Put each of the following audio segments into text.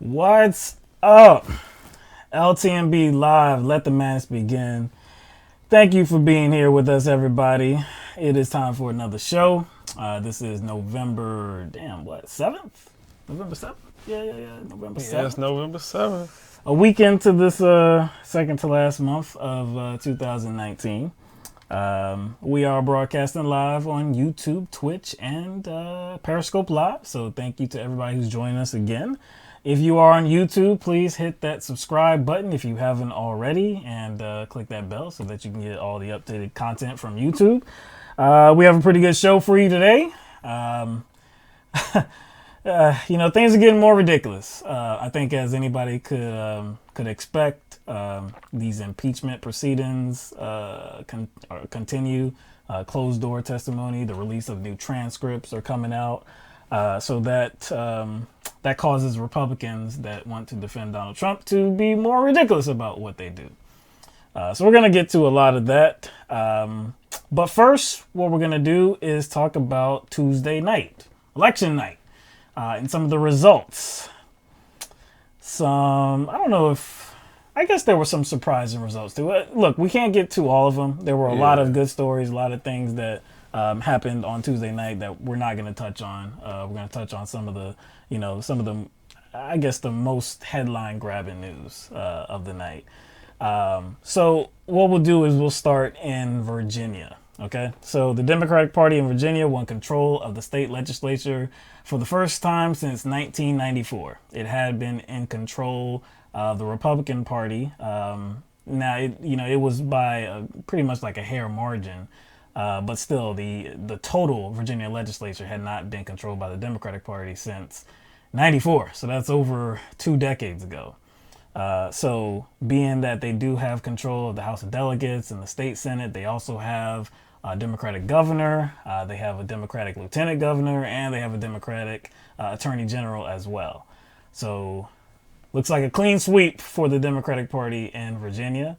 What's up? LTMB Live, let the madness begin. Thank you for being here with us, everybody. It is time for another show. This is November, 7th? November 7th? Yeah, November 7th. Yeah, it's November 7th. A week into this second to last month of 2019. We are broadcasting live on YouTube, Twitch, and Periscope Live. So thank you to everybody who's joining us again. If you are on YouTube, please hit that subscribe button if you haven't already, and click that bell so that you can get all the updated content from YouTube. We have a pretty good show for you today. Things are getting more ridiculous. I think, as anybody could expect, these impeachment proceedings continue. Closed door testimony, the release of new transcripts are coming out. So that causes Republicans that want to defend Donald Trump to be more ridiculous about what they do. So we're going to get to a lot of that. But first, what we're going to do is talk about Tuesday night, election night, and some of the results. I guess there were some surprising results too. Look, we can't get to all of them. There were a lot of good stories, a lot of things that happened on Tuesday night that we're not going to touch on. We're going to touch on some of the most headline grabbing news of the night. So what we'll do is we'll start in Virginia. Okay. So the Democratic Party in Virginia won control of the state legislature for the first time since 1994. It had been in control of the Republican Party. It was by pretty much like a hair margin. But still, the total Virginia legislature had not been controlled by the Democratic Party since 94. So that's over 2 decades ago. So being that they do have control of the House of Delegates and the state Senate, they also have a Democratic governor, they have a Democratic lieutenant governor, and they have a Democratic attorney general as well. So looks like a clean sweep for the Democratic Party in Virginia.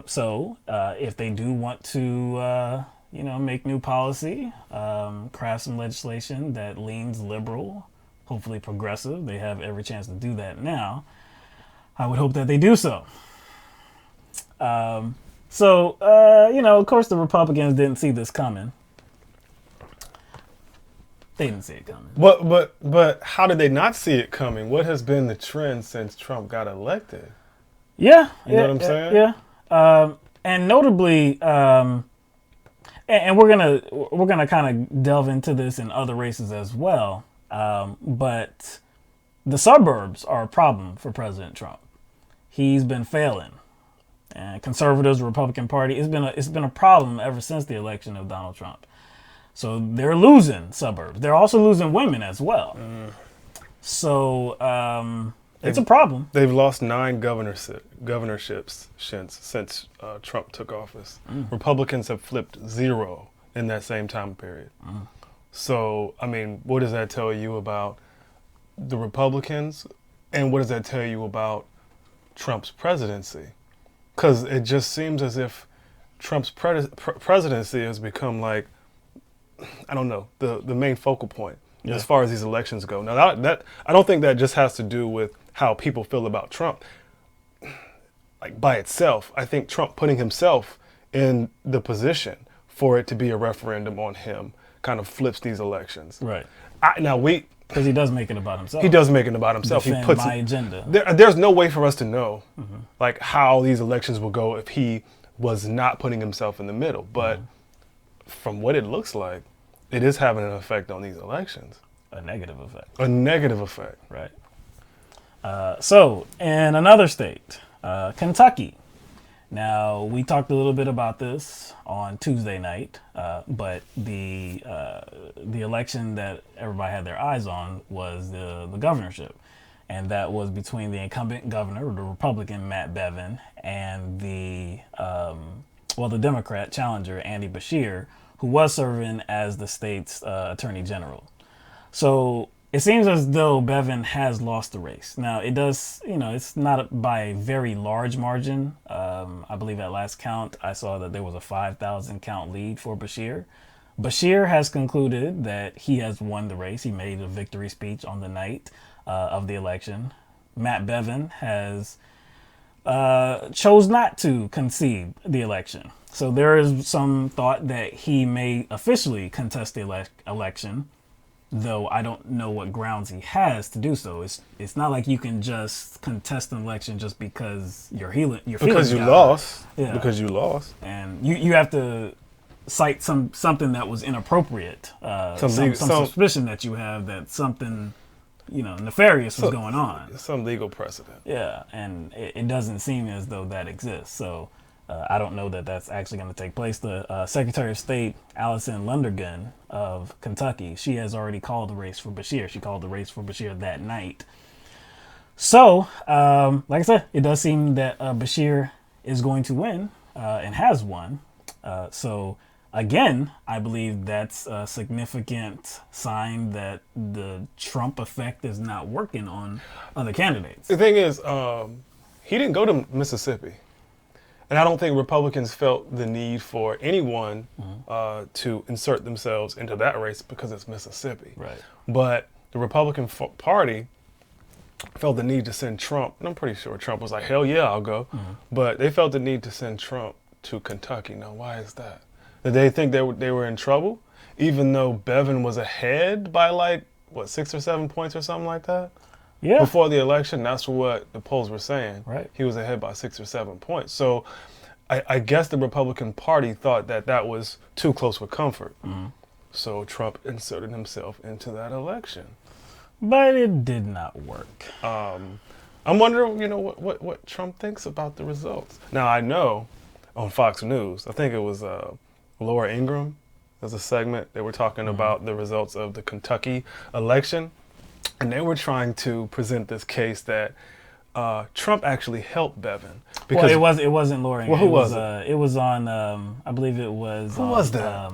So if they do want to, make new policy, craft some legislation that leans liberal, hopefully progressive, they have every chance to do that now. I would hope that they do so. Of course, the Republicans didn't see this coming. They didn't see it coming. But how did they not see it coming? What has been the trend since Trump got elected? Yeah. You know what I'm saying? Yeah. And notably, and we're gonna kind of delve into this in other races as well. But the suburbs are a problem for President Trump. He's been failing, and conservatives, Republican Party, it's been a problem ever since the election of Donald Trump. So they're losing suburbs. They're also losing women as well. So it's a problem. They've lost 9 governorships since Trump took office. Republicans have flipped 0 in that same time period. So, what does that tell you about the Republicans? And what does that tell you about Trump's presidency? Because it just seems as if Trump's presidency has become the main focal point as far as these elections go. Now, that I don't think that just has to do with how people feel about Trump, by itself. I think Trump putting himself in the position for it to be a referendum on him kind of flips these elections. Right. Because he does make it about himself. He does make it about himself. Defend he puts my agenda. There's no way for us to know, how these elections will go if he was not putting himself in the middle. But from what it looks like, it is having an effect on these elections. A negative effect. A negative effect. Right. So, in another state, Kentucky. Now, we talked a little bit about this on Tuesday night, but the election that everybody had their eyes on was the governorship. And that was between the incumbent governor, the Republican Matt Bevin, and the Democrat challenger, Andy Beshear, who was serving as the state's attorney general. So it seems as though Bevin has lost the race. Now, it does, it's not by a very large margin. I believe at last count, I saw that there was a 5,000 count lead for Beshear, Bashir has concluded that he has won the race. He made a victory speech on the night of the election. Matt Bevin has chose not to concede the election. So there is some thought that he may officially contest the election, though I don't know what grounds he has to do so. It's not like you can just contest an election just because you're feeling because you God. lost. Yeah. Because you lost. And you have to cite something that was inappropriate, some suspicion that you have that something nefarious was going on. Some legal precedent. Yeah, and it doesn't seem as though that exists. So I don't know that that's actually going to take place. The Secretary of State, Allison Lundergan of Kentucky, she has already called the race for Bashir. She called the race for Bashir that night. So, like I said, it does seem that Bashir is going to win and has won. So, again, I believe that's a significant sign that the Trump effect is not working on other candidates. The thing is, he didn't go to Mississippi. And I don't think Republicans felt the need for anyone to insert themselves into that race because it's Mississippi. Right. But the Republican Party felt the need to send Trump, and I'm pretty sure Trump was like, hell yeah, I'll go. But they felt the need to send Trump to Kentucky. Now, why is that? Did they think they were in trouble? Even though Bevin was ahead by 6 or 7 points or something like that? Yeah. Before the election, that's what the polls were saying. Right. He was ahead by 6 or 7 points. So I guess the Republican Party thought that was too close for comfort. So Trump inserted himself into that election. But it did not work. I'm wondering, what Trump thinks about the results. Now, I know on Fox News, I think it was Laura Ingraham, there's a segment, they were talking about the results of the Kentucky election. And they were trying to present this case that Trump actually helped Bevin. Because it wasn't Laura Ingraham. Well, who was it? It was on, I believe it was Who was that?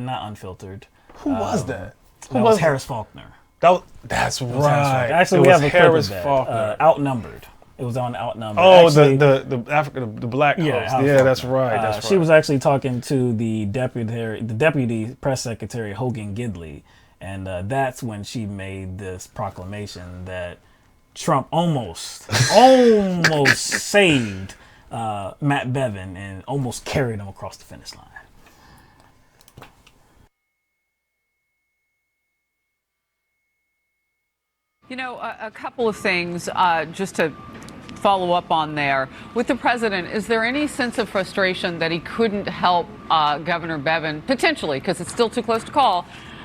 not Unfiltered. Who was that? That was Harris Faulkner. That's right. Actually, we have a clip of that. Outnumbered. It was on Outnumbered. Oh, actually, the black host. Yeah, that's right. That's right. She was actually talking to the deputy press secretary, Hogan Gidley. And that's when she made this proclamation that Trump almost saved Matt Bevin and almost carried him across the finish line. A couple of things just to follow up on there. With the president, is there any sense of frustration that he couldn't help Governor Bevin, potentially, because it's still too close to call,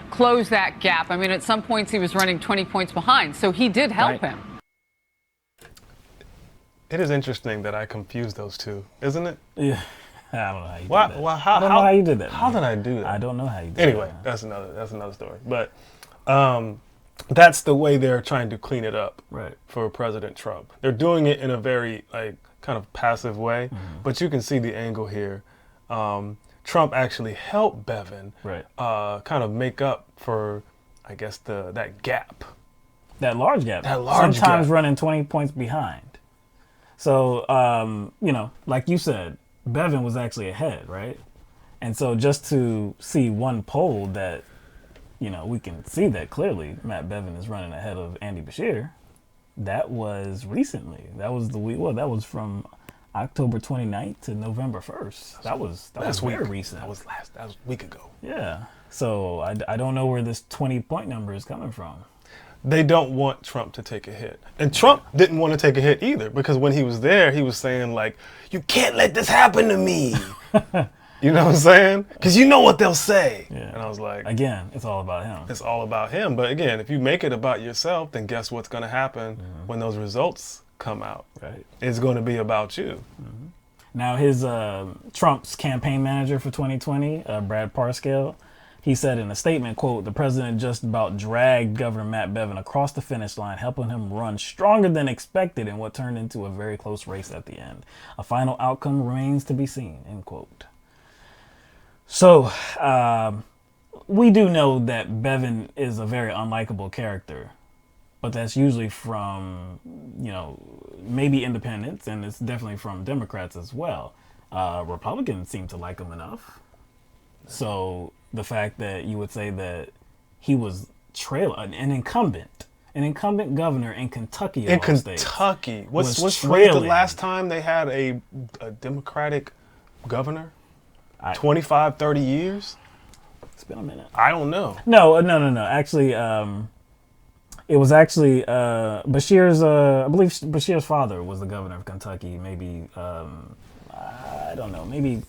close that gap? I mean, at some points he was running 20 points behind, so he did help him. It is interesting that I confused those two, isn't it? Yeah. I don't know how you did that. Well, I don't know how you did that. How did I do that? I don't know how you did anyway, that. Anyway, that's another story. But that's the way they're trying to clean it up for President Trump. They're doing it in a very kind of passive way, but you can see the angle here. Trump actually helped Bevin kind of make up for, I guess, that gap. That large gap. Sometimes gap. Running 20 points behind. So, like you said, Bevin was actually ahead, right? And so just to see one poll that, we can see that clearly Matt Bevin is running ahead of Andy Bashir. That was recently. That was that was from October 29th to November 1st. That was very recent. That was a week ago. Yeah. So I don't know where this 20-point number is coming from. They don't want Trump to take a hit. And Trump didn't want to take a hit either, because when he was there, he was saying, you can't let this happen to me. You know what I'm saying? Because you know what they'll say. Yeah. And I was like... Again, it's all about him. It's all about him. But again, if you make it about yourself, then guess what's going to happen when those results come out? Right. It's going to be about you. Now, his Trump's campaign manager for 2020, Brad Parscale, he said in a statement, quote, "The president just about dragged Governor Matt Bevin across the finish line, helping him run stronger than expected in what turned into a very close race at the end. A final outcome remains to be seen," end quote. So, we do know that Bevin is a very unlikable character, but that's usually from, maybe independents, and it's definitely from Democrats as well. Republicans seem to like him enough. So the fact that you would say that he was an incumbent governor in Kentucky, In of all states, Kentucky, what's the trailing. last time they had a Democratic governor? I- 25, 30 years? It's been a minute. I don't know. No. Actually, it was actually Bashir's. I believe Bashir's father was the governor of Kentucky. Maybe I don't know. Maybe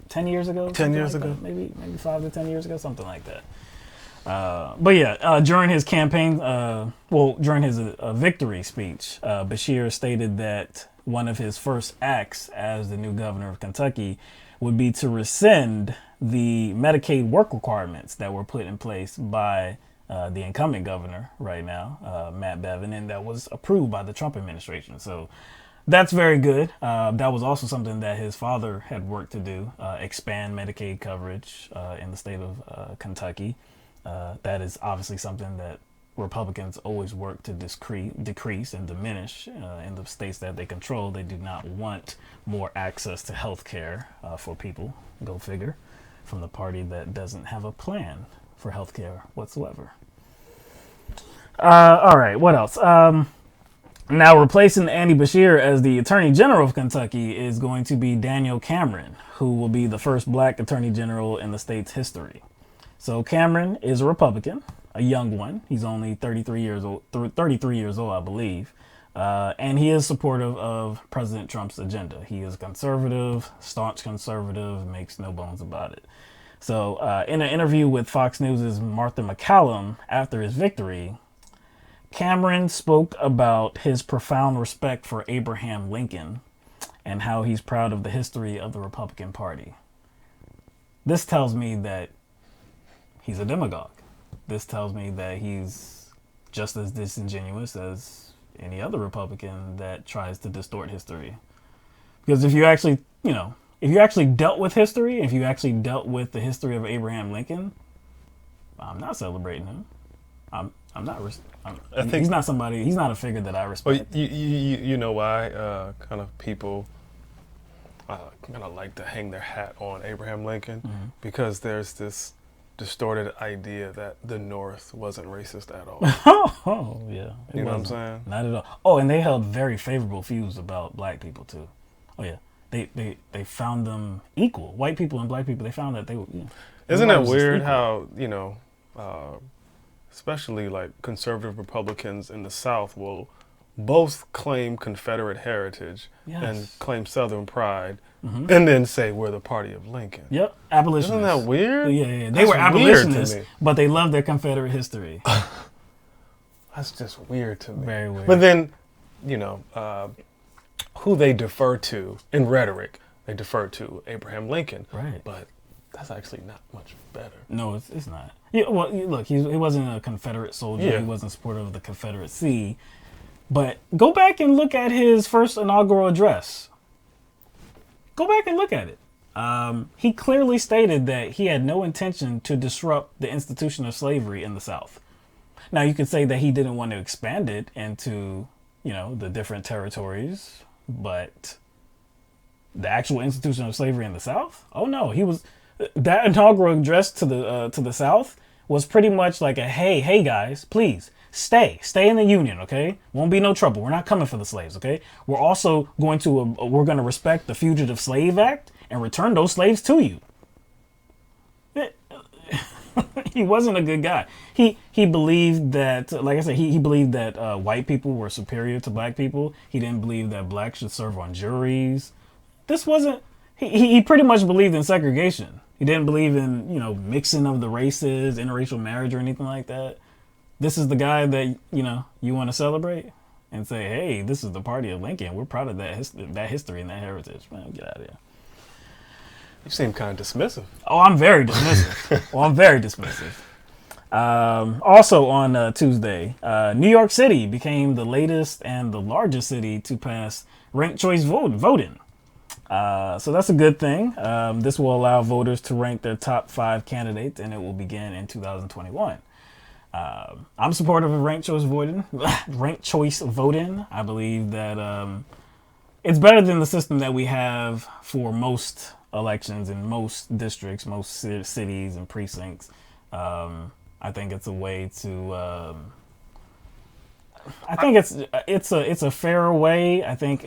10 years ago. 10 years like ago? that. Maybe 5 to 10 years ago, something like that. But yeah, during his campaign, during his victory speech, Bashir stated that one of his first acts as the new governor of Kentucky would be to rescind the Medicaid work requirements that were put in place by the incumbent governor right now, Matt Bevin, and that was approved by the Trump administration. So that's very good. That was also something that his father had worked to do, expand Medicaid coverage in the state of Kentucky. That is obviously something that Republicans always work to decrease and diminish in the states that they control. They do not want more access to health care for people. Go figure. From the party that doesn't have a plan for health care whatsoever. All right, what else? Now, replacing Andy Bashir as the Attorney General of Kentucky is going to be Daniel Cameron, who will be the first black Attorney General in the state's history. So Cameron is a Republican, a young one. He's only 33 years old, I believe. And he is supportive of President Trump's agenda. He is conservative, staunch conservative, makes no bones about it. So in an interview with Fox News' Martha McCallum after his victory, Cameron spoke about his profound respect for Abraham Lincoln and how he's proud of the history of the Republican Party. This tells me that he's a demagogue. This tells me that he's just as disingenuous as any other Republican that tries to distort history. Because if you actually dealt with history, if you actually dealt with the history of Abraham Lincoln, I'm not celebrating him. I'm not. I think he's not somebody. He's not a figure that I respect. Well, you know why kind of people kind of like to hang their hat on Abraham Lincoln, because there's this distorted idea that the North wasn't racist at all. Oh yeah, you know what I'm saying? Not at all. Oh, and they held very favorable views about black people too. Oh yeah, they found them equal. White people and black people. They found that they were. Isn't it weird how especially like conservative Republicans in the South will both claim Confederate heritage and claim Southern pride, and then say we're the party of Lincoln. Yep, abolitionists. Isn't that weird? Yeah. They were abolitionists, but they loved their Confederate history. That's just weird to me. Very weird. But then, who they defer to in rhetoric, they defer to Abraham Lincoln. Right. But that's actually not much better. No, it's not. Yeah, well, look, he wasn't a Confederate soldier. Yeah. He wasn't supportive of the Confederacy. But go back and look at his first inaugural address. Go back and look at it. He clearly stated that he had no intention to disrupt the institution of slavery in the South. Now, you could say that he didn't want to expand it into, the different territories, but the actual institution of slavery in the South? Oh no, that inaugural address to the South was pretty much like a hey guys, please stay in the Union, okay? Won't be no trouble. We're not coming for the slaves, okay? We're also going to respect the Fugitive Slave Act and return those slaves to you. He wasn't a good guy. He believed that, like I said, he believed that white people were superior to black people. He didn't believe that blacks should serve on juries. He pretty much believed in segregation. He didn't believe in, mixing of the races, interracial marriage, or anything like that. This is the guy that, you want to celebrate and say, hey, this is the party of Lincoln. We're proud of that history and that heritage. Man, get out of here. You seem kind of dismissive. Oh, I'm very dismissive. Also on Tuesday, New York City became the latest and the largest city to pass ranked choice voting. So that's a good thing. This will allow voters to rank their top 5 candidates, and it will begin in 2021. I'm supportive of ranked choice voting. I believe that it's better than the system that we have for most elections in most districts, most cities and precincts. I think it's a way to. I think it's a fairer way. I think.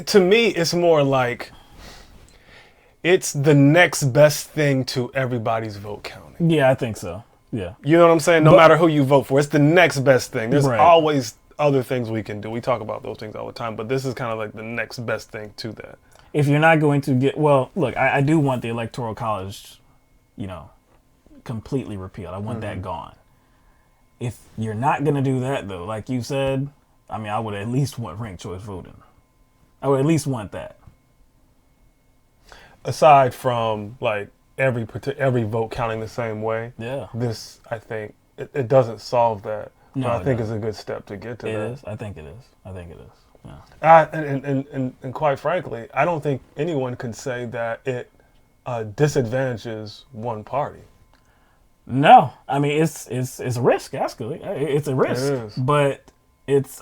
To me, it's more like it's the next best thing to everybody's vote counting. Yeah, I think so. Yeah. You know what I'm saying? No matter who you vote for, it's the next best thing. There's Right. always other things we can do. We talk about those things all the time, but this is kind of like the next best thing to that. If you're not going to get, well, look, I do want the Electoral College, completely repealed. I want that gone. If you're not going to do that, though, like you said, I mean, I would at least want ranked choice voting. I would at least want that. Aside from like every vote counting the same way, Yeah. this, I think, it doesn't solve that. No, but I it think doesn't. it's a good step to get to It that. is. I think it is. Yeah. And quite frankly, I don't think anyone can say that it disadvantages one party. No, I mean it's a risk. Actually, it's a risk, It is. but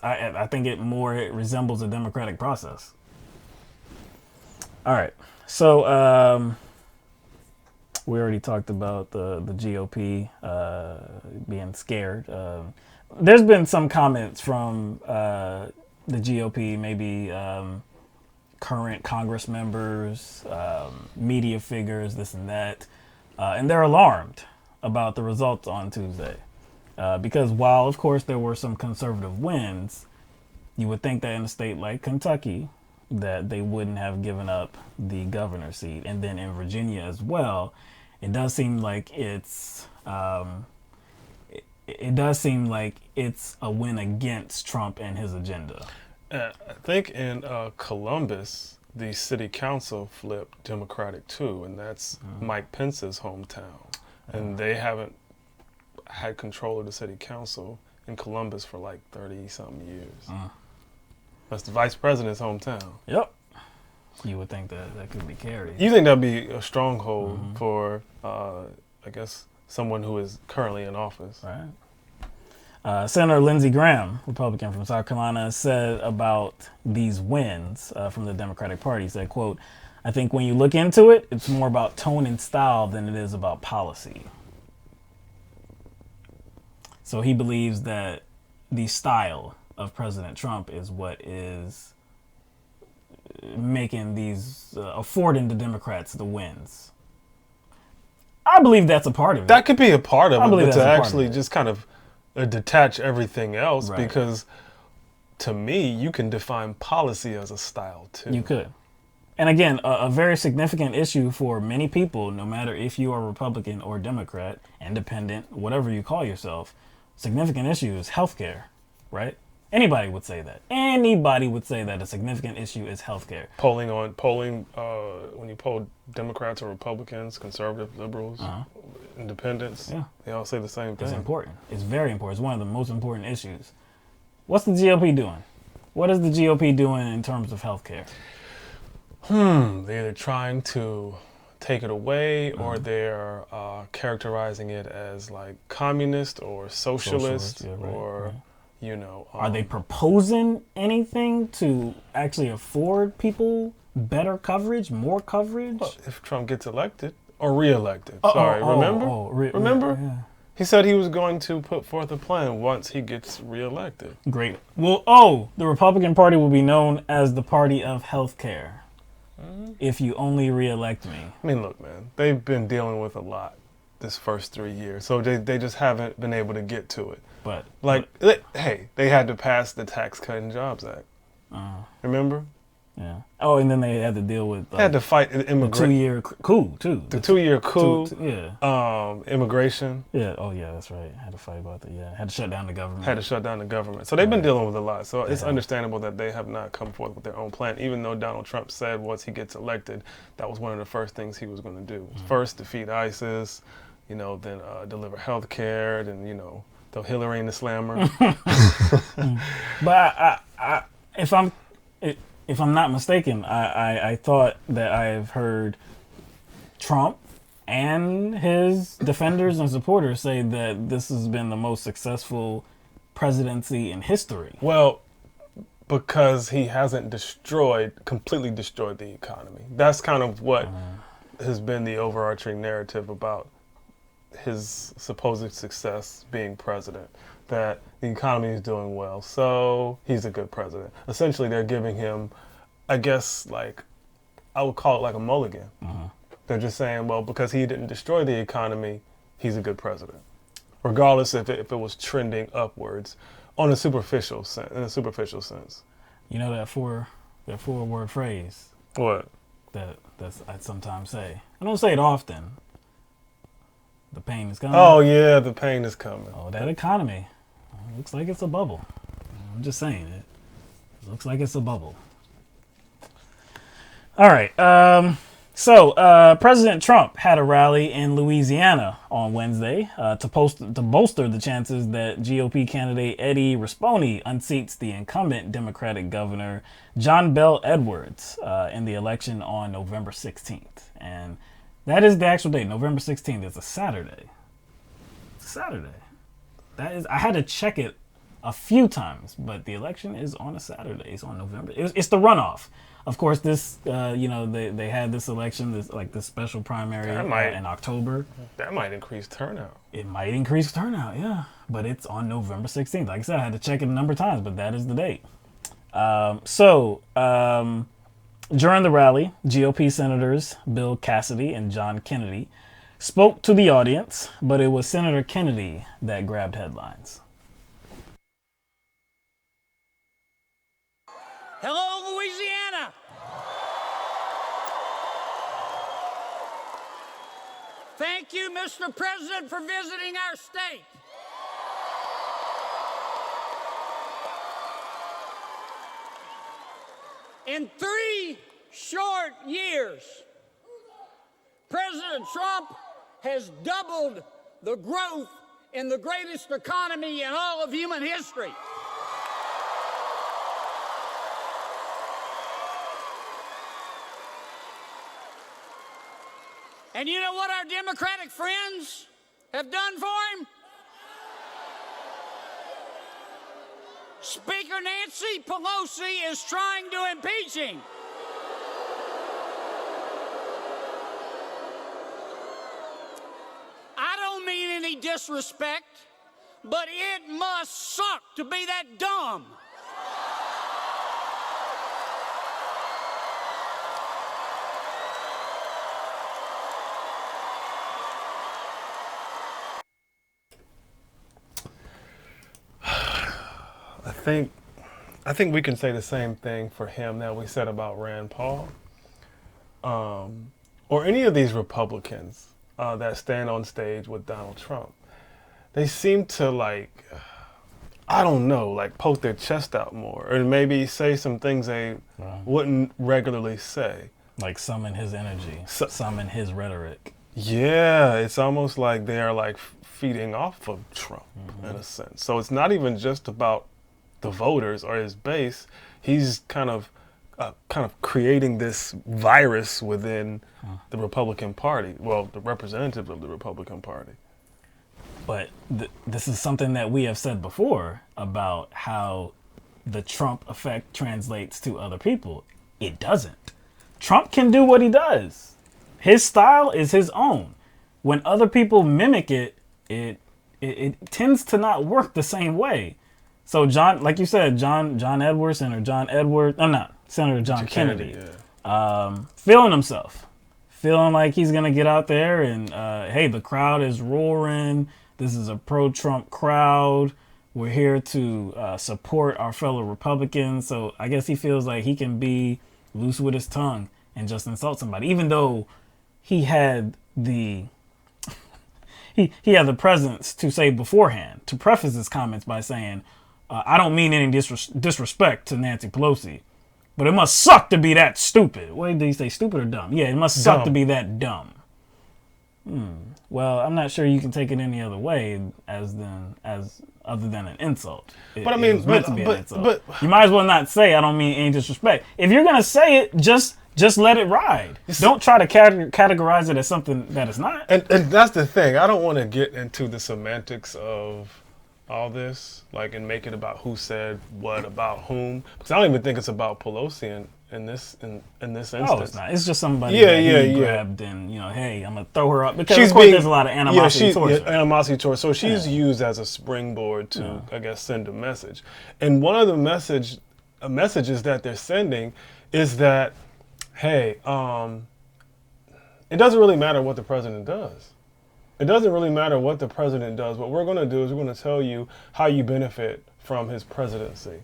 I think it resembles a democratic process. All right, so we already talked about the GOP being scared. There's been some comments from the GOP, maybe current Congress members, media figures, this and that, and they're alarmed about the results on Tuesday. Because while, of course, there were some conservative wins, you would think that in a state like Kentucky, that they wouldn't have given up the governor seat. And then in Virginia as well, it does seem like it's a win against Trump and his agenda. I think in Columbus, the city council flipped Democratic too, and that's Mike Pence's hometown. And they haven't had control of the city council in Columbus for like 30-something years. That's the vice president's hometown. Yep. You would think that could be carried. You think that'd be a stronghold for, I guess, someone who is currently in office? Right. Senator Lindsey Graham, Republican from South Carolina, said about these wins from the Democratic Party, he said, quote, "I think when you look into it, it's more about tone and style than it is about policy." So he believes that the style of President Trump is what is making affording the Democrats the wins. I believe that's a part of it. That could be a part of I it, believe but that's to a part of actually it. just kind of detach everything else, Right. because to me, you can define policy as a style too. You could. And again, a very significant issue for many people, no matter if you are Republican or Democrat, independent, whatever you call yourself, significant issue is healthcare, right? Anybody would say that. Anybody would say that a significant issue is healthcare. Polling, when you poll Democrats or Republicans, conservative, liberals, independents, Yeah. they all say the same thing. It's important. It's very important. It's one of the most important issues. What's the GOP doing? What is the GOP doing in terms of healthcare? They're either trying to take it away or they're characterizing it as like communist or socialist, yeah, right, or, right. Are Are they proposing anything to actually afford people better coverage, more coverage? if Trump gets elected or reelected? Remember? Remember? Yeah. He said he was going to put forth a plan once he gets reelected. Great. Well, the Republican Party will be known as the party of healthcare. If you only reelect me. I mean, look, man, they've been dealing with a lot this first 3 years, so they just haven't been able to get to it. But They had to pass the Tax Cut and Jobs Act. Remember? yeah. Oh, and then they had to deal with They had to fight the immigration. 2-year coup too. The 2-year coup. Yeah. Immigration. Yeah. Oh, yeah. That's right. Had to fight about that. Yeah. Had to shut down the government. Had to shut down the government. So they've been dealing with a lot. So it's Yeah. understandable that they have not come forth with their own plan, even though Donald Trump said once he gets elected, that was one of the first things he was going to do. First, defeat ISIS, then deliver health care, then, the Hillary and the Slammer. But if I'm not mistaken, I thought that I've heard Trump and his defenders and supporters say that this has been the most successful presidency in history. Well, because he hasn't completely destroyed the economy. That's kind of what has been the overarching narrative about his supposed success being president, that the economy is doing well, so he's a good president. Essentially, they're giving him, I guess, like, I would call it like a mulligan. They're just saying, well, because he didn't destroy the economy, he's a good president, regardless if it was trending upwards in a superficial sense. You know that four-word phrase What? that's I sometimes say. I don't say it often. The pain is coming. Oh yeah, the pain is coming. Oh, that economy looks like it's a bubble. I'm just saying it. Looks like it's a bubble. All right. So President Trump had a rally in Louisiana on Wednesday to bolster the chances that GOP candidate Eddie Rispone unseats the incumbent Democratic governor John Bel Edwards in the election on November 16th. And that is the actual date. November 16th is a Saturday. It's a Saturday. I had to check it a few times, but the election is on a Saturday. It's on November. It's the runoff. Of course, this, they had this election, this special primary in October. That might increase turnout. It might increase turnout, yeah. But it's on November 16th. Like I said, I had to check it a number of times, but that is the date. During the rally, GOP Senators Bill Cassidy and John Kennedy spoke to the audience, but it was Senator Kennedy that grabbed headlines. Hello, Louisiana. Thank you, Mr. President, for visiting our state. In 3 short years, President Trump has doubled the growth in the greatest economy in all of human history. And you know what our Democratic friends have done for him? Speaker Nancy Pelosi is trying to impeach him. I don't mean any disrespect, but it must suck to be that dumb. I think we can say the same thing for him that we said about Rand Paul, or any of these Republicans that stand on stage with Donald Trump. They seem to poke their chest out more, or maybe say some things they wouldn't regularly say. Like summon his energy, summon his rhetoric. Yeah, it's almost like they are feeding off of Trump in a sense. So it's not even just about the voters or his base. He's kind of creating this virus within the Republican Party. Well, the representatives of the Republican Party. But this is something that we have said before about how the Trump effect translates to other people. It doesn't. Trump can do what he does. His style is his own. When other people mimic it, it tends to not work the same way. So John, like you said, Senator John Kennedy, feeling himself, feeling like he's going to get out there and, hey, the crowd is roaring. This is a pro-Trump crowd. We're here to support our fellow Republicans. So I guess he feels like he can be loose with his tongue and just insult somebody, even though he had the he had the presence to say beforehand, to preface his comments by saying, I don't mean any disrespect to Nancy Pelosi, but it must suck to be that stupid. What did he say, stupid or dumb? Yeah, it must suck to be that dumb. Well, I'm not sure you can take it any other way as other than an insult. But I mean, but you might as well not say I don't mean any disrespect. If you're gonna say it, just let it ride. Don't try to categorize it as something that it's not. And that's the thing. I don't want to get into the semantics of all this, like, and make it about who said what about whom? Because I don't even think it's about Pelosi in this instance. Oh, it's not. It's just somebody Yeah, that yeah, he yeah. grabbed and, you know, hey, I'm going to throw her up. Because, She's of course, being- there's a lot of animosity towards her. animosity towards. So she's used as a springboard to, I guess, send a message. And one of the messages that they're sending is that, hey, it doesn't really matter what the president does. It doesn't really matter what the president does. What we're going to do is we're going to tell you how you benefit from his presidency.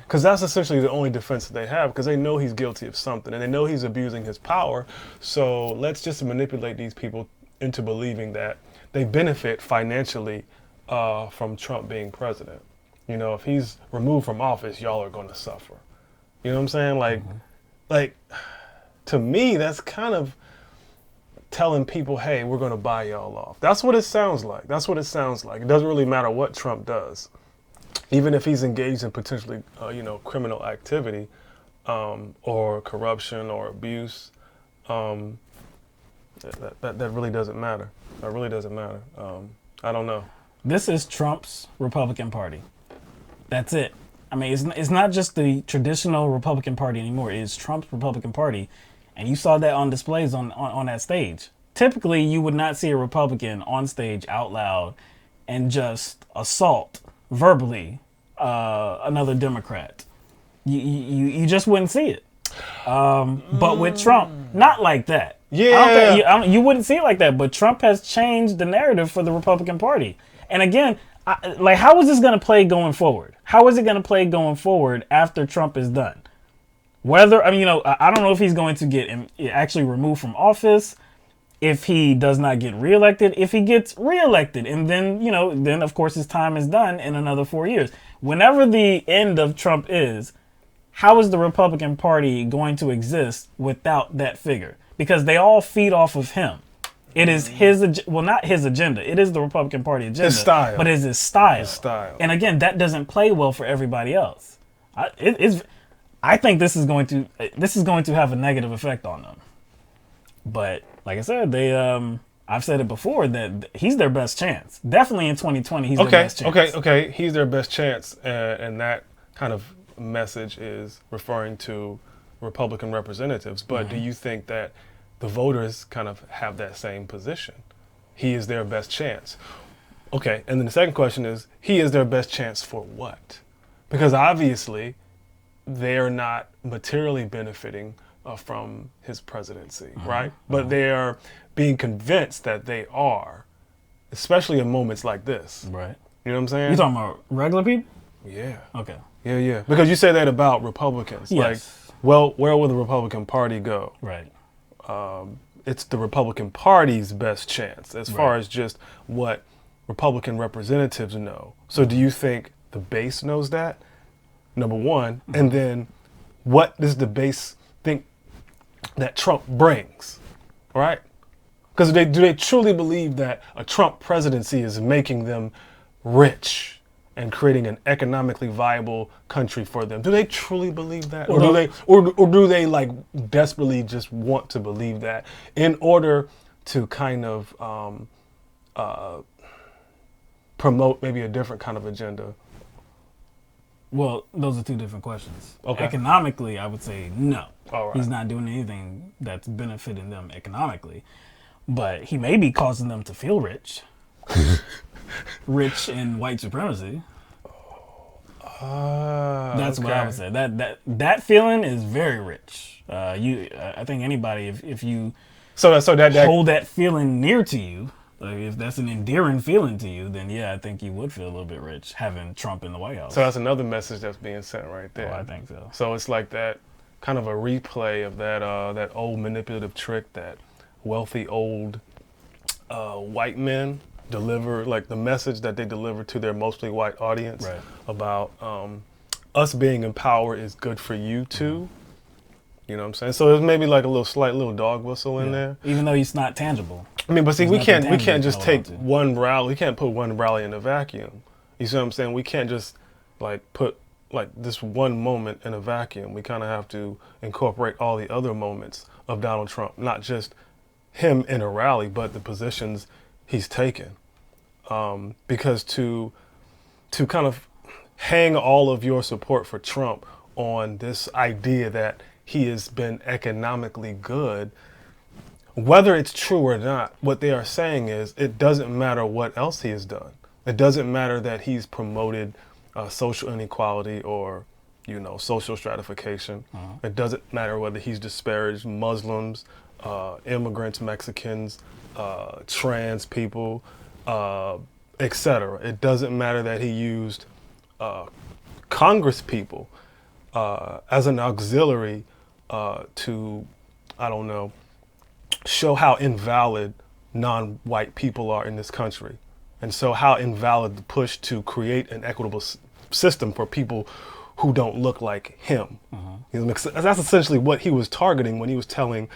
Because that's essentially the only defense that they have, because they know he's guilty of something and they know he's abusing his power. So let's just manipulate these people into believing that they benefit financially from Trump being president. You know, if he's removed from office, y'all are going to suffer. You know what I'm saying? Like, to me, that's kind of telling people, hey, we're going to buy y'all off. That's what it sounds like. That's what it sounds like. It doesn't really matter what Trump does. Even if he's engaged in potentially, criminal activity or corruption or abuse, that really doesn't matter. That really doesn't matter. I don't know. This is Trump's Republican Party. That's it. I mean, it's not just the traditional Republican Party anymore. It is Trump's Republican Party. And you saw that on displays on that stage. Typically, you would not see a Republican on stage out loud and just assault verbally another Democrat. You just wouldn't see it. But with Trump, not like that. Yeah. You wouldn't see it like that. But Trump has changed the narrative for the Republican Party. And again, how is this going to play going forward? How is it going to play going forward after Trump is done? I don't know if he's going to get actually removed from office, if he does not get reelected, if he gets reelected, and then of course his time is done in another 4 years. Whenever the end of Trump is, how is the Republican Party going to exist without that figure? Because they all feed off of him. It is not his agenda. It is the Republican Party agenda. His style. But it's his style. His style. And again, that doesn't play well for everybody else. I think this is going to have a negative effect on them. But like I said, I've said it before that he's their best chance. Definitely in 2020, he's their best chance. Okay. He's their best chance, and that kind of message is referring to Republican representatives. But do you think that the voters kind of have that same position? He is their best chance. Okay, and then the second question is, he is their best chance for what? Because obviously, they're not materially benefiting from his presidency, right? But they are being convinced that they are, especially in moments like this. Right. You know what I'm saying? You talking about regular people? Yeah. Okay. Yeah. Because you say that about Republicans. Yes. Like, well, where will the Republican Party go? Right. It's the Republican Party's best chance as far as just what Republican representatives know. So do you think the base knows that? Number one. And then what does the base think that Trump brings? All right? Because do they truly believe that a Trump presidency is making them rich and creating an economically viable country for them? Do they truly believe that? Or do they like desperately just want to believe that in order to kind of promote maybe a different kind of agenda? Well, those are two different questions. Okay. Economically, I would say no. All right. He's not doing anything that's benefiting them economically. But he may be causing them to feel rich. Rich in white supremacy. That's what I would say. That feeling is very rich. I think anybody, if you hold that feeling near to you, like if that's an endearing feeling to you, then yeah, I think you would feel a little bit rich having Trump in the White House. So that's another message that's being sent right there. Oh, I think so. So it's like that kind of a replay of that old manipulative trick that wealthy old white men deliver, like the message that they deliver to their mostly white audience about us being in power is good for you too. You know what I'm saying? So there's maybe like a slight little dog whistle in there. Even though it's not tangible. I mean, but see, we can't just take to. one rally. We can't put one rally in a vacuum. You see what I'm saying? We can't just like put like this one moment in a vacuum. We kind of have to incorporate all the other moments of Donald Trump, not just him in a rally, but the positions he's taken. Because to to kind of hang all of your support for Trump on this idea that he has been economically good, whether it's true or not, what they are saying is it doesn't matter what else he has done. It doesn't matter that he's promoted social inequality or, social stratification. It doesn't matter whether he's disparaged Muslims, immigrants, Mexicans, trans people, etc. It doesn't matter that he used Congress people as an auxiliary to, show how invalid non-white people are in this country. And so how invalid the push to create an equitable system for people who don't look like him. That's essentially what he was targeting when he was telling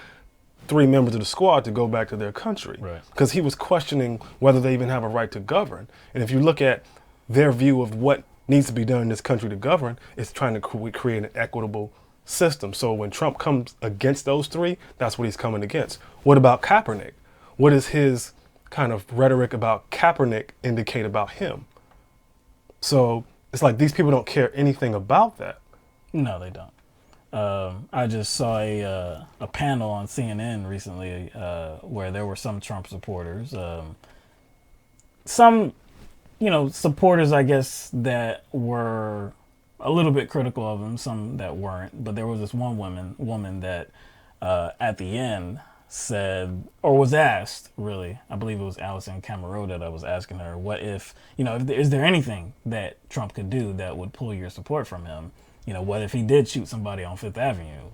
3 members of the squad to go back to their country. Because he was questioning whether they even have a right to govern. And if you look at their view of what needs to be done in this country to govern, it's trying to create an equitable system. So when Trump comes against those 3, that's what he's coming against. What about Kaepernick? What does his kind of rhetoric about Kaepernick indicate about him? So it's like these people don't care anything about that. No, they don't. I just saw a panel on CNN recently where there were some Trump supporters, some supporters, I guess, that were a little bit critical of him, some that weren't. But there was this one woman that at the end said, or was asked, really, I believe it was Allison Camerota that was asking her, what if, is there anything that Trump could do that would pull your support from him? What if he did shoot somebody on Fifth Avenue?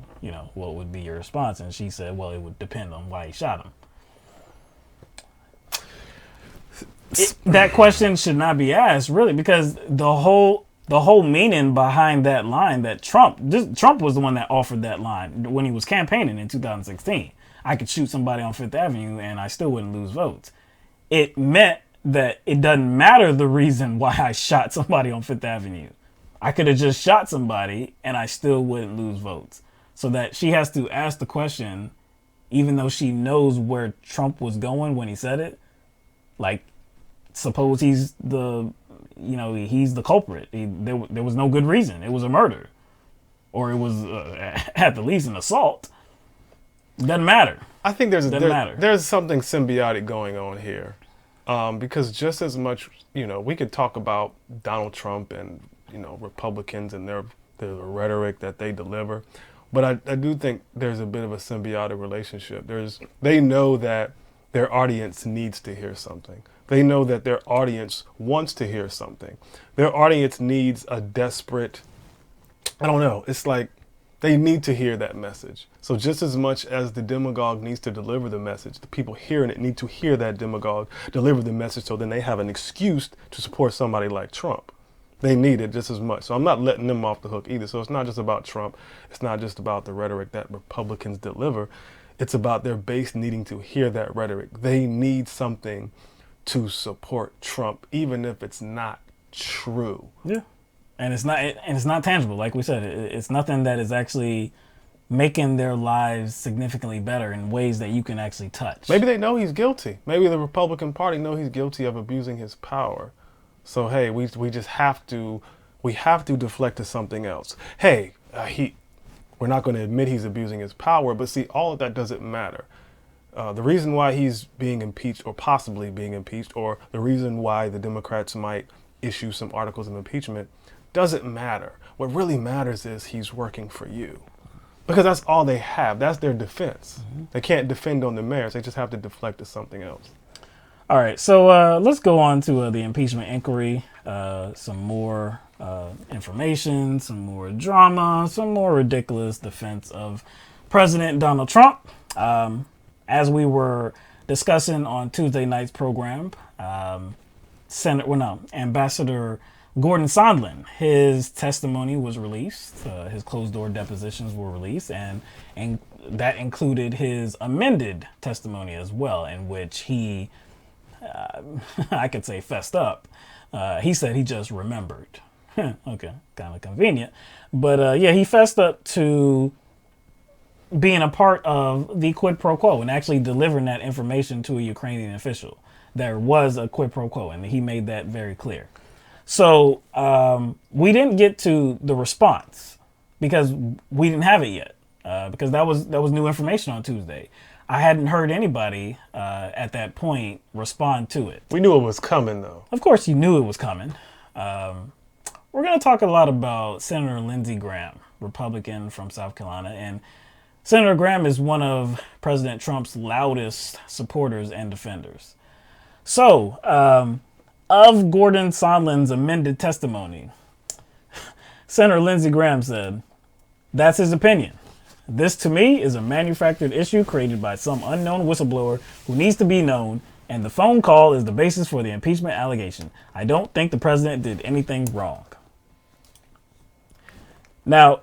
What would be your response? And she said, well, it would depend on why he shot him. That question should not be asked, really, because the whole meaning behind that line that Trump was the one that offered that line when he was campaigning in 2016. I could shoot somebody on Fifth Avenue and I still wouldn't lose votes. It meant that it doesn't matter the reason why I shot somebody on Fifth Avenue. I could have just shot somebody and I still wouldn't lose votes. So that she has to ask the question, even though she knows where Trump was going when he said it. Like, suppose he's the culprit. There was no good reason. It was a murder. Or it was, at the least, an assault. Doesn't matter. I think there's something symbiotic going on here. Because just as much, we could talk about Donald Trump and, Republicans and their rhetoric that they deliver. But I do think there's a bit of a symbiotic relationship. They know that their audience needs to hear something. They know that their audience wants to hear something. Their audience needs a desperate, it's like they need to hear that message. So just as much as the demagogue needs to deliver the message, the people hearing it need to hear that demagogue deliver the message so then they have an excuse to support somebody like Trump. They need it just as much. So I'm not letting them off the hook either. So it's not just about Trump. It's not just about the rhetoric that Republicans deliver. It's about their base needing to hear that rhetoric. They need something to support Trump, even if it's not true. Yeah. And it's not tangible. Like we said, it's nothing that is actually making their lives significantly better in ways that you can actually touch. Maybe they know he's guilty. Maybe the Republican Party know he's guilty of abusing his power. So, hey, we just have to deflect to something else. Hey, we're not going to admit he's abusing his power, but see, all of that doesn't matter. The reason why he's being impeached or possibly being impeached, or the reason why the Democrats might issue some articles of impeachment doesn't matter. What really matters is he's working for you. Because that's all they have. That's their defense. They can't defend on the merits. They just have to deflect to something else. All right, so let's go on to the impeachment inquiry. Some more information, some more drama, some more ridiculous defense of President Donald Trump. As we were discussing on Tuesday night's program, Ambassador Gordon Sondland, his testimony was released. His closed-door depositions were released, and that included his amended testimony as well, in which he, I could say, fessed up. He said he just remembered. Okay, kind of convenient. But he fessed up to being a part of the quid pro quo and actually delivering that information to a Ukrainian official. There was a quid pro quo, and he made that very clear. So we didn't get to the response because we didn't have it yet because that was new information on Tuesday. I hadn't heard anybody at that point respond to it. We knew it was coming, though. Of course, you knew it was coming. We're going to talk a lot about Senator Lindsey Graham, Republican from South Carolina. And Senator Graham is one of President Trump's loudest supporters and defenders. So, of Gordon Sondland's amended testimony, Senator Lindsey Graham said, "That's his opinion. This, to me, is a manufactured issue created by some unknown whistleblower who needs to be known, and the phone call is the basis for the impeachment allegation. I don't think the president did anything wrong." Now,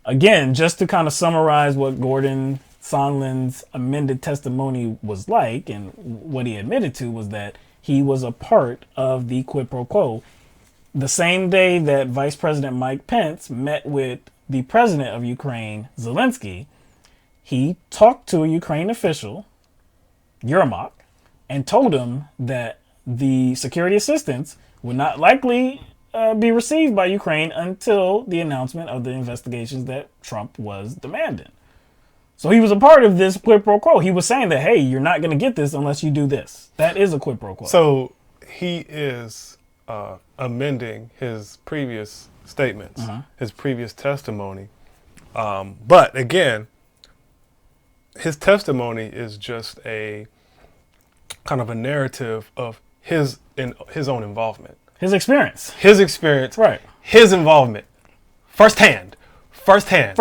again, just to kind of summarize what Gordon Sondland's amended testimony was like, and what he admitted to was that he was a part of the quid pro quo. The same day that Vice President Mike Pence met with the president of Ukraine, Zelensky, he talked to a Ukraine official, Yermak, and told him that the security assistance would not likely be received by Ukraine until the announcement of the investigations that Trump was demanding. So he was a part of this quid pro quo. He was saying that, hey, you're not going to get this unless you do this. That is a quid pro quo. So he is amending his previous statements, his previous testimony. But again, his testimony is just a kind of a narrative of his own involvement. His experience. His experience. Right. His involvement. Firsthand. Firsthand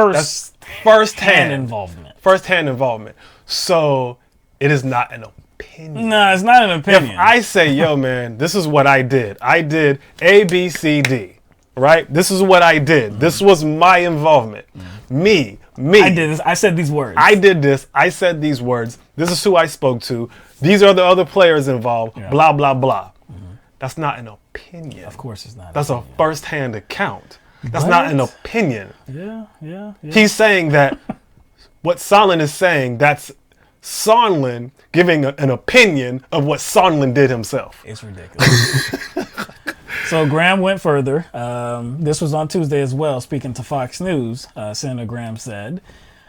Involvement. Firsthand involvement. So it is not an opinion. No, it's not an opinion. If I say, yo, man, this is what I did. I did A, B, C, D. Right? This is what I did. This was my involvement. Me. I did this. I said these words. I did this. I said these words. This is who I spoke to. These are the other players involved. Yeah. Blah, blah, blah. That's not an opinion. Of course it's not. That's a first-hand account. That's not an opinion. Yeah. He's saying that what Sondland is saying, that's Sondland giving an opinion of what Sondland did himself. It's ridiculous. So Graham went further. This was on Tuesday as well. Speaking to Fox News, Senator Graham said,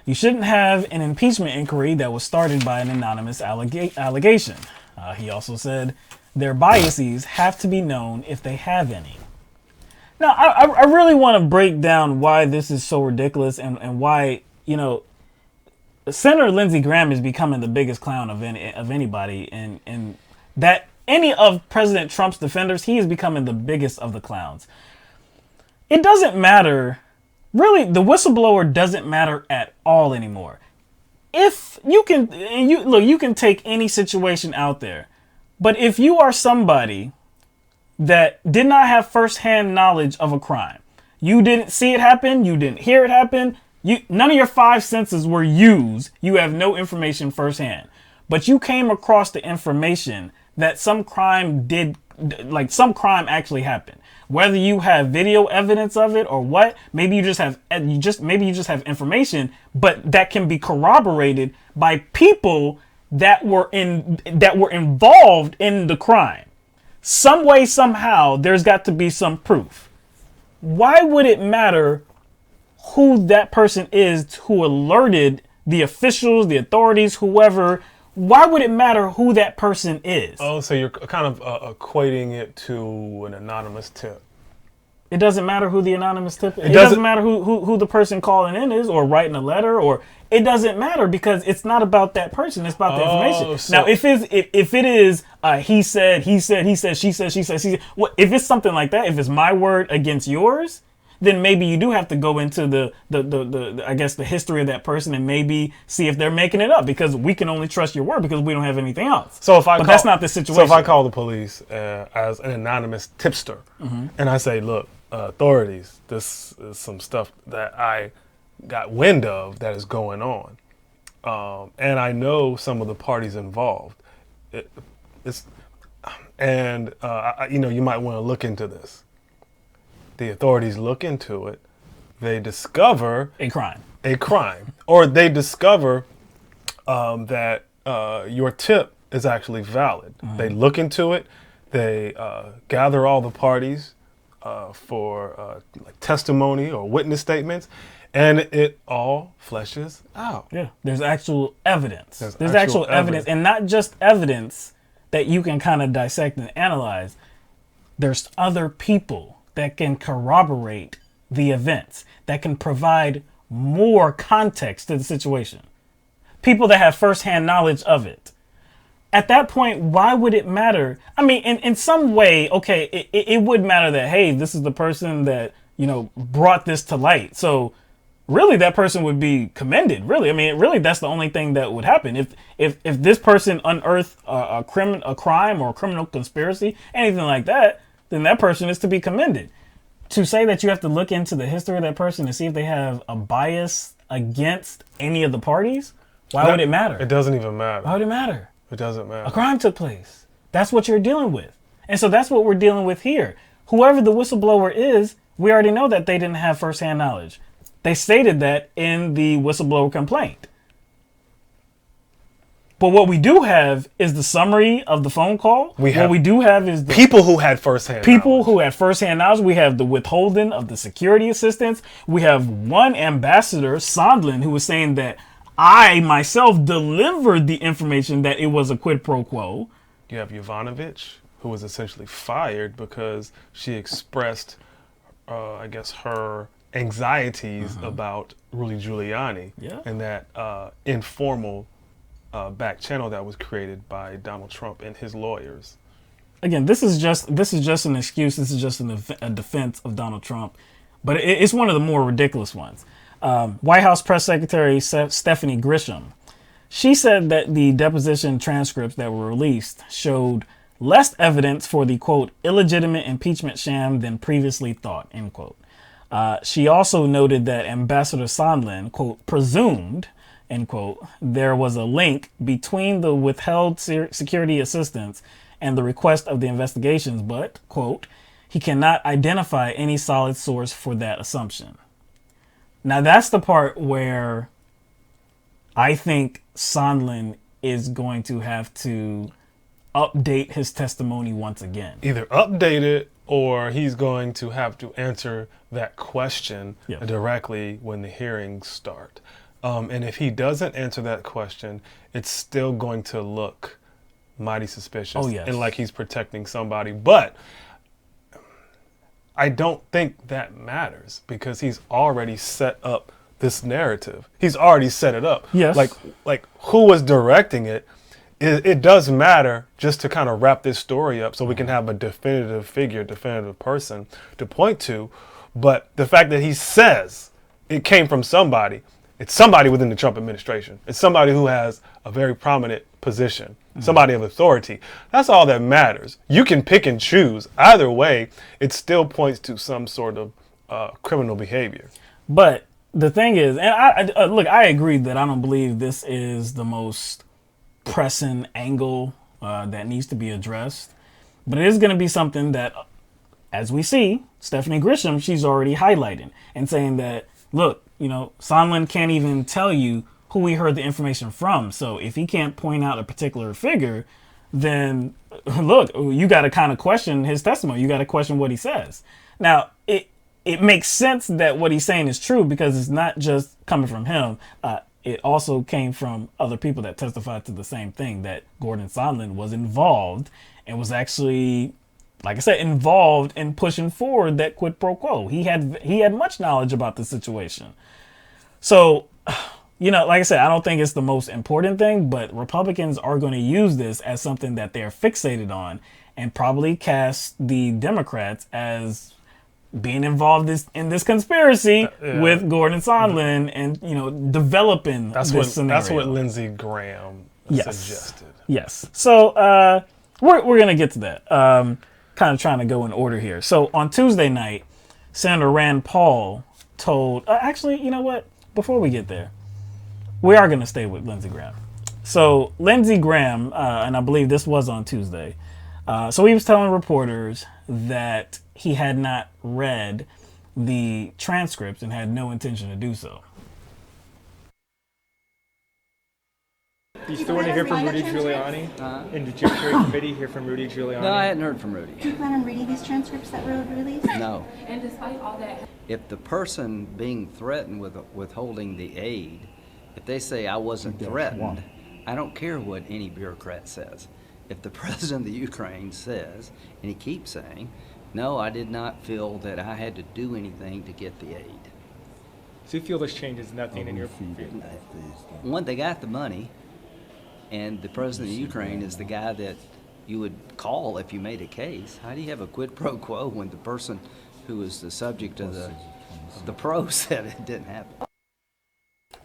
"You shouldn't have an impeachment inquiry that was started by an anonymous allegation." He also said, "Their biases have to be known if they have any." Now, I really want to break down why this is so ridiculous and why, Senator Lindsey Graham is becoming the biggest clown of anybody, and that any of President Trump's defenders, he is becoming the biggest of the clowns. It doesn't matter. Really, the whistleblower doesn't matter at all anymore. If you can, you can take any situation out there, but if you are somebody that did not have firsthand knowledge of a crime, you didn't see it happen, you didn't hear it happen, none of your five senses were used, you have no information firsthand, but you came across the information that some crime actually happened. Whether you have video evidence of it or what, maybe you just have information, but that can be corroborated by people that were involved in the crime. Some way, somehow, there's got to be some proof. Why would it matter who that person is who alerted the officials, the authorities, whoever? Why would it matter who that person is? Oh, so you're kind of equating it to an anonymous tip. It doesn't matter who the anonymous tip is. It doesn't matter who the person calling in is or writing a letter, or it doesn't matter because it's not about that person. It's about the information. So now, if it is he said, she said. Well, if it's something like that, if it's my word against yours, then maybe you do have to go into the I guess the history of that person and maybe see if they're making it up, because we can only trust your word because we don't have anything else. But that's not the situation. So if I call the police as an anonymous tipster and I say, look, authorities, this is some stuff that I got wind of that is going on, and I know some of the parties involved, you might want to look into this. The authorities look into it, they discover a crime, or they discover that your tip is actually valid. They look into it, They gather all the parties for like testimony or witness statements, and it all fleshes out. Yeah, there's actual evidence. There's actual actual evidence, and not just evidence that you can kind of dissect and analyze. There's other people that can corroborate the events, that can provide more context to the situation. People that have firsthand knowledge of it. At that point, why would it matter? I mean, in some way, okay, it would matter that, hey, this is the person that, brought this to light. So really that person would be commended. Really. I mean, really, that's the only thing that would happen. If this person unearthed a crime or a criminal conspiracy, anything like that, then that person is to be commended. To say that you have to look into the history of that person to see if they have a bias against any of the parties, why would it matter? It doesn't even matter. Why would it matter? It doesn't matter. A crime took place. That's what you're dealing with. And so that's what we're dealing with here. Whoever the whistleblower is, we already know that they didn't have firsthand knowledge. They stated that in the whistleblower complaint. But what we do have is the summary of the phone call. What we do have is the people who had firsthand knowledge. Who had firsthand knowledge. We have the withholding of the security assistance. We have one ambassador, Sondland, who was saying that I myself delivered the information that it was a quid pro quo. You have Yovanovitch, who was essentially fired because she expressed, I guess, her anxieties about Rudy Giuliani and that informal back channel that was created by Donald Trump and his lawyers. Again, this is just an excuse. This is just a defense of Donald Trump, but it's one of the more ridiculous ones. White House Press Secretary Stephanie Grisham, she said that the deposition transcripts that were released showed less evidence for the, quote, illegitimate impeachment sham than previously thought, end quote. She also noted that Ambassador Sondland, quote, presumed, end quote, there was a link between the withheld security assistance and the request of the investigations, but, quote, he cannot identify any solid source for that assumption. Now, that's the part where I think Sondland is going to have to update his testimony once again. Either update it or he's going to have to answer that question directly when the hearings start. And if he doesn't answer that question, it's still going to look mighty suspicious and like he's protecting somebody. But I don't think that matters because he's already set up this narrative. He's already set it up. Yes. Like who was directing it? It does matter just to kind of wrap this story up so we can have a definitive figure, definitive person to point to. But the fact that he says it came from somebody, it's somebody within the Trump administration. It's somebody who has a very prominent position, somebody of authority. That's all that matters. You can pick and choose. Either way, it still points to some sort of criminal behavior. But the thing is, and I agree that I don't believe this is the most pressing angle that needs to be addressed. But it is going to be something that, as we see, Stephanie Grisham, she's already highlighting and saying that, look, Sondland can't even tell you who he heard the information from. So if he can't point out a particular figure, then look, you got to kind of question his testimony. You got to question what he says. Now, it makes sense that what he's saying is true because it's not just coming from him. It also came from other people that testified to the same thing, that Gordon Sondland was involved and was actually, like I said, involved in pushing forward that quid pro quo. He had much knowledge about the situation. So, like I said, I don't think it's the most important thing, but Republicans are going to use this as something that they're fixated on and probably cast the Democrats as being involved in this conspiracy with Gordon Sondland and, developing this scenario. That's what Lindsey Graham suggested. Yes. So we're going to get to that. Kind of trying to go in order here. So on Tuesday night, Senator Rand Paul told... actually, you know what? Before we get there, we are going to stay with Lindsey Graham. So Lindsey Graham, and I believe this was on Tuesday, so he was telling reporters that he had not read the transcripts and had no intention to do so. Do you still want to hear from Rudy Giuliani? In the Judiciary Committee, hear from Rudy Giuliani? No, I hadn't heard from Rudy. Do you plan on reading these transcripts that were released? No. And despite all that... If the person being threatened with withholding the aid, if they say I wasn't threatened, I don't care what any bureaucrat says. If the president of the Ukraine says, and he keeps saying, no, I did not feel that I had to do anything to get the aid. So you feel this changes nothing in your view? One, they got the money, and the president of Ukraine is the guy that you would call if you made a case. How do you have a quid pro quo when the person who is the subject of the pro said it didn't happen?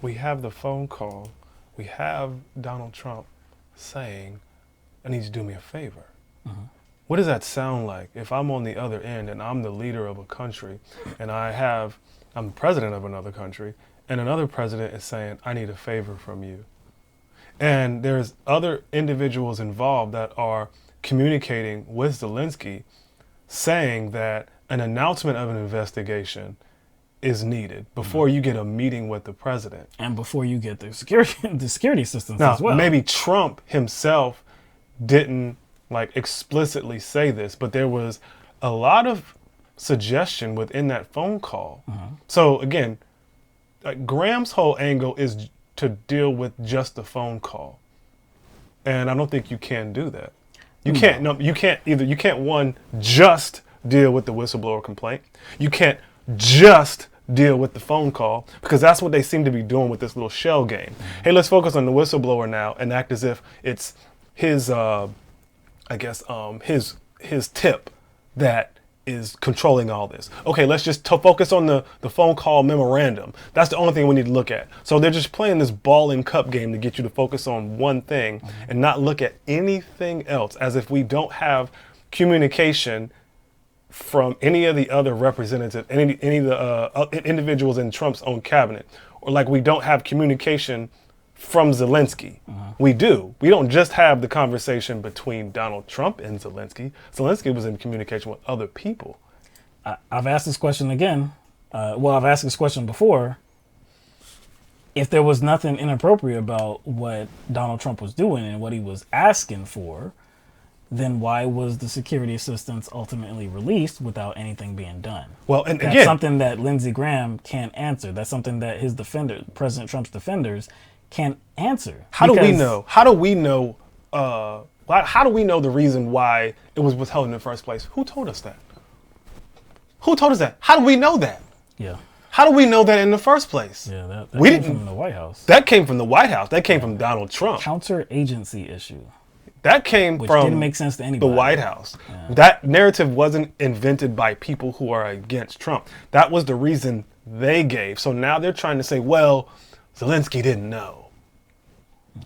We have the phone call. We have Donald Trump saying, I need you to do me a favor. What does that sound like if I'm on the other end and I'm the leader of a country and I'm the president of another country and another president is saying, I need a favor from you? And there's other individuals involved that are communicating with Zelensky saying that an announcement of an investigation is needed before you get a meeting with the president. And before you get the security assistance Now, as well. maybe Trump himself didn't explicitly say this, but there was a lot of suggestion within that phone call. So again, Graham's whole angle is to deal with just the phone call. And I don't think you can do that. You can't one, just deal with the whistleblower complaint. You can't just deal with the phone call, because that's what they seem to be doing with this little shell game. Hey, let's focus on the whistleblower now and act as if it's his, his tip that is controlling all this. Okay, let's just focus on the phone call memorandum. That's the only thing we need to look at. So they're just playing this ball and cup game to get you to focus on one thing and not look at anything else, as if we don't have communication from any of the other representatives, any of the individuals in Trump's own cabinet, or like we don't have communication from Zelensky. We do. We don't just have the conversation between Donald Trump and Zelensky. Zelensky was in communication with other people. I've asked this question again. I've asked this question before. If there was nothing inappropriate about what Donald Trump was doing and what he was asking for, then why was the security assistance ultimately released without anything being done? Well, and that's again, something that Lindsey Graham can't answer. That's something that his President Trump's defenders can't answer. How do we know? How do we know? How do we know the reason why it was withheld in the first place? Who told us that? Who told us that? How do we know that? Yeah. How do we know that in the first place? Yeah, that we came didn't, from the White House. That came from the White House. That came from Donald Trump. Counter-agency issue. That came Which from didn't make sense to anybody. The White House. Yeah. That narrative wasn't invented by people who are against Trump. That was the reason they gave. So now they're trying to say, well, Zelensky didn't know.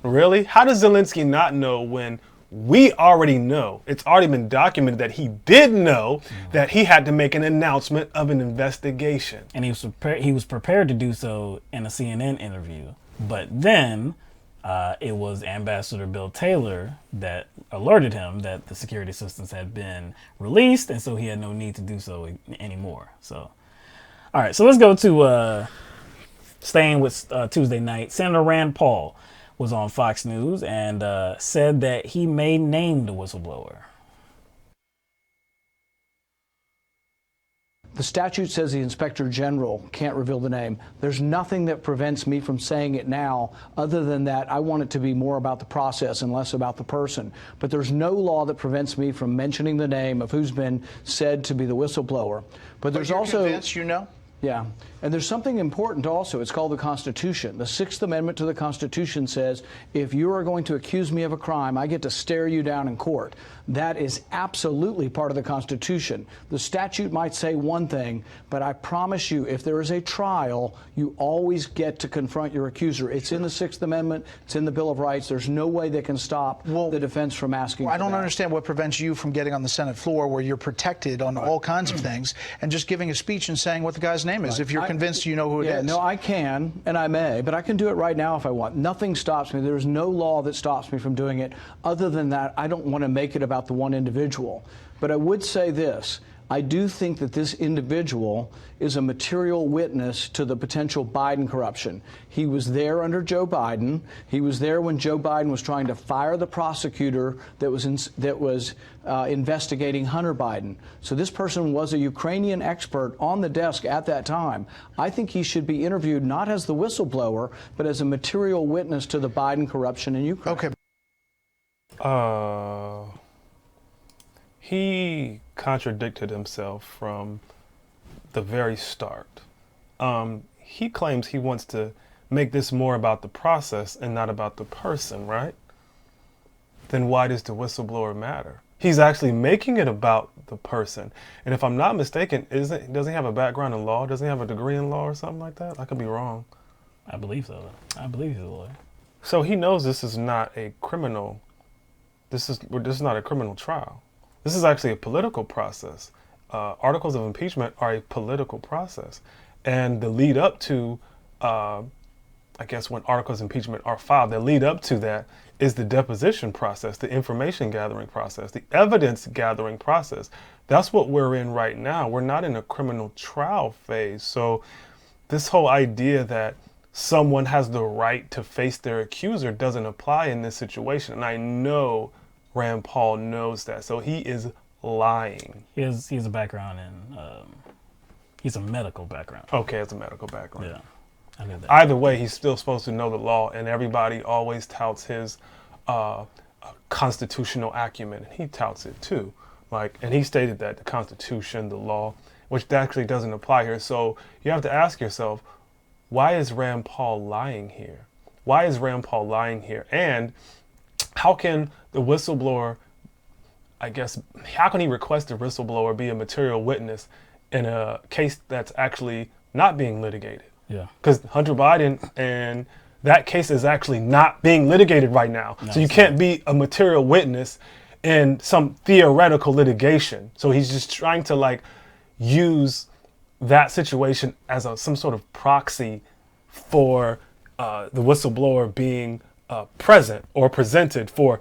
Really? How does Zelensky not know when we already know? It's already been documented that he did know that he had to make an announcement of an investigation. And he was prepared to do so in a CNN interview. But then it was Ambassador Bill Taylor that alerted him that the security assistance had been released, and so he had no need to do so anymore. So, all right, so let's go to staying with Tuesday night. Senator Rand Paul was on Fox News and said that he may name the whistleblower. The statute says the Inspector General can't reveal the name. There's nothing that prevents me from saying it now, other than that I want it to be more about the process and less about the person. But there's no law that prevents me from mentioning the name of who's been said to be the whistleblower. But there's also convinced you know? Yeah. And there's something important also. It's called the Constitution. The Sixth Amendment to the Constitution says, if you are going to accuse me of a crime, I get to stare you down in court. That is absolutely part of the Constitution. The statute might say one thing, but I promise you, if there is a trial, you always get to confront your accuser. It's in the Sixth Amendment. It's in the Bill of Rights. There's no way they can stop the defense from asking for I don't that. understand what prevents you from getting on the Senate floor where you're protected on all kinds of things and just giving a speech and saying what the guy's name is if you're convinced you know who it is. No, I can, and I may, but I can do it right now if I want. Nothing stops me. There is no law that stops me from doing it. Other than that, I don't want to make it about the one individual. But I would say this. I do think that this individual is a material witness to the potential Biden corruption. He was there under Joe Biden. He was there when Joe Biden was trying to fire the prosecutor that was investigating Hunter Biden. So this person was a Ukrainian expert on the desk at that time. I think he should be interviewed not as the whistleblower, but as a material witness to the Biden corruption in Ukraine. Okay. He contradicted himself from the very start. He claims he wants to make this more about the process and not about the person, right? Then why does the whistleblower matter? He's actually making it about the person. And if I'm not mistaken, doesn't he have a background in law? Doesn't he have a degree in law or something like that? I could be wrong. I believe so. I believe he's a lawyer. So he knows this is not a criminal. This is not a criminal trial. This is actually a political process. Articles of impeachment are a political process. And the lead up to, I guess when articles of impeachment are filed, the lead up to that is the deposition process, the information gathering process, the evidence gathering process. That's what we're in right now. We're not in a criminal trial phase. So this whole idea that someone has the right to face their accuser doesn't apply in this situation. And I know Rand Paul knows that, so he is lying. He has a background in, he's a medical background. Okay, it's a medical background. Yeah, I knew that. Either way, he's still supposed to know the law, and everybody always touts his constitutional acumen. He touts it too. And he stated that the Constitution, the law, which actually doesn't apply here. So you have to ask yourself, why is Rand Paul lying here? Why is Rand Paul lying here? And how can the whistleblower, how can he request the whistleblower be a material witness in a case that's actually not being litigated? Yeah. Because Hunter Biden and that case is actually not being litigated right now. No, so you can't be a material witness in some theoretical litigation. So he's just trying to use that situation as some sort of proxy for the whistleblower being present or presented for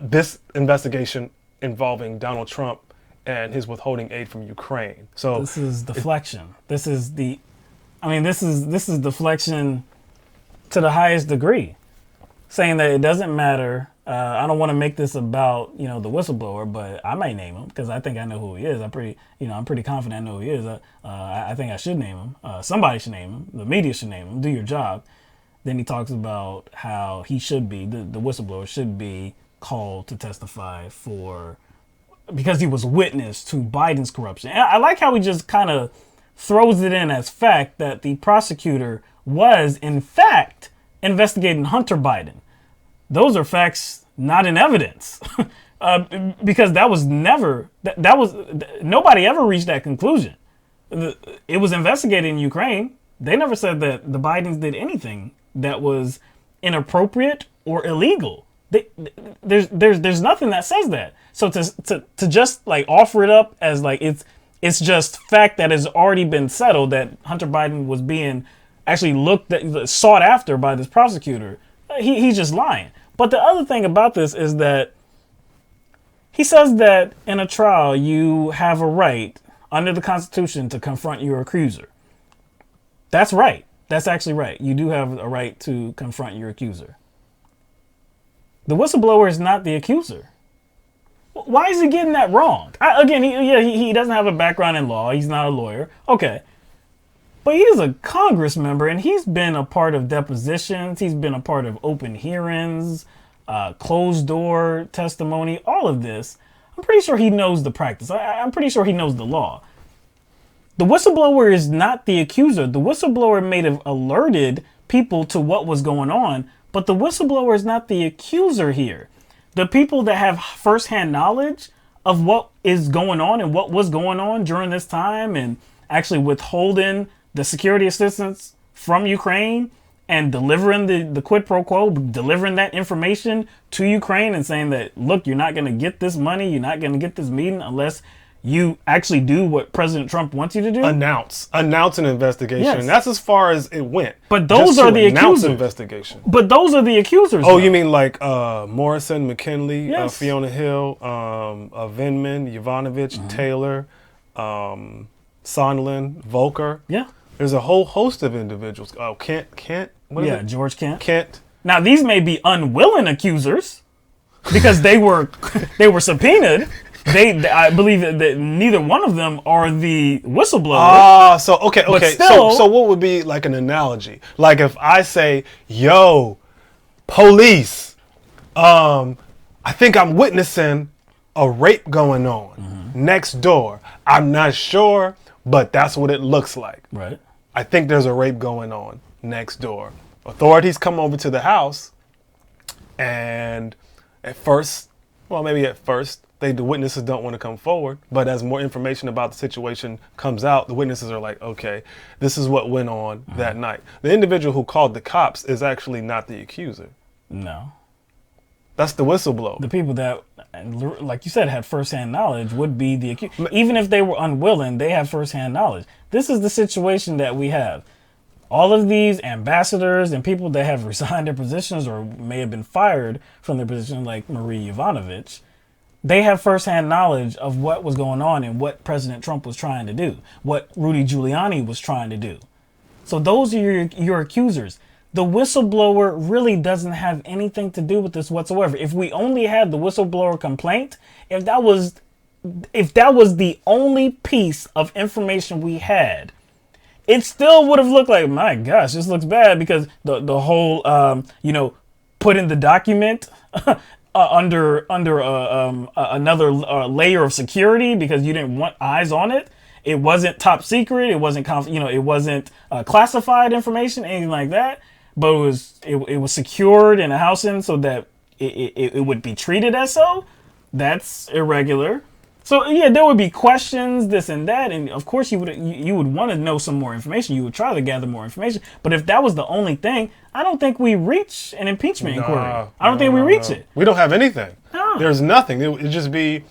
this investigation involving Donald Trump and his withholding aid from Ukraine. So this is deflection. This is deflection to the highest degree, saying that it doesn't matter. I don't want to make this about the whistleblower, but I might name him because I think I know who he is. I'm pretty confident I know who he is. I think I should name him. Somebody should name him. The media should name him. Do your job. Then he talks about how he should be, the whistleblower should be called to testify because he was witness to Biden's corruption. And I like how he just kind of throws it in as fact that the prosecutor was, in fact, investigating Hunter Biden. Those are facts not in evidence. Because that was never, nobody ever reached that conclusion. It was investigated in Ukraine. They never said that the Bidens did anything that was inappropriate or illegal. There's nothing that says that. So to just offer it up as it's just fact that has already been settled that Hunter Biden was being actually sought after by this prosecutor. He's just lying. But the other thing about this is that he says that in a trial you have a right under the Constitution to confront your accuser. That's right. That's actually right. You do have a right to confront your accuser. The whistleblower is not the accuser. Why is he getting that wrong? He doesn't have a background in law. He's not a lawyer. Okay. But he is a Congress member, and he's been a part of depositions. He's been a part of open hearings, closed door testimony, all of this. I'm pretty sure he knows the practice. I'm pretty sure he knows the law. The whistleblower is not the accuser. The whistleblower may have alerted people to what was going on, but the whistleblower is not the accuser here. The people that have firsthand knowledge of what is going on and what was going on during this time and actually withholding the security assistance from Ukraine and delivering the quid pro quo, delivering that information to Ukraine and saying that, look, you're not going to get this money, you're not going to get this meeting unless you actually do what President Trump wants you to do. Announce an investigation. Yes. And that's as far as it went. But those are the accusers. Investigation. But those are the accusers. Oh, though. you mean Morrison, McKinley, Yes. Fiona Hill, Vindman, Yovanovitch, Taylor, Sondland, Volker. Yeah. There's a whole host of individuals. Oh, Kent. What is it? George Kent. Kent. Now these may be unwilling accusers because they were subpoenaed. I believe that neither one of them are the whistleblower. Okay. Still, so what would be like an analogy? Like if I say, "Yo, police, I think I'm witnessing a rape going on next door. I'm not sure, but that's what it looks like. Right. I think there's a rape going on next door." Authorities come over to the house, and at first, the witnesses don't want to come forward. But as more information about the situation comes out, the witnesses are like, okay, this is what went on that night. The individual who called the cops is actually not the accuser. No. That's the whistleblower. The people that, like you said, had firsthand knowledge would be the accuser. Even if they were unwilling, they have firsthand knowledge. This is the situation that we have. All of these ambassadors and people that have resigned their positions or may have been fired from their position, like Marie Yovanovitch, they have firsthand knowledge of what was going on and what President Trump was trying to do, what Rudy Giuliani was trying to do. So those are your accusers. The whistleblower really doesn't have anything to do with this whatsoever. If we only had the whistleblower complaint, if that was the only piece of information we had, it still would have looked like, my gosh, this looks bad, because the whole, putting the document under another layer of security because you didn't want eyes on it. It wasn't top secret. It wasn't it wasn't classified information, anything like that. But it was secured in a housing so that it would be treated as so. That's irregular. So yeah, there would be questions, this and that, and of course you would want to know some more information. You would try to gather more information. But if that was the only thing, I don't think we reach an impeachment inquiry. I don't think we reach it. We don't have anything. No. There's nothing. It would just be,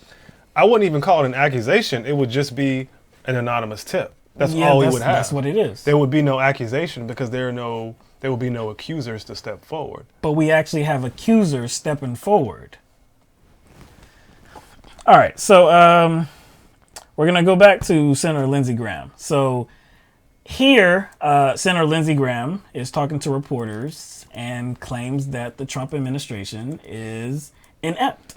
I wouldn't even call it an accusation. It would just be an anonymous tip. That's all we would have. That's what it is. There would be no accusation because there will be no accusers to step forward. But we actually have accusers stepping forward. All right, so we're going to go back to Senator Lindsey Graham. So here, Senator Lindsey Graham is talking to reporters and claims that the Trump administration is inept.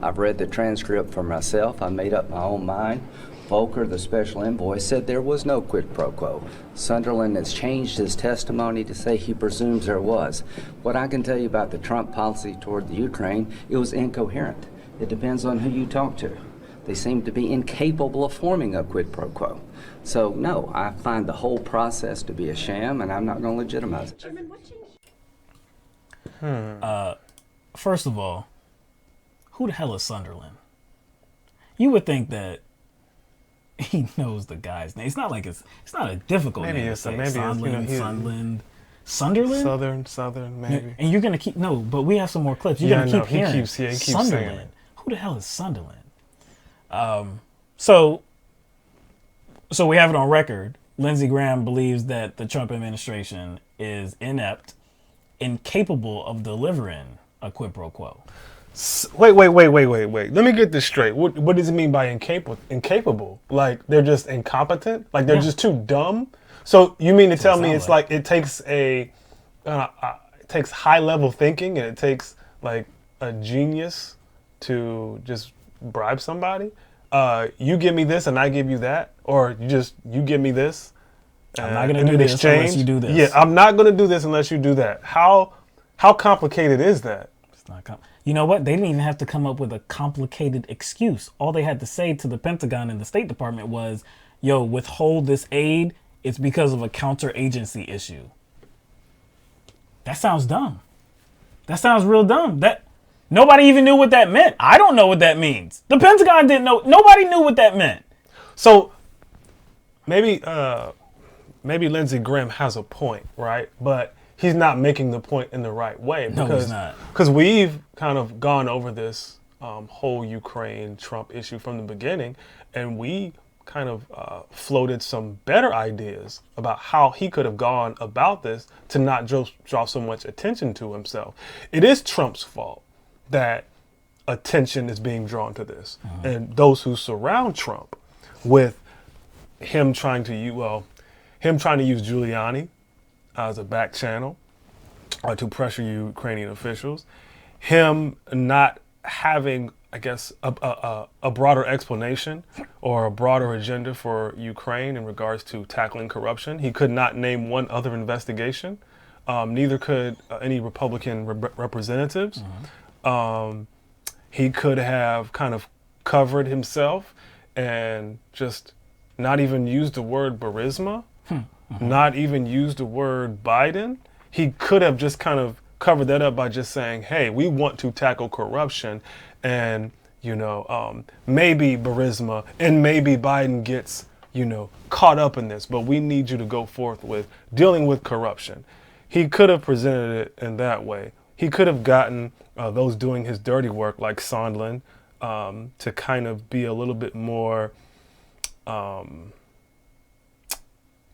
I've read the transcript for myself. I made up my own mind. Volker, the special envoy, said there was no quid pro quo. Sunderland has changed his testimony to say he presumes there was. What I can tell you about the Trump policy toward the Ukraine, it was incoherent. It depends on who you talk to. They seem to be incapable of forming a quid pro quo. So, no, I find the whole process to be a sham, and I'm not going to legitimize it. First of all, who the hell is Sunderland? You would think that he knows the guy's name. It's not like it's not a difficult name to say. Sunderland. Southern, maybe. And you're gonna keep but we have some more clips. You're gonna keep hearing. He keeps Sunderland. Saying it. Who the hell is Sunderland? So we have it on record. Lindsey Graham believes that the Trump administration is inept, incapable of delivering a quid pro quo. Wait. Let me get this straight. What does it mean by incapable? Like they're just incompetent? Like they're just too dumb? So you mean to tell me it's like it takes it takes high level thinking and it takes like a genius to just bribe somebody? You give me this and I give you that, or you give me this. I'm not going to do this unless you do this. Yeah, I'm not going to do this unless you do that. How complicated is that? It's not complicated. You know what? They didn't even have to come up with a complicated excuse. All they had to say to the Pentagon and the State Department was, yo, withhold this aid. It's because of a counteragency issue. That sounds dumb. That sounds real dumb. That nobody even knew what that meant. I don't know what that means. The Pentagon didn't know. Nobody knew what that meant. So maybe Lindsey Graham has a point, right? But he's not making the point in the right way. No, he's not. Because we've kind of gone over this whole Ukraine-Trump issue from the beginning, and we kind of floated some better ideas about how he could have gone about this to not draw so much attention to himself. It is Trump's fault that attention is being drawn to this. And those who surround Trump with him trying to use Giuliani as a back channel to pressure Ukrainian officials, him not having, I guess, a broader explanation or a broader agenda for Ukraine in regards to tackling corruption. He could not name one other investigation. Neither could any Republican representatives. He could have kind of covered himself and just not even used the word Burisma, not even used the word Biden. He could have just kind of covered that up by just saying, hey, we want to tackle corruption, and, maybe Burisma and maybe Biden gets, caught up in this, but we need you to go forth with dealing with corruption. He could have presented it in that way. He could have gotten those doing his dirty work like Sondland to kind of be a little bit more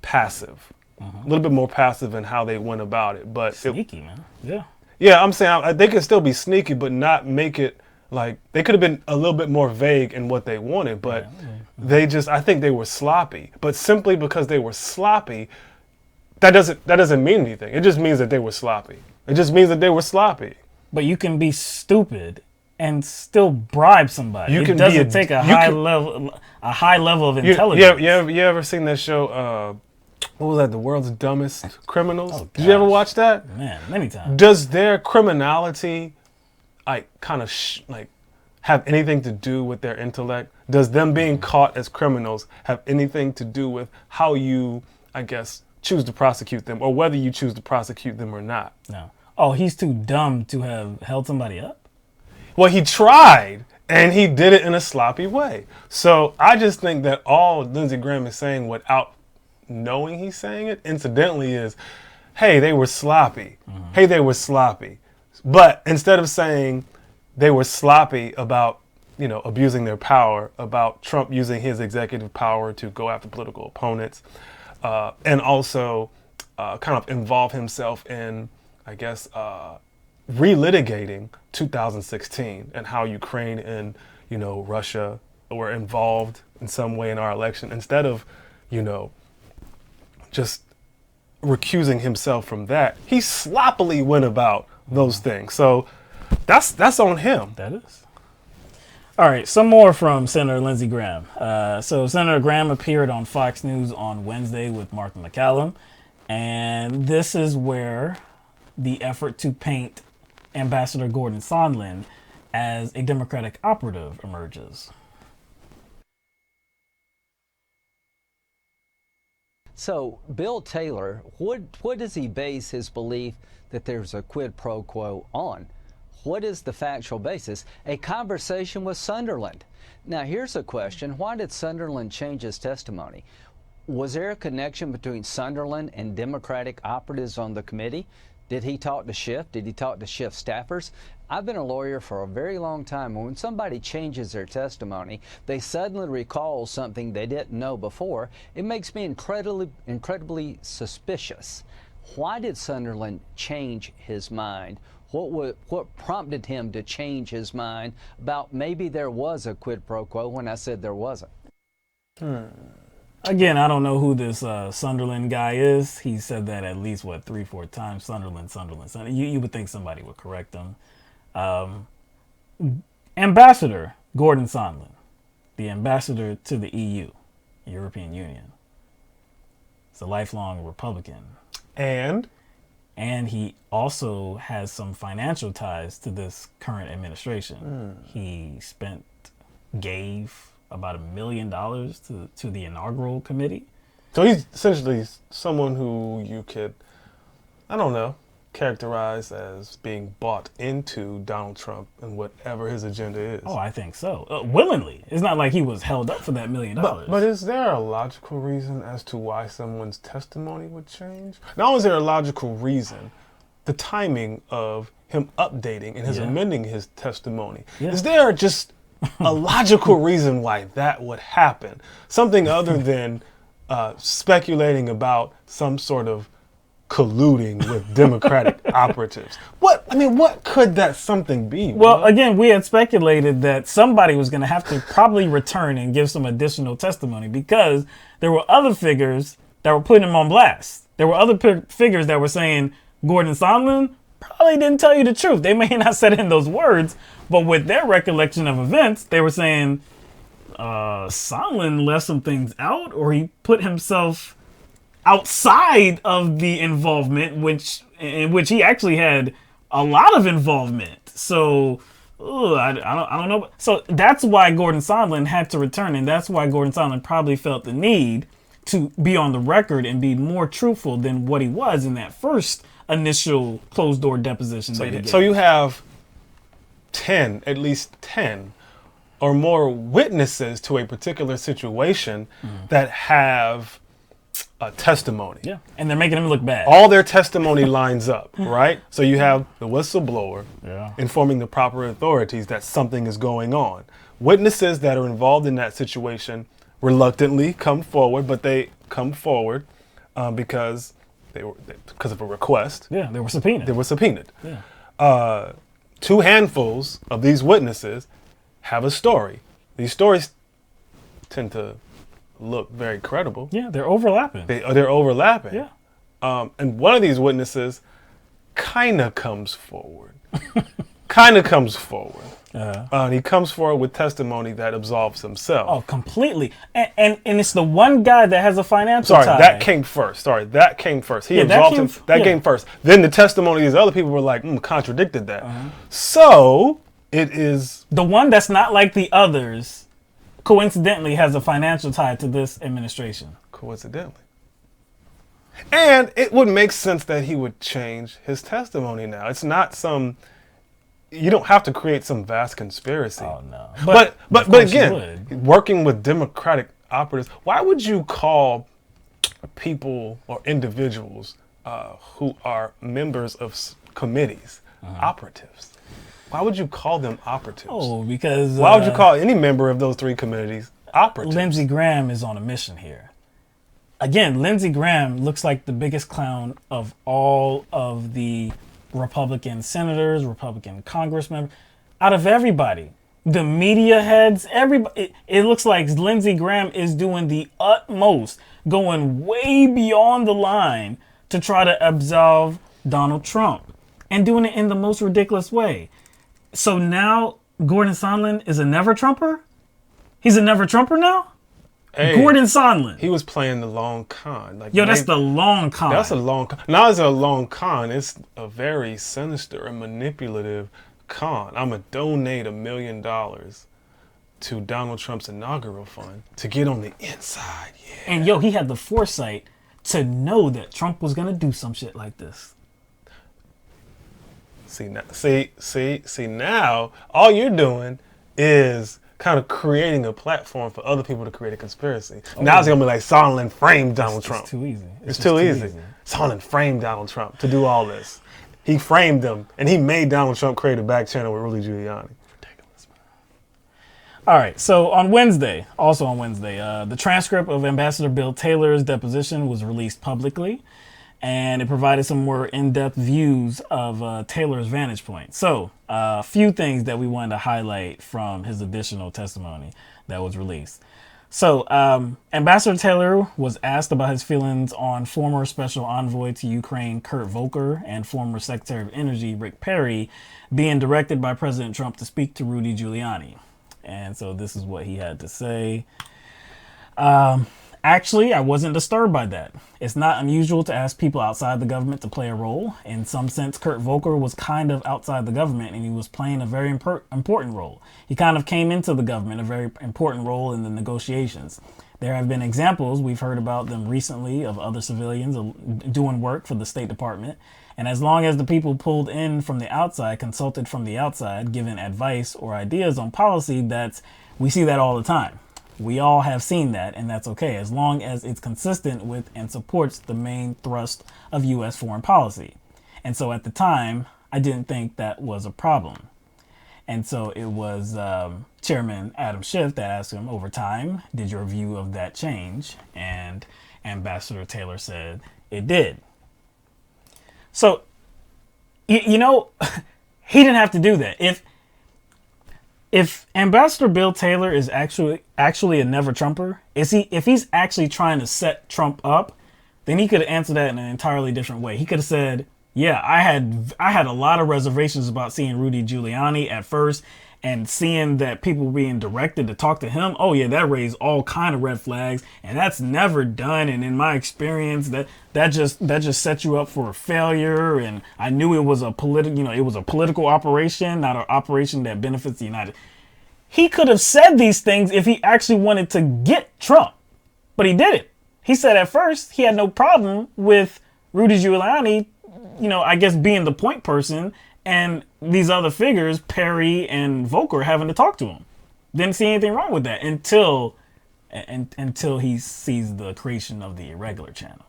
passive. A little bit more passive in how they went about it. But sneaky, man. Yeah. Yeah, I'm saying they could still be sneaky, but not make it like they could have been a little bit more vague in what they wanted. But I think they were sloppy. But simply because they were sloppy, that doesn't mean anything. It just means that they were sloppy. It just means that they were sloppy. But you can be stupid and still bribe somebody. It doesn't take a high level of intelligence. You ever seen that show? What was that? The World's Dumbest Criminals? Oh, did you ever watch that? Man, many times. Does their criminality, have anything to do with their intellect? Does them being caught as criminals have anything to do with how you, I guess, choose to prosecute them, or whether you choose to prosecute them or not? No. Oh, he's too dumb to have held somebody up? Well, he tried, and he did it in a sloppy way. So I just think that all Lindsey Graham is saying without knowing he's saying it, incidentally, is, hey, they were sloppy. Hey, they were sloppy. But instead of saying they were sloppy about, abusing their power, about Trump using his executive power to go after political opponents, and also kind of involve himself in, I guess, relitigating 2016 and how Ukraine and, Russia were involved in some way in our election, instead of, just recusing himself from that, he sloppily went about those things. So that's on him. That is. All right, some more from Senator Lindsey Graham. So Senator Graham appeared on Fox News on Wednesday with Mark McCallum, and this is where the effort to paint Ambassador Gordon Sondland as a Democratic operative emerges. So, Bill Taylor, what does he base his belief that there's a quid pro quo on? What is the factual basis? A conversation with Sunderland. Now, here's a question. Why did Sunderland change his testimony? Was there a connection between Sunderland and Democratic operatives on the committee? Did he talk to Schiff? Did he talk to Schiff staffers? I've been a lawyer for a very long time. When somebody changes their testimony, they suddenly recall something they didn't know before. It makes me incredibly suspicious. Why did Sunderland change his mind? What prompted him to change his mind about maybe there was a quid pro quo when I said there wasn't? Again, I don't know who this Sunderland guy is. He said that at least, 3-4 times. Sunderland. You would think somebody would correct him. Ambassador Gordon Sondland, the ambassador to the EU, European Union. He's a lifelong Republican. And he also has some financial ties to this current administration. He gave about $1 million to the inaugural committee. So he's essentially someone who you could, I don't know, characterize as being bought into Donald Trump and whatever his agenda is. Oh, I think so. Willingly. It's not like he was held up for that $1 million. But is there a logical reason as to why someone's testimony would change? Not only is there a logical reason, the timing of him updating and amending his testimony. Yeah. Is there just a logical reason why that would happen? Something other than speculating about some sort of colluding with Democratic operatives. What could that something be? Well, again, we had speculated that somebody was going to have to probably return and give some additional testimony because there were other figures that were putting him on blast. There were other figures that were saying Gordon Sondland probably didn't tell you the truth. They may not have said it in those words, but with their recollection of events, they were saying Sondland left some things out, or he put himself outside of the involvement, in which he actually had a lot of involvement. So I don't know. So that's why Gordon Sondland had to return, and that's why Gordon Sondland probably felt the need to be on the record and be more truthful than what he was in that first initial closed door deposition. So you have at least 10 or more witnesses to a particular situation that have a testimony. Yeah, and they're making him look bad. All their testimony lines up, right? So you have the whistleblower informing the proper authorities that something is going on. Witnesses that are involved in that situation reluctantly come forward, but they come forward because of a request. Yeah, they were subpoenaed. Yeah. 2 handfuls of these witnesses have a story. These stories tend to look very credible. Yeah, they're overlapping. They're overlapping. Yeah. And one of these witnesses kind of comes forward. And he comes forward with testimony that absolves himself. Oh, completely. And it's the one guy that has a financial tie. That came first. He absolved him. Came first. Then the testimony of these other people were like, contradicted that. So it is... The one that's not like the others coincidentally has a financial tie to this administration. Coincidentally. And it would make sense that he would change his testimony now. It's not some... You don't have to create some vast conspiracy. Oh, no. But again, working with Democratic operatives, why would you call people or individuals who are members of committees operatives? Why would you call them operatives? Oh, because... Why would you call any member of those 3 committees operatives? Lindsey Graham is on a mission here. Again, Lindsey Graham looks like the biggest clown of all of the Republican senators, Republican congressmen, out of everybody. The media heads, everybody. It looks like Lindsey Graham is doing the utmost, going way beyond the line to try to absolve Donald Trump and doing it in the most ridiculous way. So now Gordon Sondland is a never Trumper? He's a never Trumper now? Hey, Gordon Sondland. He was playing the long con. That's the long con. That's a long con. Not as a long con. It's a very sinister and manipulative con. I'm going to donate $1 million to Donald Trump's inaugural fund to get on the inside. Yeah. And he had the foresight to know that Trump was going to do some shit like this. See now, all you're doing is kind of creating a platform for other people to create a conspiracy. Now it's going to be like Sondland framed Donald Trump. It's too easy. It's too easy. Sondland framed Donald Trump to do all this. He framed him, and he made Donald Trump create a back channel with Rudy Giuliani. Ridiculous, man. All right, so on Wednesday, the transcript of Ambassador Bill Taylor's deposition was released publicly, and it provided some more in-depth views of Taylor's vantage point. So, a few things that we wanted to highlight from his additional testimony that was released. So, Ambassador Taylor was asked about his feelings on former Special Envoy to Ukraine Kurt Volker and former Secretary of Energy Rick Perry being directed by President Trump to speak to Rudy Giuliani. And so this is what he had to say. Actually, I wasn't disturbed by that. It's not unusual to ask people outside the government to play a role. In some sense, Kurt Volker was kind of outside the government, and he was playing a very important role. He kind of came into the government, a very important role in the negotiations. There have been examples, we've heard about them recently, of other civilians doing work for the State Department. And as long as the people pulled in from the outside, consulted from the outside, given advice or ideas on policy, we see that all the time. We all have seen that, and that's okay, as long as it's consistent with and supports the main thrust of U.S. foreign policy. And so at the time, I didn't think that was a problem. And so it was Chairman Adam Schiff that asked him, over time, did your view of that change? And Ambassador Taylor said it did. So, you know, he didn't have to do that. If Ambassador Bill Taylor is actually a never Trumper, if he's actually trying to set Trump up, then he could have answered that in an entirely different way. He could have said, yeah, I had a lot of reservations about seeing Rudy Giuliani at first, and seeing that people were being directed to talk to him. Oh yeah, that raised all kind of red flags, and that's never done. And in my experience, that just set you up for a failure. And I knew it was a political operation, not an operation that benefits the United. He could have said these things if he actually wanted to get Trump, but he didn't. He said at first he had no problem with Rudy Giuliani, I guess being the point person, and these other figures, Perry and Volker, having to talk to him. Didn't see anything wrong with that until he sees the creation of the irregular channel.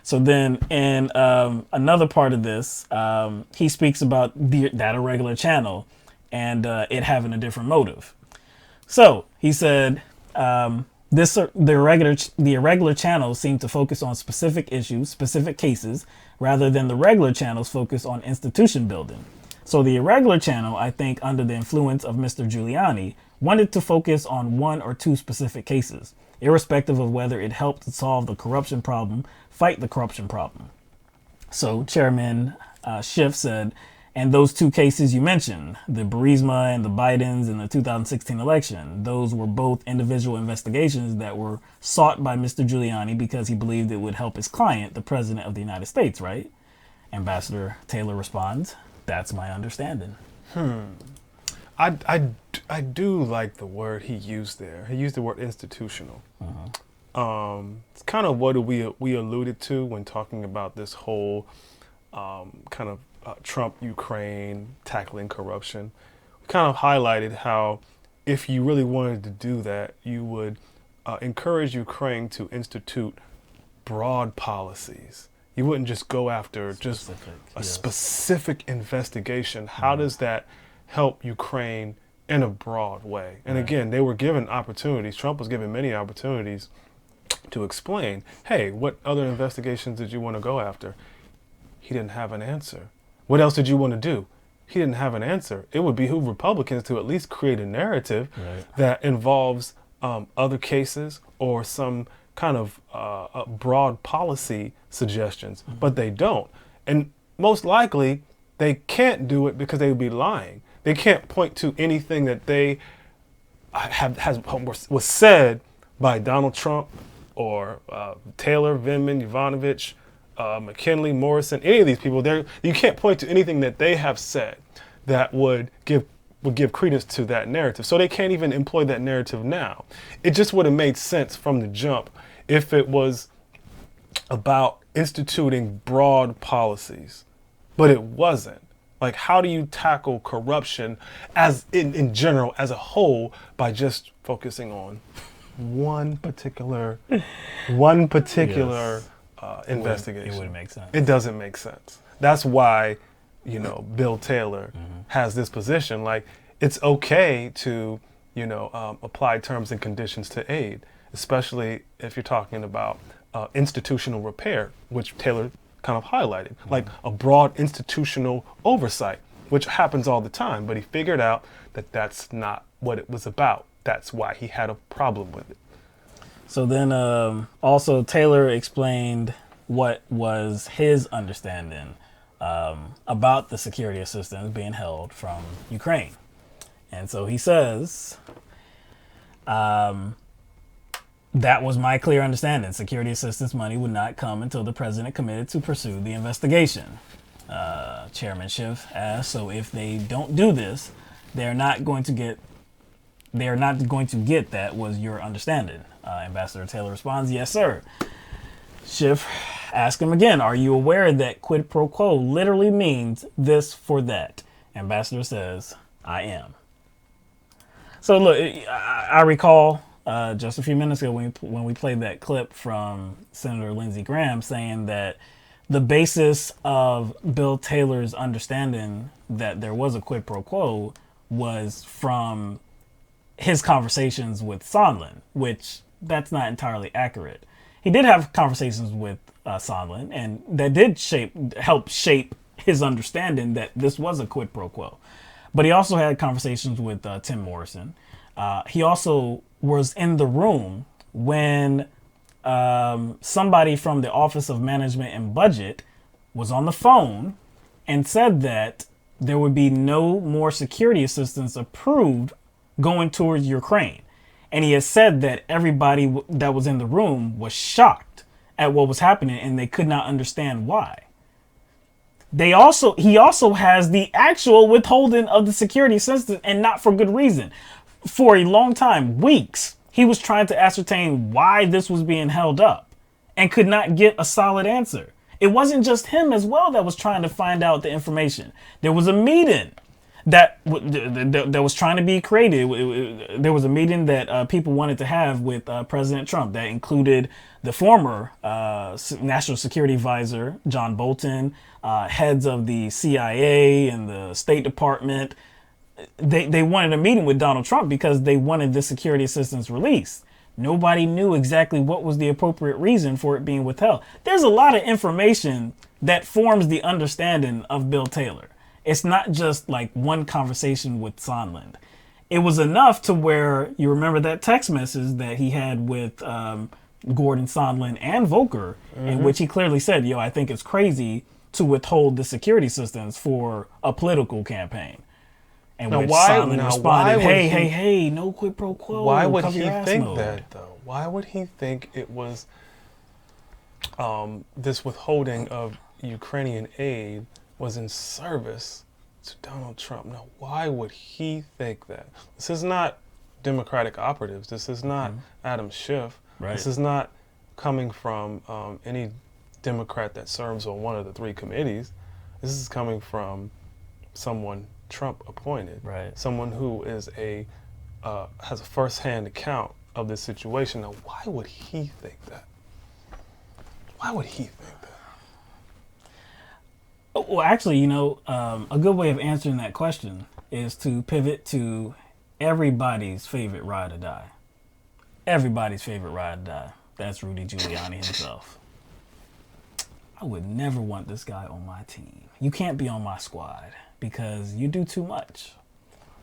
So then in another part of this, he speaks about that irregular channel and it having a different motive. So he said, the irregular channels seem to focus on specific issues, specific cases, rather than the regular channels focus on institution building. So the irregular channel, I think, under the influence of Mr. Giuliani, wanted to focus on one or two specific cases, irrespective of whether it helped to solve the corruption problem, fight the corruption problem. So Chairman Schiff said, and those two cases you mentioned, the Burisma and the Bidens in the 2016 election, those were both individual investigations that were sought by Mr. Giuliani because he believed it would help his client, the President of the United States, right? Ambassador Taylor responds, that's my understanding. I do like the word he used there. He used the word institutional. It's kind of what we alluded to when talking about this whole kind of Trump, Ukraine, tackling corruption. We kind of highlighted how if you really wanted to do that, you would encourage Ukraine to institute broad policies. You wouldn't just go after just a specific investigation. How does that help Ukraine in a broad way? And again, they were given opportunities. Trump was given many opportunities to explain, hey, what other investigations did you want to go after? He didn't have an answer. What else did you want to do? He didn't have an answer. It would behoove Republicans to at least create a narrative that involves other cases or some kind of broad policy suggestions, but they don't. And most likely, they can't do it because they would be lying. They can't point to anything that they was said by Donald Trump or Taylor, Vindman, Yovanovitch, McKinley, Morrison, any of these people. You can't point to anything that they have said that would give credence to that narrative. So they can't even employ that narrative now. It just would have made sense from the jump if it was about instituting broad policies, but it wasn't. Like, how do you tackle corruption as in general, as a whole, by just focusing on one particular investigation? It wouldn't make sense. It doesn't make sense. That's why, Bill Taylor has this position. Like, it's okay to, apply terms and conditions to aid, especially if you're talking about institutional repair, which Taylor kind of highlighted, like a broad institutional oversight, which happens all the time. But he figured out that that's not what it was about. That's why he had a problem with it. So then also Taylor explained what was his understanding about the security assistance being held from Ukraine. And so he says, that was my clear understanding. Security assistance money would not come until the president committed to pursue the investigation. Chairman Schiff asked, so if they don't do this, they're not going to get that was your understanding. Ambassador Taylor responds, yes, sir. Schiff asked him again, are you aware that quid pro quo literally means this for that? Ambassador says, I am. So look, I recall just a few minutes ago when we played that clip from Senator Lindsey Graham saying that the basis of Bill Taylor's understanding that there was a quid pro quo was from his conversations with Sondland, which that's not entirely accurate. He did have conversations with Sondland, and that did help shape his understanding that this was a quid pro quo. But he also had conversations with Tim Morrison. He also was in the room when somebody from the Office of Management and Budget was on the phone and said that there would be no more security assistance approved going towards Ukraine. And he has said that everybody that was in the room was shocked at what was happening and they could not understand why. He also has the actual withholding of the security assistance, and not for good reason. For a long time, weeks, he was trying to ascertain why this was being held up and could not get a solid answer. It wasn't just him as well that was trying to find out the information. There was a meeting that was trying to be created. There was a meeting that people wanted to have with President Trump that included the former National Security Advisor, John Bolton, heads of the CIA and the State Department. They wanted a meeting with Donald Trump because they wanted the security assistance released. Nobody knew exactly what was the appropriate reason for it being withheld. There's a lot of information that forms the understanding of Bill Taylor. It's not just like one conversation with Sondland. It was enough to where you remember that text message that he had with Gordon Sondland and Volcker, in which he clearly said, I think it's crazy to withhold the security assistance for a political campaign. And now, which why, Sondland now, responded, why would hey, no quid pro quo. Why would cover he your ass think mode. that, though? Why would he think it was this withholding of Ukrainian aid was in service to Donald Trump? Now, why would he think that? This is not Democratic operatives. This is not Adam Schiff. Right. This is not coming from any Democrat that serves on one of the three committees. This is coming from someone Trump appointed, right? Someone who is has a first-hand account of this situation. Now, why would he think that? Why would he think that? Well, actually, a good way of answering that question is to pivot to everybody's favorite ride or die. Everybody's favorite ride or die. That's Rudy Giuliani himself. I would never want this guy on my team. You can't be on my squad because you do too much.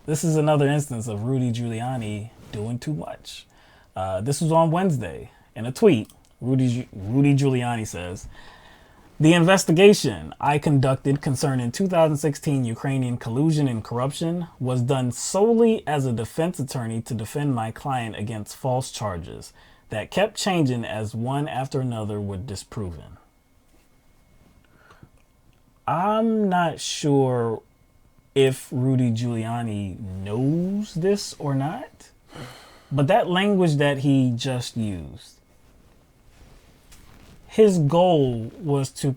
This is another instance of Rudy Giuliani doing too much. This was on Wednesday. In a tweet, Rudy Giuliani says, "The investigation I conducted concerning 2016 Ukrainian collusion and corruption was done solely as a defense attorney to defend my client against false charges that kept changing as one after another were disproven." I'm not sure if Rudy Giuliani knows this or not, but that language that he just used, his goal was to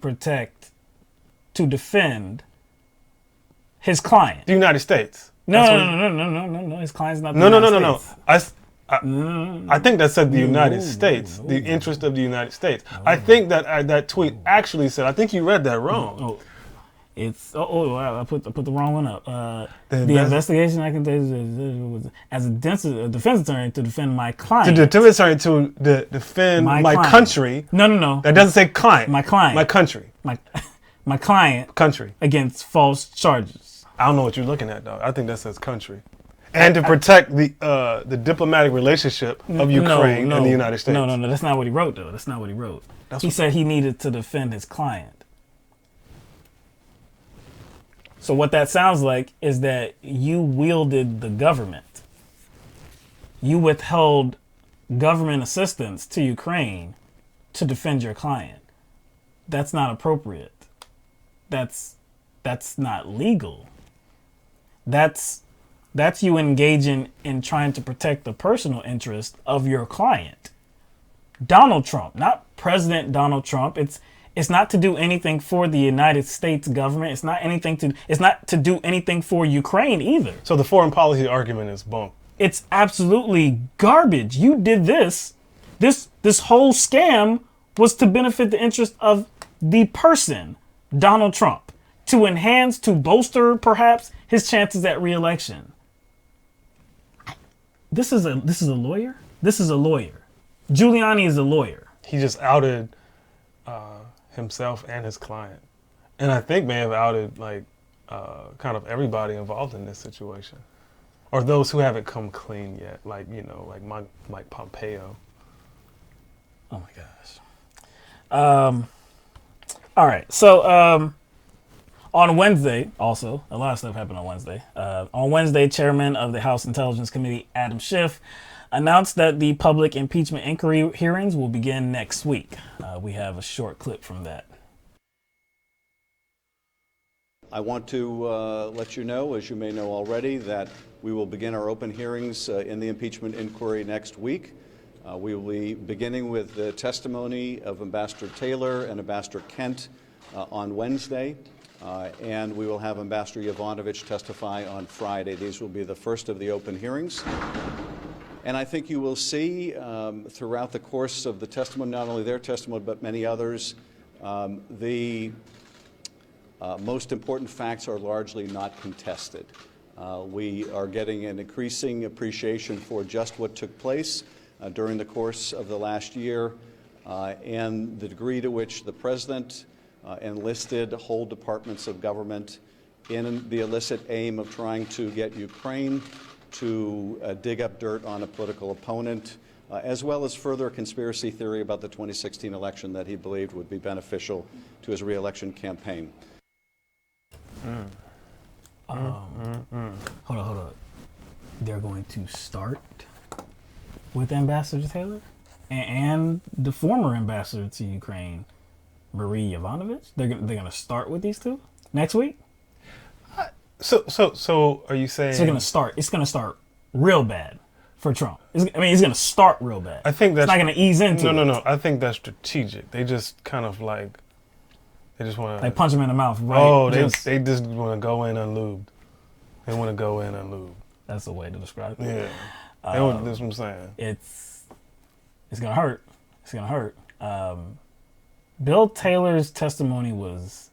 defend his client. The United States. No. His client's not the United States. I think that said the United States, the interest of the United States. I think that that tweet actually said, I think you read that wrong. Wow, I put the wrong one up. The investigation I can do as a defense attorney to defend my client. To defense attorney to defend my country. No. That doesn't say client. My client. My country. My client. Country. Against false charges. I don't know what you're looking at, though. I think that says country. And to protect the diplomatic relationship of Ukraine and the United States. No. That's not what he wrote, though. That's not what he wrote. He said he needed to defend his client. So what that sounds like is that you wielded the government. You withheld government assistance to Ukraine to defend your client. That's not appropriate. That's not legal. That's you engaging in trying to protect the personal interest of your client. Donald Trump, not President Donald Trump. It's not to do anything for the United States government. It's not to do anything for Ukraine either. So the foreign policy argument is bunk. It's absolutely garbage. You did this. This whole scam was to benefit the interest of the person, Donald Trump, to bolster perhaps his chances at re-election. This is a lawyer. This is a lawyer. Giuliani is a lawyer. He just outed himself and his client, and I think may have outed like kind of everybody involved in this situation, or those who haven't come clean yet, like Mike Pompeo. Oh my gosh. All right. So on Wednesday, also a lot of stuff happened on Wednesday. On Wednesday, Chairman of the House Intelligence Committee, Adam Schiff, announced that the public impeachment inquiry hearings will begin next week. We have a short clip from that. I want to let you know, as you may know already, that we will begin our open hearings in the impeachment inquiry next week. We will be beginning with the testimony of Ambassador Taylor and Ambassador Kent on Wednesday, and we will have Ambassador Yovanovitch testify on Friday. These will be the first of the open hearings. And I think you will see throughout the course of the testimony, not only their testimony, but many others, the most important facts are largely not contested. We are getting an increasing appreciation for just what took place during the course of the last year and the degree to which the President enlisted whole departments of government in the illicit aim of trying to get Ukraine to dig up dirt on a political opponent, as well as further conspiracy theory about the 2016 election that he believed would be beneficial to his re-election campaign. Hold on. They're going to start with Ambassador Taylor and the former ambassador to Ukraine, Marie Yovanovitch. They're going to start with these two next week. So are you saying it's going to start real bad for Trump? It's going to start real bad. I think that's it's not going to ease into it. No. I think that's strategic. They just kind of like they just want to punch him in the mouth. Right? Oh, they just want to go in unlubed. They want to go in unlubed. That's the way to describe it. Yeah, that's what I'm saying. It's gonna hurt. It's gonna hurt. Bill Taylor's testimony was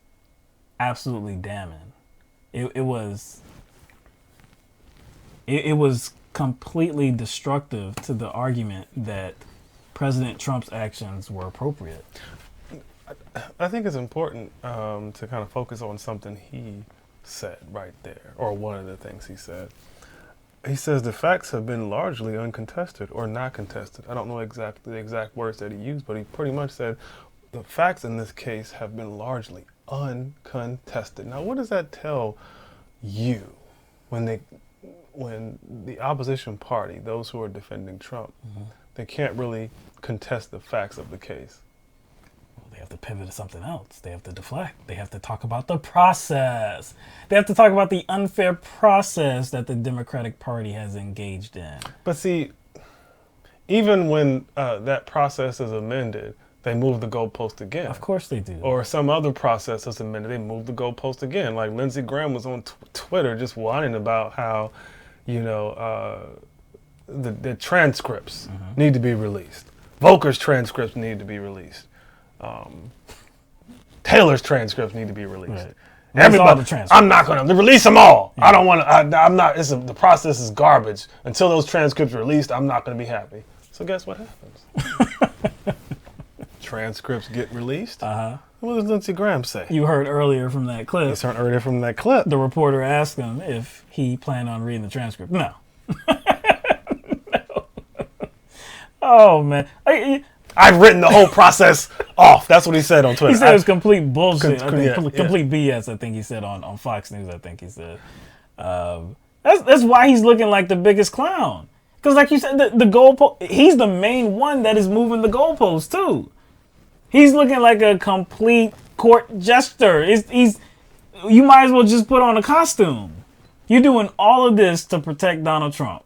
absolutely damning. It was completely destructive to the argument that President Trump's actions were appropriate. I think it's important to kind of focus on something he said right there, or one of the things he said. He says the facts have been largely uncontested or not contested. I don't know exactly the exact words that he used, but he pretty much said the facts in this case have been largely uncontested. Now, what does that tell you when the opposition party, those who are defending Trump, they can't really contest the facts of the case? They have to pivot to something else. They have to deflect. They have to talk about the process. They have to talk about the unfair process that the Democratic Party has engaged in. But see, even when that process is amended, they move the goalpost again. Of course they do. Or some other process is amended, they move the goalpost again. Like Lindsey Graham was on Twitter just whining about how, the transcripts need to be released. Volker's transcripts need to be released. Taylor's transcripts need to be released. Right. Everybody, I'm not going to release them all. Yeah. I don't want to. I'm not. The process is garbage. Until those transcripts are released, I'm not going to be happy. So guess what happens? Transcripts get released. What does Lindsey Graham say? You heard earlier from that clip. You heard earlier from that clip. The reporter asked him if he planned on reading the transcript. No. No. Oh man. I've written the whole process off. That's what he said on Twitter. He said it was complete bullshit. Complete BS, I think he said on Fox News, I think he said. That's why he's looking like the biggest clown. Because like you said, the goalpost, he's the main one that is moving the goalpost too. He's looking like a complete court jester. You might as well just put on a costume. You're doing all of this to protect Donald Trump.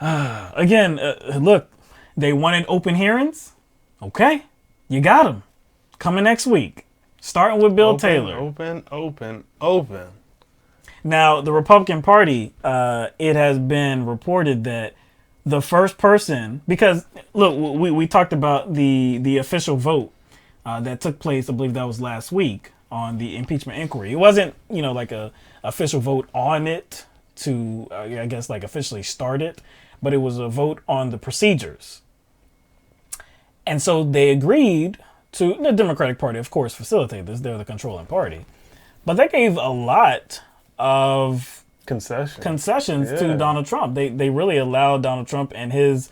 Again, look, they wanted open hearings. Okay, you got them. Coming next week. Starting with Bill Taylor. Open. Now, the Republican Party, it has been reported that the first person, because, look, we talked about the official vote that took place, I believe that was last week, on the impeachment inquiry. It wasn't, like a official vote on it to, I guess, like officially start it, but it was a vote on the procedures. And so they agreed to, the Democratic Party, of course, facilitate this. They're the controlling party. But they gave a lot of concessions to Donald Trump. They really allowed Donald Trump and his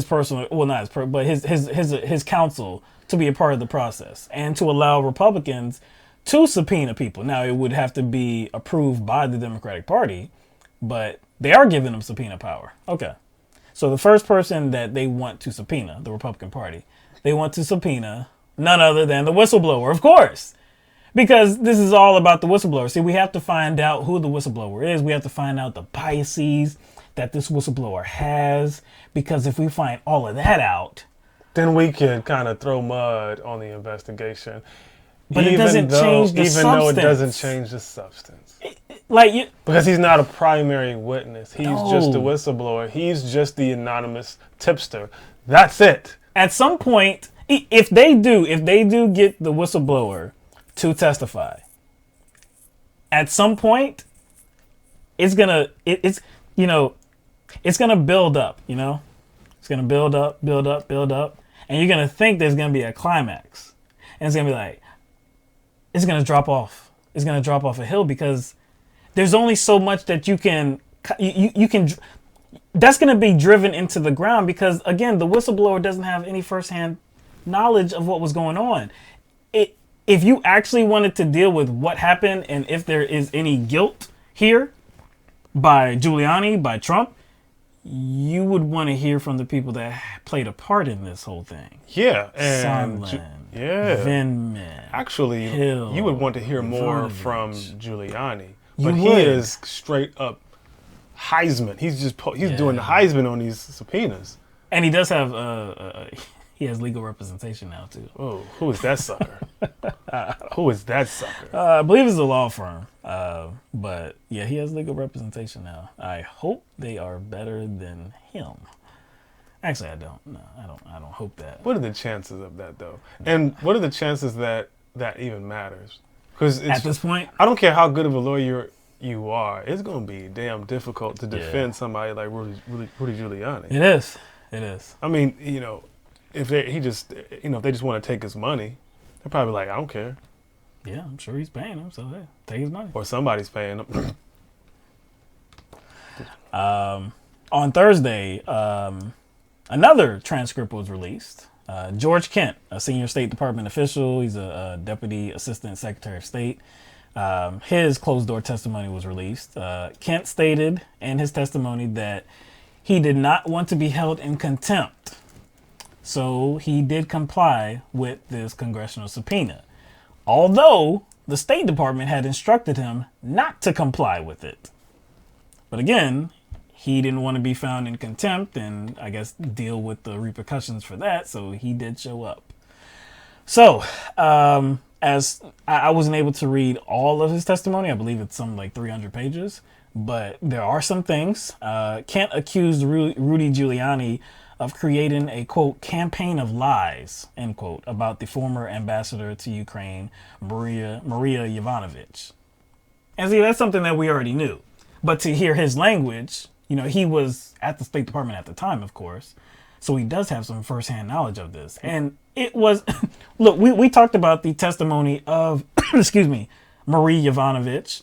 personal, well, not his counsel to be a part of the process, and to allow Republicans to subpoena people. Now, it would have to be approved by the Democratic Party, but they are giving them subpoena power. Okay. So the first person that they want to subpoena, the Republican Party, they want to subpoena none other than the whistleblower, of course. Because this is all about the whistleblower. See, we have to find out who the whistleblower is. We have to find out the biases that this whistleblower has. Because if we find all of that out, then we can kind of throw mud on the investigation. But it doesn't change the substance. Even though it doesn't change the substance. Because he's not a primary witness. He's just a whistleblower. He's just the anonymous tipster. That's it. At some point, if they do get the whistleblower to testify, at some point, it's gonna build up, It's gonna build up, and you're gonna think there's gonna be a climax, and it's gonna be like, it's gonna drop off. It's gonna drop off a hill because there's only so much that you can. That's gonna be driven into the ground because, again, the whistleblower doesn't have any firsthand knowledge of what was going on. If you actually wanted to deal with what happened and if there is any guilt here by Giuliani, by Trump, you would want to hear from the people that played a part in this whole thing. Yeah. And Vindman. Actually, Hill, you would want to hear more Ivanovich. from Giuliani. You But he would. is straight up Heisman. He's doing the Heisman on these subpoenas. And he does have he has legal representation now too. Oh, who is that sucker? Who is that sucker? I believe it's a law firm. But yeah, he has legal representation now. I hope they are better than him. Actually, I don't. No, I don't hope that. What are the chances of that, though? And what are the chances that even matters? Because at this point, I don't care how good of a lawyer you are. It's going to be damn difficult to defend somebody like Rudy Giuliani. It is. It is. I mean, if they just want to take his money, they're probably like, I don't care. Yeah, I'm sure he's paying him, so hey, take his money. Or somebody's paying him. On Thursday, another transcript was released. George Kent, a senior State Department official, he's a Deputy Assistant Secretary of State. His closed-door testimony was released. Kent stated in his testimony that he did not want to be held in contempt. So he did comply with this congressional subpoena, although the State Department had instructed him not to comply with it. But again, he didn't want to be found in contempt and I guess deal with the repercussions for that, so he did show up. So, as I wasn't able to read all of his testimony, I believe it's something like 300 pages, but there are some things. Kent accused Rudy Giuliani of creating a, quote, campaign of lies, end quote, about the former ambassador to Ukraine, Maria Yovanovitch. And see, that's something that we already knew. But to hear his language, he was at the State Department at the time, of course, so he does have some firsthand knowledge of this. And it was, look, we talked about the testimony of, Marie Yovanovitch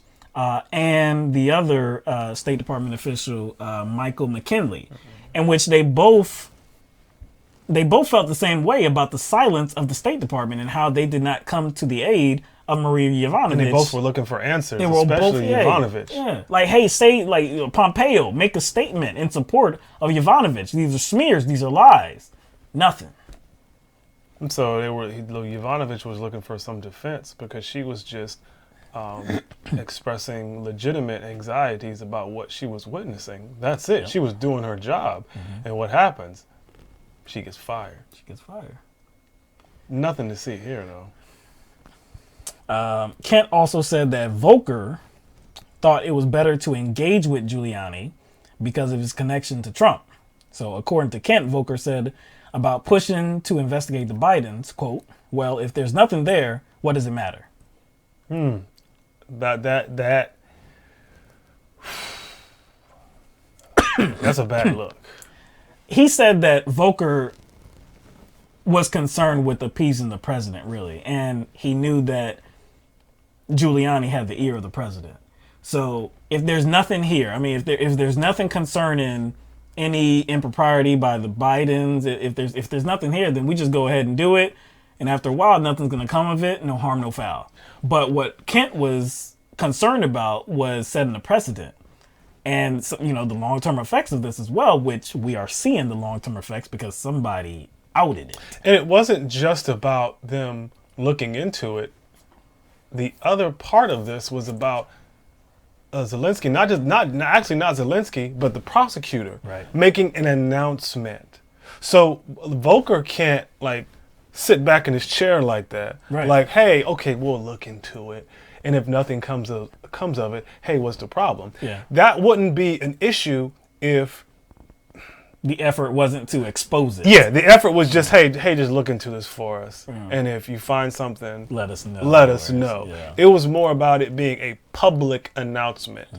and the other State Department official, Michael McKinley, in which they both felt the same way about the silence of the State Department and how they did not come to the aid of Marie Yovanovitch. And they both were looking for answers, especially Yovanovitch. Yeah, like, hey, Pompeo, make a statement in support of Yovanovitch. These are smears. These are lies. Nothing. And so Yovanovitch was looking for some defense because she was just expressing legitimate anxieties about what she was witnessing. That's it. Yep. She was doing her job. Mm-hmm. And what happens? She gets fired. Nothing to see here, though. Kent also said that Volker thought it was better to engage with Giuliani because of his connection to Trump. So according to Kent, Volker said about pushing to investigate the Bidens, quote, well, if there's nothing there, what does it matter? That that's a bad look. He said that Volker was concerned with appeasing the president, really. And he knew that Giuliani had the ear of the president. So if there's nothing here, I mean, if there's nothing concerning any impropriety by the Bidens, if there's nothing here, then we just go ahead and do it. And after a while, nothing's going to come of it. No harm, no foul. But what Kent was concerned about was setting a precedent. And, so, you know, the long-term effects of this as well, which we are seeing the long-term effects because somebody outed it. And it wasn't just about them looking into it. The other part of this was about Zelensky, not Zelensky, but the prosecutor making an announcement. So Volker can't like sit back in his chair like that. Right. Like, hey, okay, we'll look into it. And if nothing comes of it, hey, what's the problem? Yeah. That wouldn't be an issue if the effort wasn't to expose it. Yeah, the effort was just, hey, just look into this for us. And if you find something, let us know. Let us know. Yeah. It was more about it being a public announcement.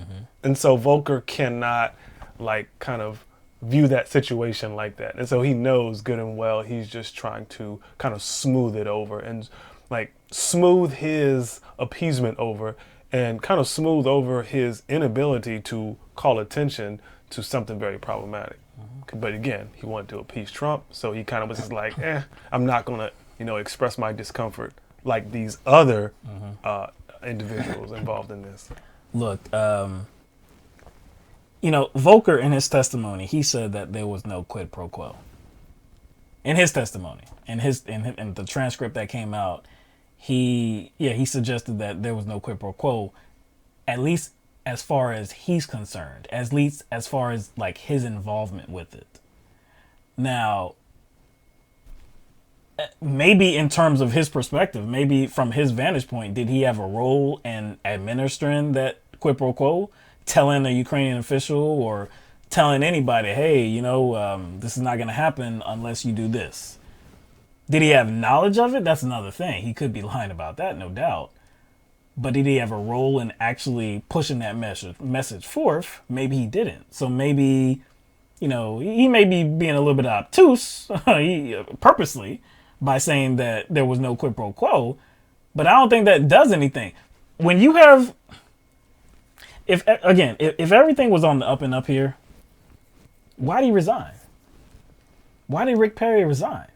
And so Volker cannot like kind of view that situation like that. And so he knows good and well he's just trying to kind of smooth it over and like smooth his appeasement over and kind of smooth over his inability to call attention to something very problematic. But again, he wanted to appease Trump, so he kind of was just like, I'm not going to, you know, express my discomfort like these other individuals involved in this. Look, you know, Volker in his testimony, he said that there was no quid pro quo. In his testimony, in the transcript that came out, he suggested that there was no quid pro quo, at least as far as he's concerned, at least as far as like his involvement with it. Now, maybe in terms of his perspective, maybe from his vantage point, did he have a role in administering that quid pro quo, telling a Ukrainian official or telling anybody, hey, you know, this is not going to happen unless you do this? Did he have knowledge of it? That's another thing. He could be lying about that, no doubt. But did he have a role in actually pushing that message forth? Maybe he didn't. So maybe, you know, he may be being a little bit obtuse purposely by saying that there was no quid pro quo. But I don't think that does anything. When you have, if everything was on the up and up here, why did he resign? Why did Rick Perry resign?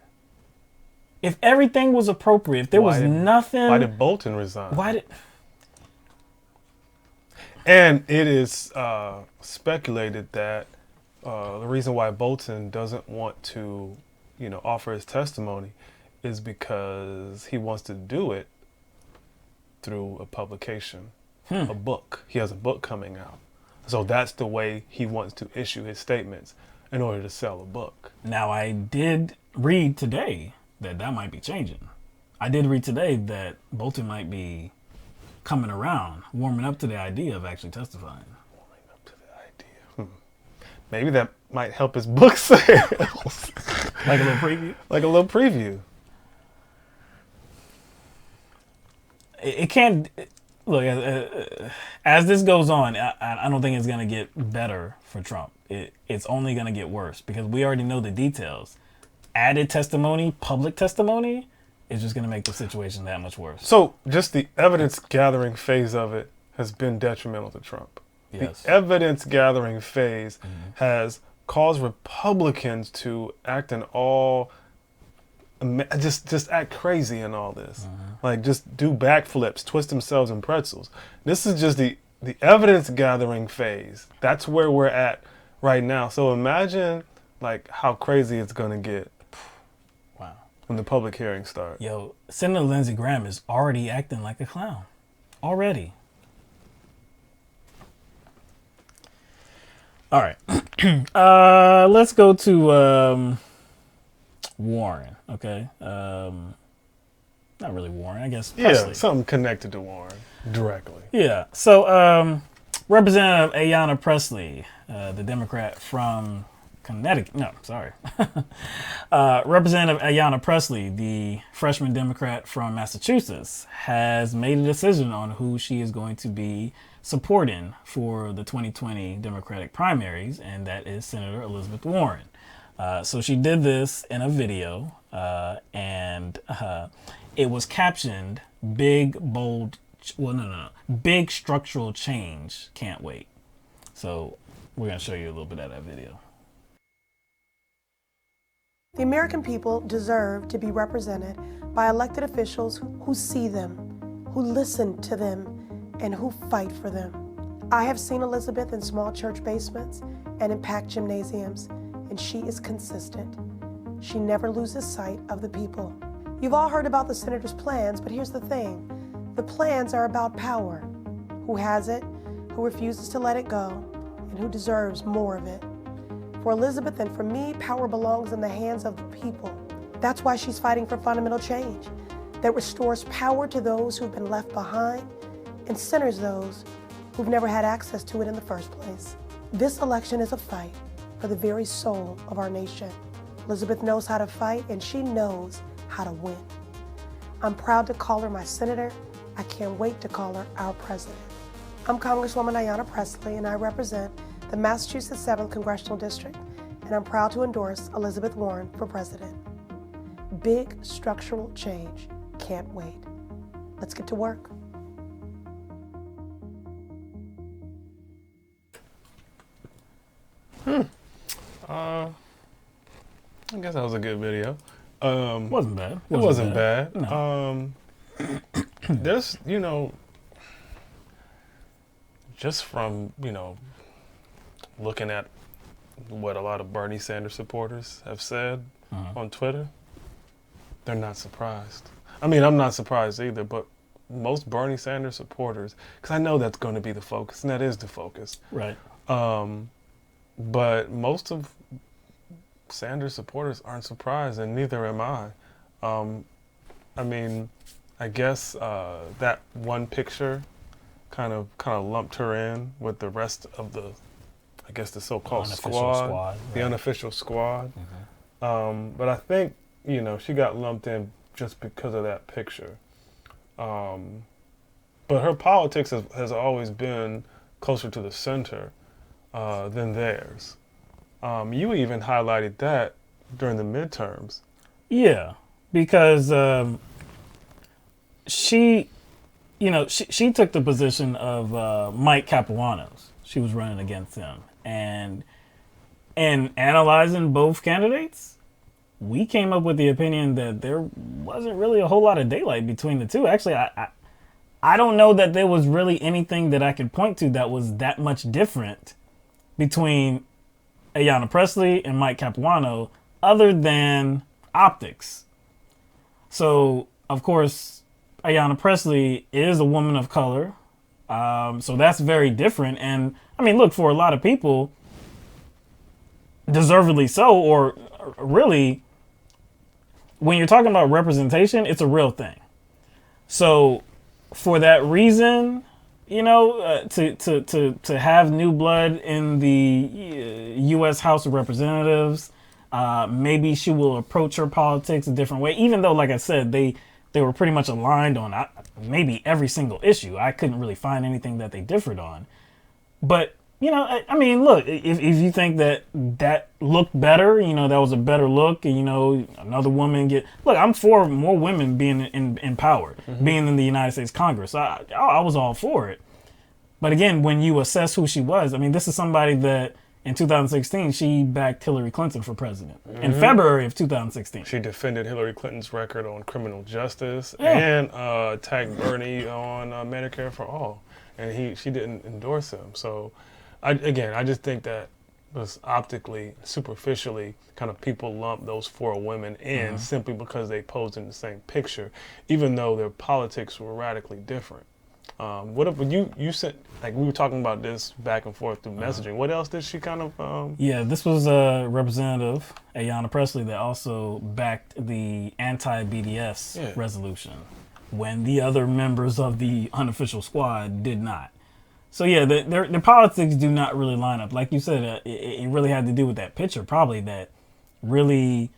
If everything was appropriate, if there was nothing... Why did Bolton resign? And it is speculated that the reason why Bolton doesn't want to, you know, offer his testimony is because he wants to do it through a publication, a book. He has a book coming out. So that's the way he wants to issue his statements in order to sell a book. Now, I did read today that might be changing. I did read today that Bolton might be coming around, warming up to the idea of actually testifying. Warming up to the idea. Maybe that might help his book sales. Like a little preview? Like a little preview. It can't... Look, as this goes on, I don't think it's going to get better for Trump. It's only going to get worse because we already know the details. Added testimony, public testimony, is just going to make the situation that much worse. So just the evidence gathering phase of it has been detrimental to Trump. Yes. The evidence gathering phase has caused Republicans to act in all, just act crazy in all this. Like just do backflips, twist themselves in pretzels. This is just the evidence gathering phase. That's where we're at right now. So imagine like how crazy it's going to get. Wow. When the public hearings start. Yo, Senator Lindsey Graham is already acting like a clown. Already. All right. Let's go to Warren, okay? Not really Warren, I guess. Presley. Yeah, something connected to Warren directly. Yeah. So Representative Ayanna Presley, the Democrat from Connecticut. No, sorry. Representative Ayanna Presley, the freshman Democrat from Massachusetts, has made a decision on who she is going to be supporting for the 2020 Democratic primaries, and that is Senator Elizabeth Warren. So she did this in a video, and it was captioned "Big bold, big structural change. Can't wait." So we're gonna show you a little bit of that video. The American people deserve to be represented by elected officials who see them, who listen to them, and who fight for them. I have seen Elizabeth in small church basements and in packed gymnasiums, and she is consistent. She never loses sight of the people. You've all heard about the senator's plans, but here's the thing. The plans are about power. Who has it, who refuses to let it go, and who deserves more of it. For Elizabeth and for me, power belongs in the hands of the people. That's why she's fighting for fundamental change that restores power to those who've been left behind and centers those who've never had access to it in the first place. This election is a fight for the very soul of our nation. Elizabeth knows how to fight, and she knows how to win. I'm proud to call her my senator. I can't wait to call her our president. I'm Congresswoman Ayanna Pressley, and I represent the Massachusetts 7th Congressional District, and I'm proud to endorse Elizabeth Warren for president. Big structural change. Can't wait. Let's get to work. I guess that was a good video. Wasn't bad. It wasn't bad. No. There's, just from, looking at what a lot of Bernie Sanders supporters have said on Twitter, they're not surprised. I mean, I'm not surprised either, but most Bernie Sanders supporters, because I know that's going to be the focus, and that is the focus. Right. But most of Sanders supporters aren't surprised, and neither am I. I mean, I guess that one picture kind of lumped her in with the rest of the, I guess, the so-called squad, the unofficial squad. But I think, she got lumped in just because of that picture. But her politics has always been closer to the center than theirs. You even highlighted that during the midterms. Yeah, because she took the position of Mike Capuano's. She was running against him. And analyzing both candidates, we came up with the opinion that there wasn't really a whole lot of daylight between the two. Actually, I don't know that there was really anything that I could point to that was that much different between Ayanna Pressley and Mike Capuano other than optics. So, of course, Ayanna Pressley is a woman of color. So that's very different. And, I mean, look, for a lot of people, deservedly so, or really, when you're talking about representation, it's a real thing. So, for that reason, to have new blood in the U.S. House of Representatives, maybe she will approach her politics a different way. Even though, like I said, they were pretty much aligned on maybe every single issue. I couldn't really find anything that they differed on. But, I mean, look, if you think that looked better, that was a better look, and, another woman look, I'm for more women being in power, being in the United States Congress. I was all for it. But again, when you assess who she was, I mean, this is somebody that in 2016, she backed Hillary Clinton for president. In February of 2016. She defended Hillary Clinton's record on criminal justice and attacked Bernie on Medicare for All. And she didn't endorse him. So, I just think that was optically, superficially, kind of people lump those four women in simply because they posed in the same picture, even though their politics were radically different. What if you said, like, we were talking about this back and forth through messaging. What else did she kind of? Yeah, this was Representative Ayanna Pressley that also backed the anti-BDS resolution when the other members of the unofficial squad did not. So yeah, their politics do not really line up. Like you said, it really had to do with that picture, probably, that really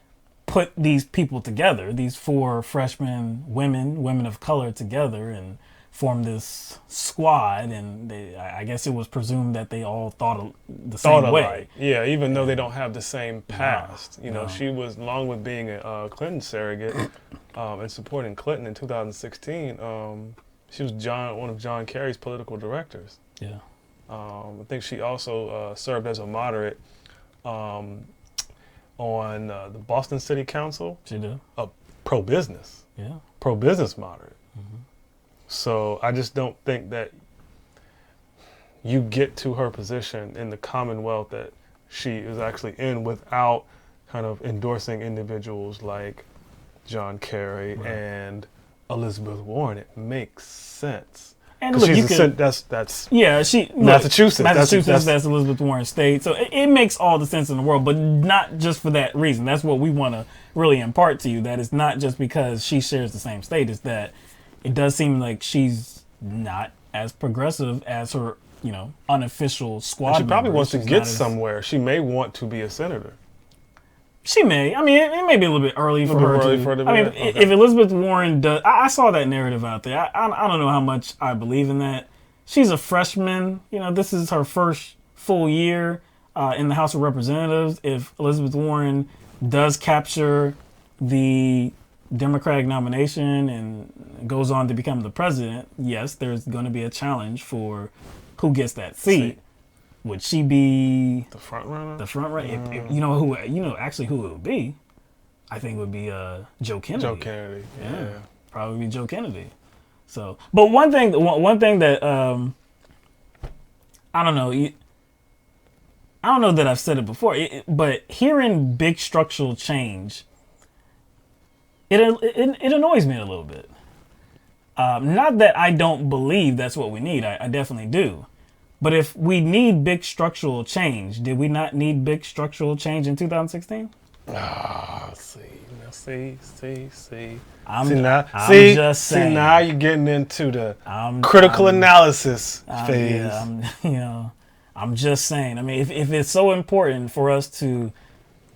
put these people together, these four freshman women of color together, and formed this squad, and I guess it was presumed that they all thought the same way. Yeah, even though they don't have the same past. You know, she was, along with being a Clinton surrogate and supporting Clinton in 2016, she was one of John Kerry's political directors. Yeah. I think she also served as a moderate on the Boston City Council. She did. Pro-business. Yeah. Pro-business moderate. Mm-hmm. So I just don't think that you get to her position in the Commonwealth that she is actually in without kind of endorsing individuals like John Kerry and Elizabeth Warren. It makes sense. And look, that's yeah, Massachusetts. That's Elizabeth Warren's state. So it makes all the sense in the world, but not just for that reason. That's what we want to really impart to you. That it's not just because she shares the same state. It's that it does seem like she's not as progressive as her, unofficial squad. And she probably members. wants to She's get not somewhere. She may want to be a senator. She may. I mean, it may be a little bit early for her. Okay. If Elizabeth Warren does, I saw that narrative out there. I don't know how much I believe in that. She's a freshman. This is her first full year in the House of Representatives. If Elizabeth Warren does capture the Democratic nomination and goes on to become the president, yes, there's going to be a challenge for who gets that seat. Would she be the front runner? The front runner. Actually, who it would be? I think it would be Joe Kennedy. Joe Kennedy. Yeah. Probably be Joe Kennedy. So, but one thing that I don't know. I don't know that I've said it before, but hearing big structural change, it annoys me a little bit. Not that I don't believe that's what we need. I definitely do. But if we need big structural change, did we not need big structural change in 2016? See. I'm just saying. See, now you're getting into the critical analysis phase. I'm just saying. I mean, if it's so important for us to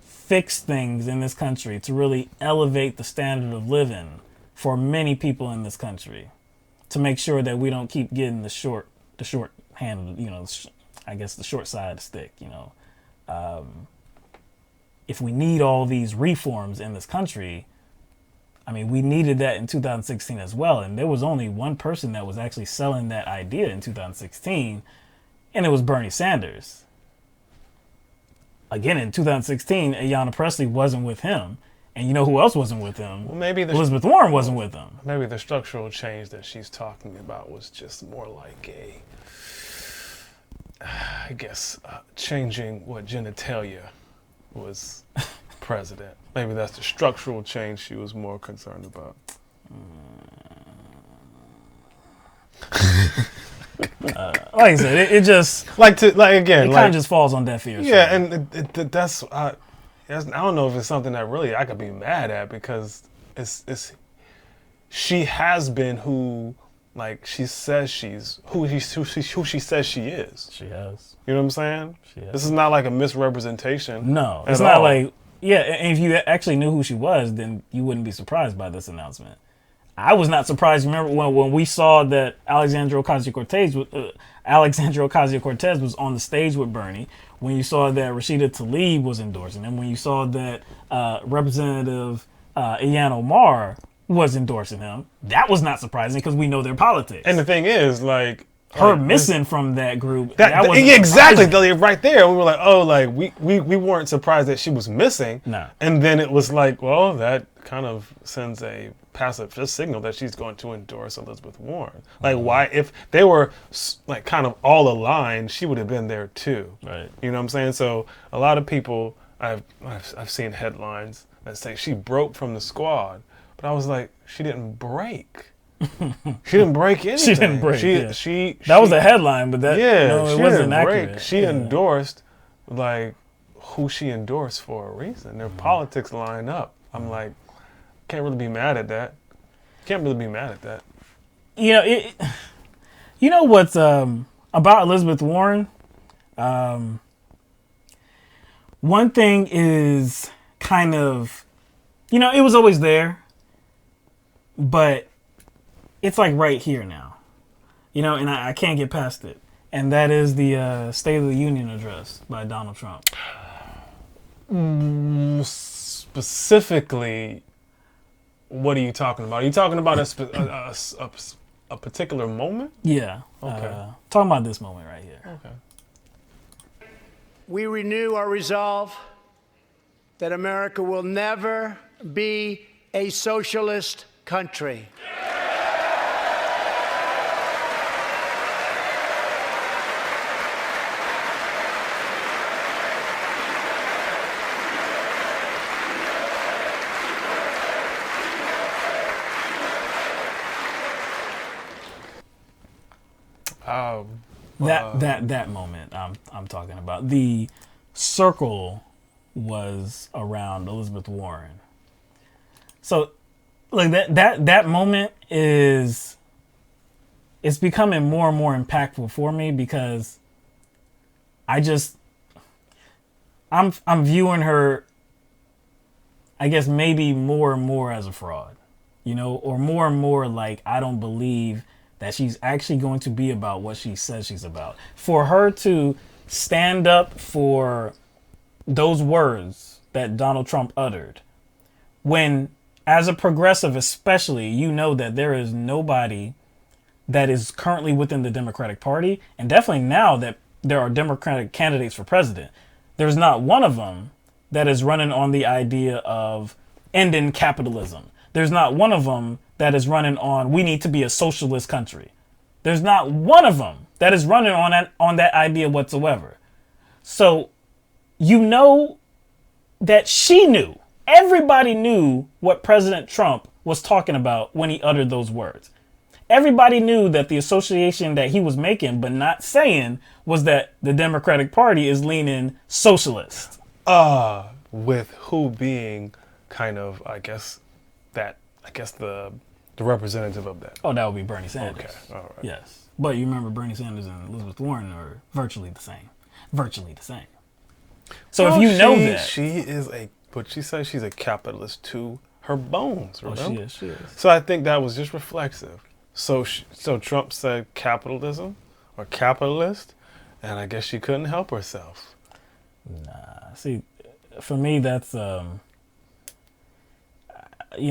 fix things in this country, to really elevate the standard of living for many people in this country, to make sure that we don't keep getting the short hand, I guess the short side of the stick, if we need all these reforms in this country, I mean, we needed that in 2016 as well. And there was only one person that was actually selling that idea in 2016, and it was Bernie Sanders. Again, in 2016, Ayanna Pressley wasn't with him. And you know who else wasn't with him? Well, maybe Elizabeth Warren wasn't with him. Maybe the structural change that she's talking about was just more like changing what genitalia was president. Maybe that's the structural change she was more concerned about. Like I said, it just it kind of just falls on deaf ears. Yeah, and that's I don't know if it's something that really I could be mad at, because it's she has been who she says she's who she says she is. She has. You know what I'm saying? She has. This is not like a misrepresentation. No, it's not like, and if you actually knew who she was, then you wouldn't be surprised by this announcement. I was not surprised. Remember when we saw that Alexandria Ocasio-Cortez was on the stage with Bernie, when you saw that Rashida Tlaib was endorsing him, when you saw that Representative Ilhan Omar was endorsing him, that was not surprising because we know their politics. And the thing is, her missing from that group. Exactly, right there. We were like, we weren't surprised that she was missing. No. And then it was like, well, that kind of sends a passive signal that she's going to endorse Elizabeth Warren. Why, if they were kind of all aligned, she would have been there too. Right. You know what I'm saying? So a lot of people, I've seen headlines that say she broke from the squad, but I was like, she didn't break. She didn't break anything. She didn't break. That was a headline, but it wasn't accurate. She endorsed who she endorsed for a reason. Their politics line up. I'm like, can't really be mad at that. Can't really be mad at that. You know what's about Elizabeth Warren? One thing is kind of, it was always there, but it's right here now. You know, and I can't get past it. And that is the State of the Union address by Donald Trump. Specifically, what are you talking about? Are you talking about a particular moment? Yeah. Okay. Talking about this moment right here. Okay. We renew our resolve that America will never be a socialist country. That moment I'm talking about. The circle was around Elizabeth Warren. So like that moment it's becoming more and more impactful for me because I'm viewing her, I guess, maybe more and more as a fraud, you know, or more and more like I don't believe that she's actually going to be about what she says she's about. For her to stand up for those words that Donald Trump uttered, when as a progressive especially, you know that there is nobody that is currently within the Democratic Party, and definitely now that there are Democratic candidates for president, there's not one of them that is running on the idea of ending capitalism. There's not one of them that is running on we need to be a socialist country. There's not one of them that is running on that idea whatsoever. So you know that she knew, everybody knew what President Trump was talking about when he uttered those words. Everybody knew that the association that he was making but not saying was that the Democratic Party is leaning socialist. With who being kind of, I guess the representative of that. Oh, that would be Bernie Sanders. Okay, all right. Yes. But you remember Bernie Sanders and Elizabeth Warren are virtually the same. Virtually the same. So well, if you know that. But she says she's a capitalist to her bones, remember? Oh, she is. So I think that was just reflexive. So Trump said capitalism or capitalist, and I guess she couldn't help herself. Nah, see, for me, that's, you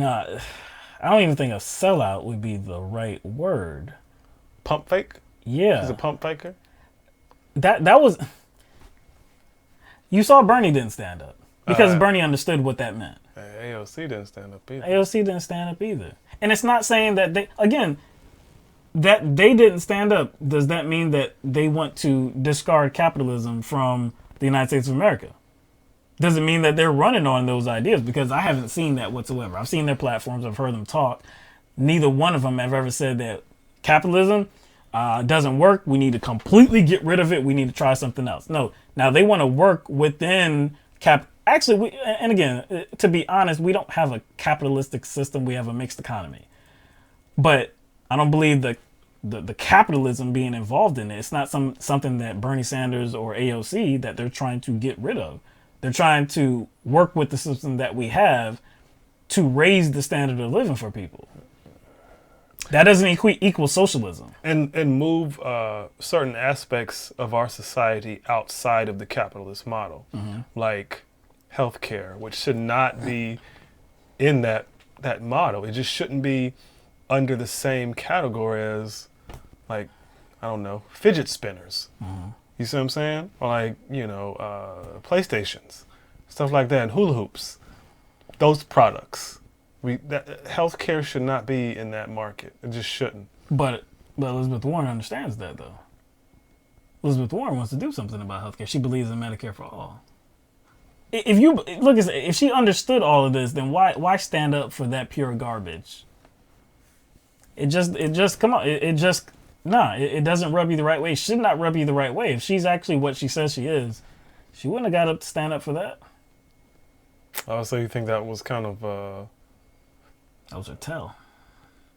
know, I don't even think a sellout would be the right word. Pump fake? Yeah. She's a pump faker? That was... You saw Bernie didn't stand up. Because Bernie understood what that meant. AOC didn't stand up either. AOC didn't stand up either. And it's not saying that they... Again, that they didn't stand up, does that mean that they want to discard capitalism from the United States of America? Doesn't mean that they're running on those ideas, because I haven't seen that whatsoever. I've seen their platforms. I've heard them talk. Neither one of them have ever said that capitalism doesn't work. We need to completely get rid of it. We need to try something else. No. Now, they want to work within Actually, and again, to be honest, we don't have a capitalistic system. We have a mixed economy. But I don't believe the capitalism being involved in it. It's not something that Bernie Sanders or AOC that they're trying to get rid of. They're trying to work with the system that we have to raise the standard of living for people. That doesn't equal socialism. And move certain aspects of our society outside of the capitalist model, like healthcare, which should not be in that model. It just shouldn't be under the same category as, like, I don't know, fidget spinners. You see what I'm saying? Or like, you know, PlayStations, stuff like that, and hula hoops. Those products. Healthcare should not be in that market. It just shouldn't. But Elizabeth Warren understands that, though. Elizabeth Warren wants to do something about healthcare. She believes in Medicare for all. If she understood all of this, then why stand up for that pure garbage? It doesn't rub you the right way. It should not rub you the right way. If she's actually what she says she is, she wouldn't have got up to stand up for that. Oh, so you think that was kind of that was her tell.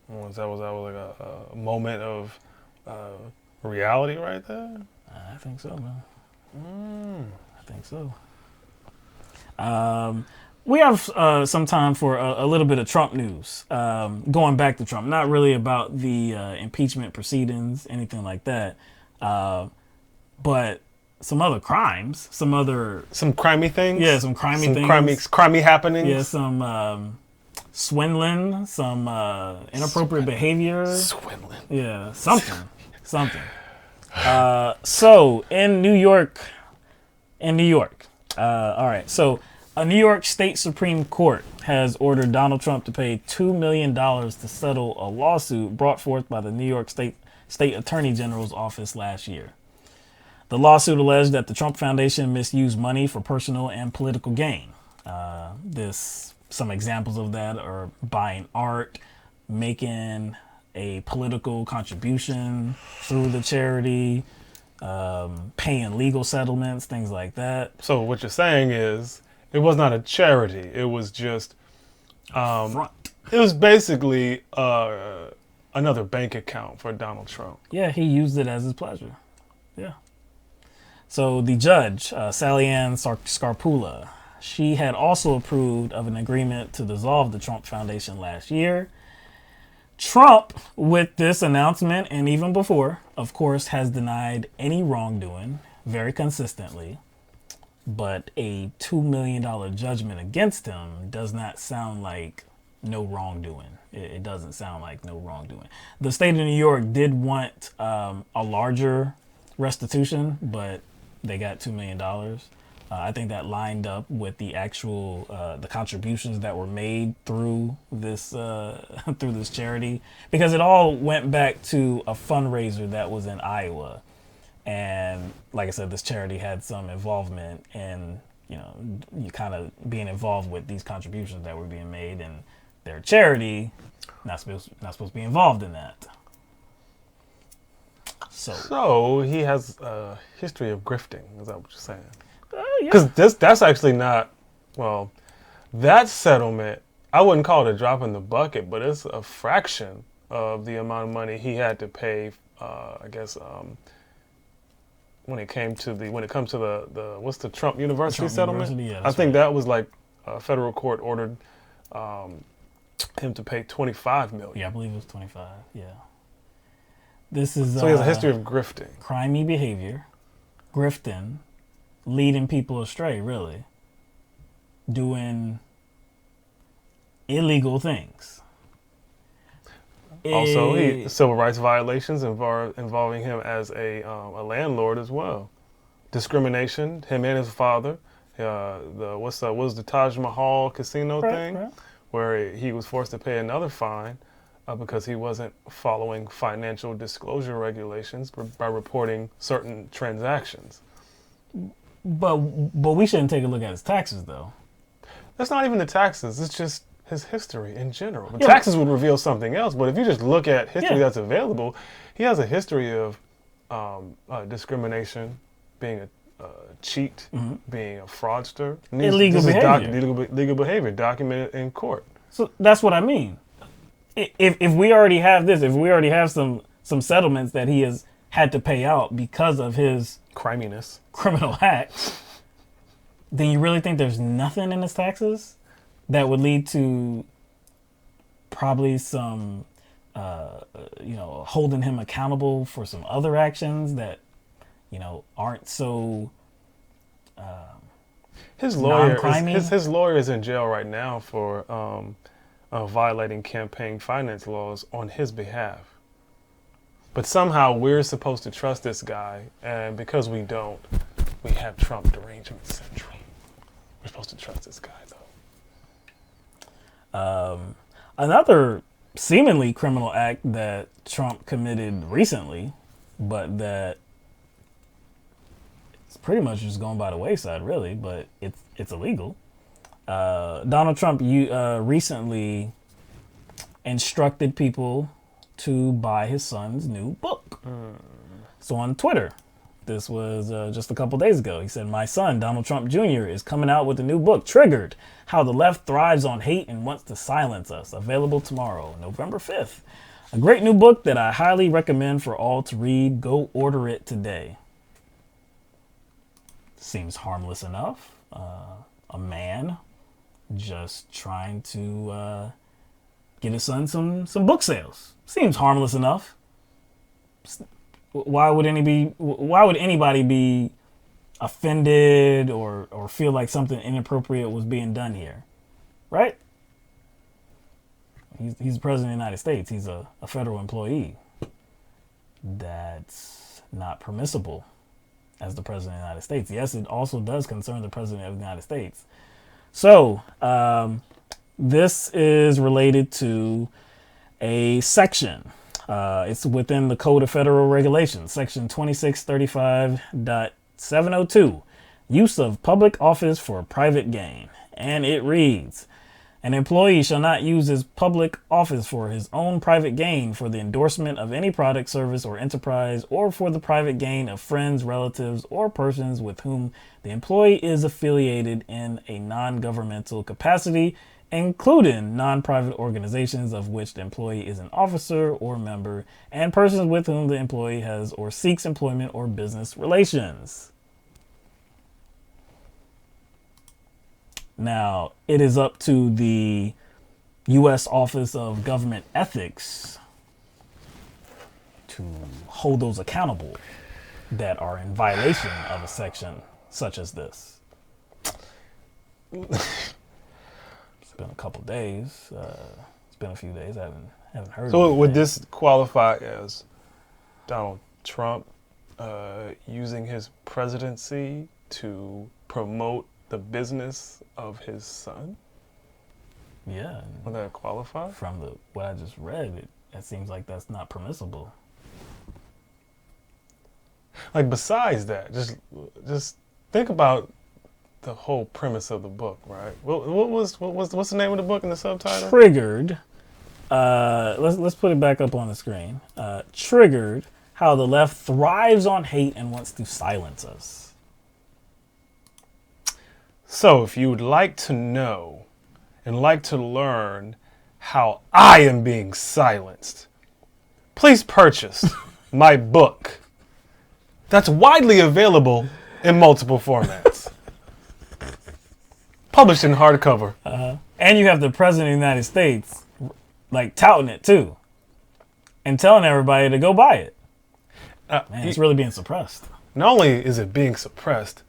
That was like a moment of reality right there? I think so, man. I think so. We have some time for a little bit of Trump news. Going back to Trump, not really about the impeachment proceedings, anything like that, but some other crimes, some crimey things. Yeah, some crimey things, crimey happenings. Yeah, some swindling, some inappropriate behavior. Swindling. Yeah, something. So in New York, all right. So a New York State Supreme Court has ordered Donald Trump to pay $2 million to settle a lawsuit brought forth by the New York State Attorney General's office last year. The lawsuit alleged that the Trump Foundation misused money for personal and political gain. Some examples of that are buying art, making a political contribution through the charity, paying legal settlements, things like that. So what you're saying is it was not a charity. It was just, it was basically another bank account for Donald Trump. Yeah, he used it as his pleasure. Yeah. So the judge, Sally Ann Scarpula, she had also approved of an agreement to dissolve the Trump Foundation last year. Trump, with this announcement and even before, of course, has denied any wrongdoing very consistently. But a $2 million judgment against him does not sound like no wrongdoing. It doesn't sound like no wrongdoing. The state of New York did want a larger restitution, but they got $2 million. I think that lined up with the actual the contributions that were made through this charity, because it all went back to a fundraiser that was in Iowa, and like I said, this charity had some involvement in you kind of being involved with these contributions that were being made, and their charity not supposed to be involved in that. So he has a history of grifting. Is that what you're saying? Because that's actually not, well, that settlement, I wouldn't call it a drop in the bucket, but it's a fraction of the amount of money he had to pay, I guess, when it comes to the what's the Trump University settlement? University, yeah, I think that was like a federal court ordered him to pay $25 million. Yeah, I believe it was 25. Yeah. This is so he has a history of grifting, crimey behavior, grifting, leading people astray, really, doing illegal things. Also, civil rights violations involving him as a landlord as well. Discrimination, him and his father. What was the Taj Mahal casino thing, right. Where he was forced to pay another fine because he wasn't following financial disclosure regulations by reporting certain transactions. But we shouldn't take a look at his taxes, though. That's not even the taxes. It's just his history in general. The taxes would reveal something else, but if you just look at history that's available, he has a history of discrimination, being a cheat, being a fraudster. Illegal behavior. Legal behavior documented in court. So that's what I mean. If we already have this, if we already have some settlements that he has had to pay out because of his criminal acts, then you really think there's nothing in his taxes that would lead to probably some, holding him accountable for some other actions that, aren't so his lawyer is in jail right now for violating campaign finance laws on his behalf. But somehow we're supposed to trust this guy, and because we don't, we have Trump derangement syndrome. We're supposed to trust this guy, though. Another seemingly criminal act that Trump committed recently, but that it's pretty much just going by the wayside, really, but it's illegal. Donald Trump recently instructed people to buy his son's new book. So on Twitter, this was just a couple days ago, he said, "My son, Donald Trump Jr., is coming out with a new book, Triggered: How the Left Thrives on Hate and Wants to Silence Us. Available tomorrow, November 5th. A great new book that I highly recommend for all to read. Go order it today." Seems harmless enough. A man just trying to get his son some book sales. Seems harmless enough. Why would anybody be offended or feel like something inappropriate was being done here? Right? He's the president of the United States. He's a federal employee. That's not permissible as the president of the United States. Yes, it also does concern the president of the United States. So, this is related to a section. It's within the Code of Federal Regulations, section 2635.702, use of public office for private gain. And it reads, an employee shall not use his public office for his own private gain, for the endorsement of any product, service, or enterprise, or for the private gain of friends, relatives, or persons with whom the employee is affiliated in a non-governmental capacity, including non-private organizations of which the employee is an officer or member, and persons with whom the employee has or seeks employment or business relations. Now, it is up to the U.S. Office of Government Ethics to hold those accountable that are in violation of a section such as this. It's been a couple days. It's been a few days. I haven't heard. So would this qualify as Donald Trump using his presidency to promote the business of his son? Yeah. Would that qualify? From what I just read, it seems like that's not permissible. Like, besides that, just think about the whole premise of the book, right? What's the name of the book in the subtitle? Triggered. Let's put it back up on the screen. Triggered: How the Left Thrives on Hate and Wants to Silence Us. So, if you would like to know and like to learn how I am being silenced, please purchase my book that's widely available in multiple formats. Published in hardcover. And you have the president of the United States like touting it too and telling everybody to go buy it. Man, it's really being suppressed. Not only is it being suppressed,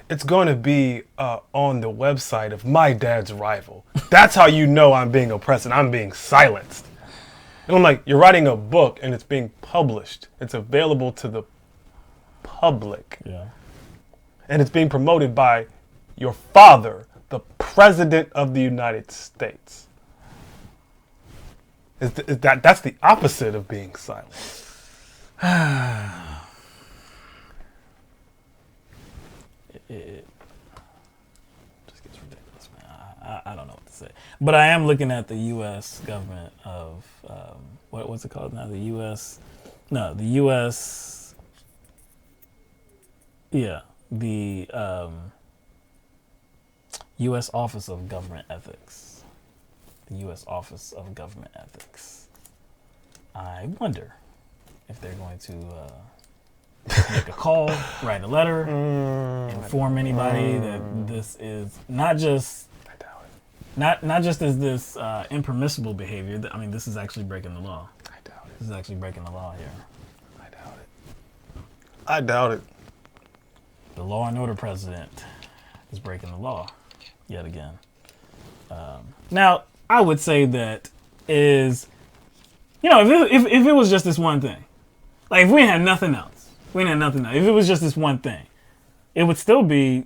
it's going to be on the website of my dad's rival. That's how you know I'm being oppressed and I'm being silenced. And I'm like, you're writing a book and it's being published. It's available to the public. Yeah. And it's being promoted by your father, the president of the United States. That's the opposite of being silenced. It just gets ridiculous, man. I don't know what to say. But I am looking at the U.S. government of, what's it called now? The U.S. U.S. Office of Government Ethics. The U.S. Office of Government Ethics. I wonder if they're going to make a call, write a letter, inform anybody that this is not just not just is this impermissible behavior. I mean, this is actually breaking the law. I doubt it. This is actually breaking the law here. I doubt it. I doubt it. The law and order president is breaking the law yet again. Now, I would say that is, if it was just this one thing, like if we had nothing else, if it was just this one thing, it would still be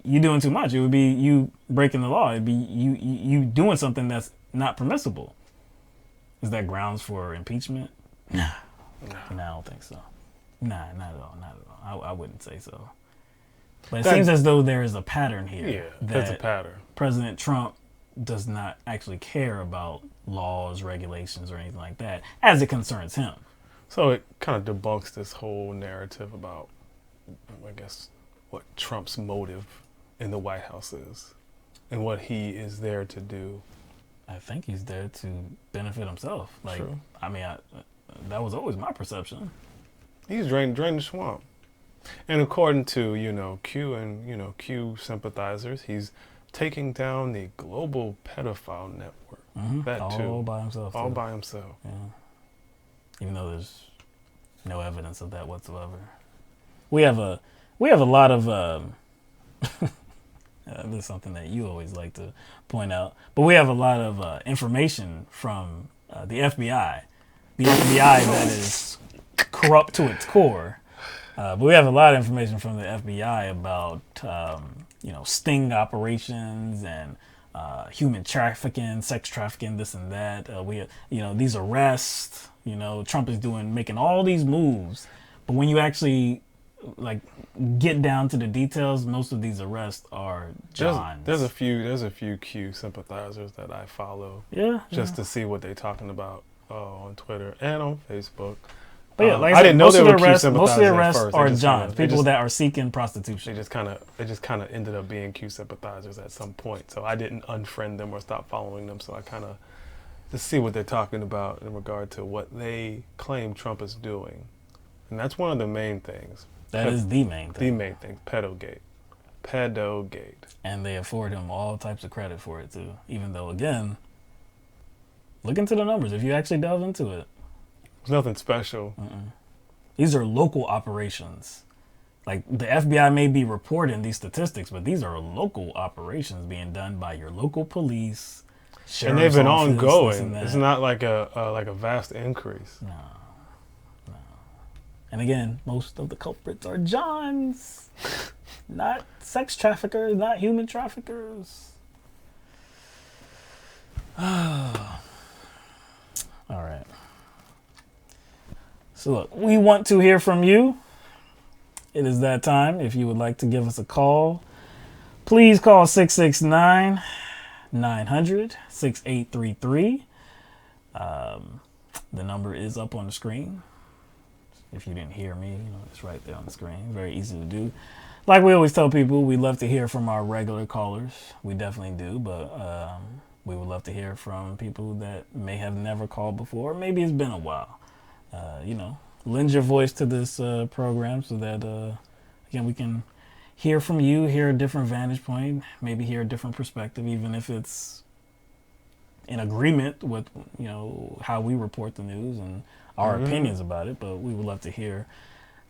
you doing too much. It would be you breaking the law. It'd be you doing something that's not permissible. Is that grounds for impeachment? Nah, I don't think so. Nah, not at all. I wouldn't say so. But it seems as though there is a pattern here. Yeah, there's a pattern. President Trump does not actually care about laws, regulations, or anything like that as it concerns him. So it kind of debunks this whole narrative about, I guess, what Trump's motive in the White House is and what he is there to do. I think he's there to benefit himself. True. I mean, that was always my perception. He's drained the swamp. And according to, Q and, Q sympathizers, he's taking down the global pedophile network. That too. All by himself. All too. by himself. Yeah. Even though there's no evidence of that whatsoever. We have a lot of this is something that you always like to point out, but we have a lot of information from the FBI. The FBI that is corrupt to its core. But we have a lot of information from the FBI about sting operations and human trafficking, sex trafficking, this and that. These arrests. Trump is making all these moves, but when you actually get down to the details, most of these arrests are Johns. There's a few Q sympathizers that I follow. Just to see what they're talking about on Twitter and on Facebook. But yeah, I didn't know they were Q sympathizers. Most of the arrests at first. are Johns, people that are seeking prostitution. They just kind of ended up being Q sympathizers at some point. So I didn't unfriend them or stop following them. So I kind of just see what they're talking about in regard to what they claim Trump is doing, and that's one of the main things. That is the main thing. The main thing, pedogate. And they afford him all types of credit for it too. Even though, again, look into the numbers if you actually delve into it. There's nothing special. These are local operations. Like, the FBI may be reporting these statistics, but these are local operations being done by your local police, and they've been office, ongoing. It's not like a vast increase. No. And again, most of the culprits are Johns, not sex traffickers, not human traffickers. All right. So look, we want to hear from you. It is that time. If you would like to give us a call, please call 669-900-6833. The number is up on the screen. If you didn't hear me, it's right there on the screen. Very easy to do. Like we always tell people, we love to hear from our regular callers. We definitely do, but we would love to hear from people that may have never called before. Maybe it's been a while. Lend your voice to this program so that, again, we can hear from you, hear a different vantage point, maybe hear a different perspective, even if it's in agreement with, how we report the news and our opinions about it. But we would love to hear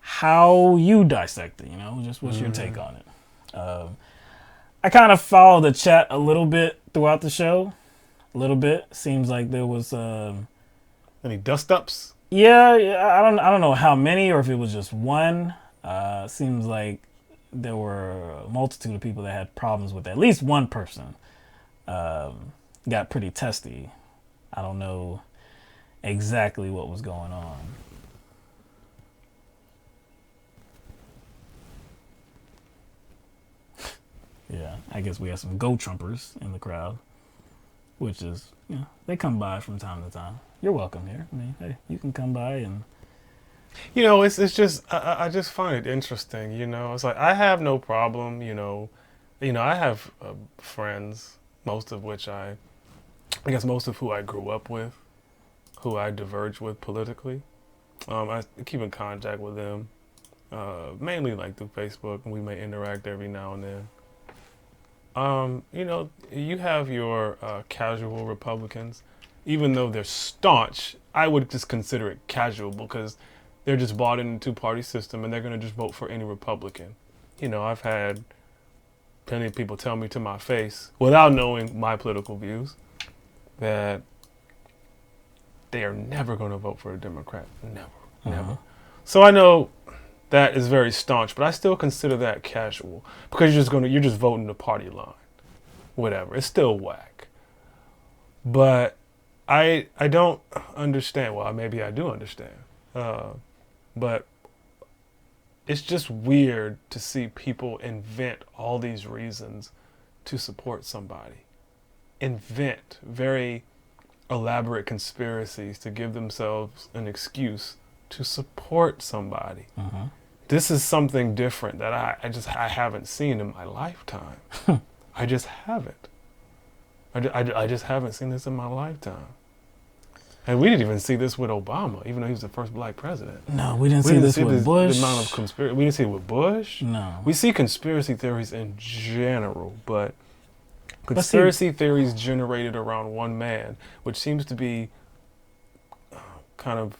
how you dissect it, just what's your take on it. I kind of follow the chat a little bit throughout the show. A little bit. Seems like there was any dust-ups? Yeah, I don't know how many or if it was just one. Seems like there were a multitude of people that had problems with at least one person. Got pretty testy. I don't know exactly what was going on. Yeah, I guess we have some Go Trumpers in the crowd, which is, they come by from time to time. You're welcome here. I mean, hey, you can come by and... it's just, I just find it interesting, It's like, I have no problem, I have friends, most of who I grew up with, who I diverge with politically. I keep in contact with them, mainly through Facebook, and we may interact every now and then. You have your casual Republicans. Even though they're staunch, I would just consider it casual because they're just bought into the two-party system and they're going to just vote for any Republican. I've had plenty of people tell me to my face, without knowing my political views, that they are never going to vote for a Democrat. Never. So I know that is very staunch, but I still consider that casual because you're just voting the party line. Whatever. It's still whack. But I don't understand. Well, maybe I do understand. But it's just weird to see people invent all these reasons to support somebody. Invent very elaborate conspiracies to give themselves an excuse to support somebody. This is something different that I haven't seen in my lifetime. I just haven't. I just haven't seen this in my lifetime. And we didn't even see this with Obama, even though he was the first black president. No, we didn't see this with Bush. The amount of conspiracy. We didn't see it with Bush. No. We see conspiracy theories in general, but Conspiracy theories generated around one man, which seems to be kind of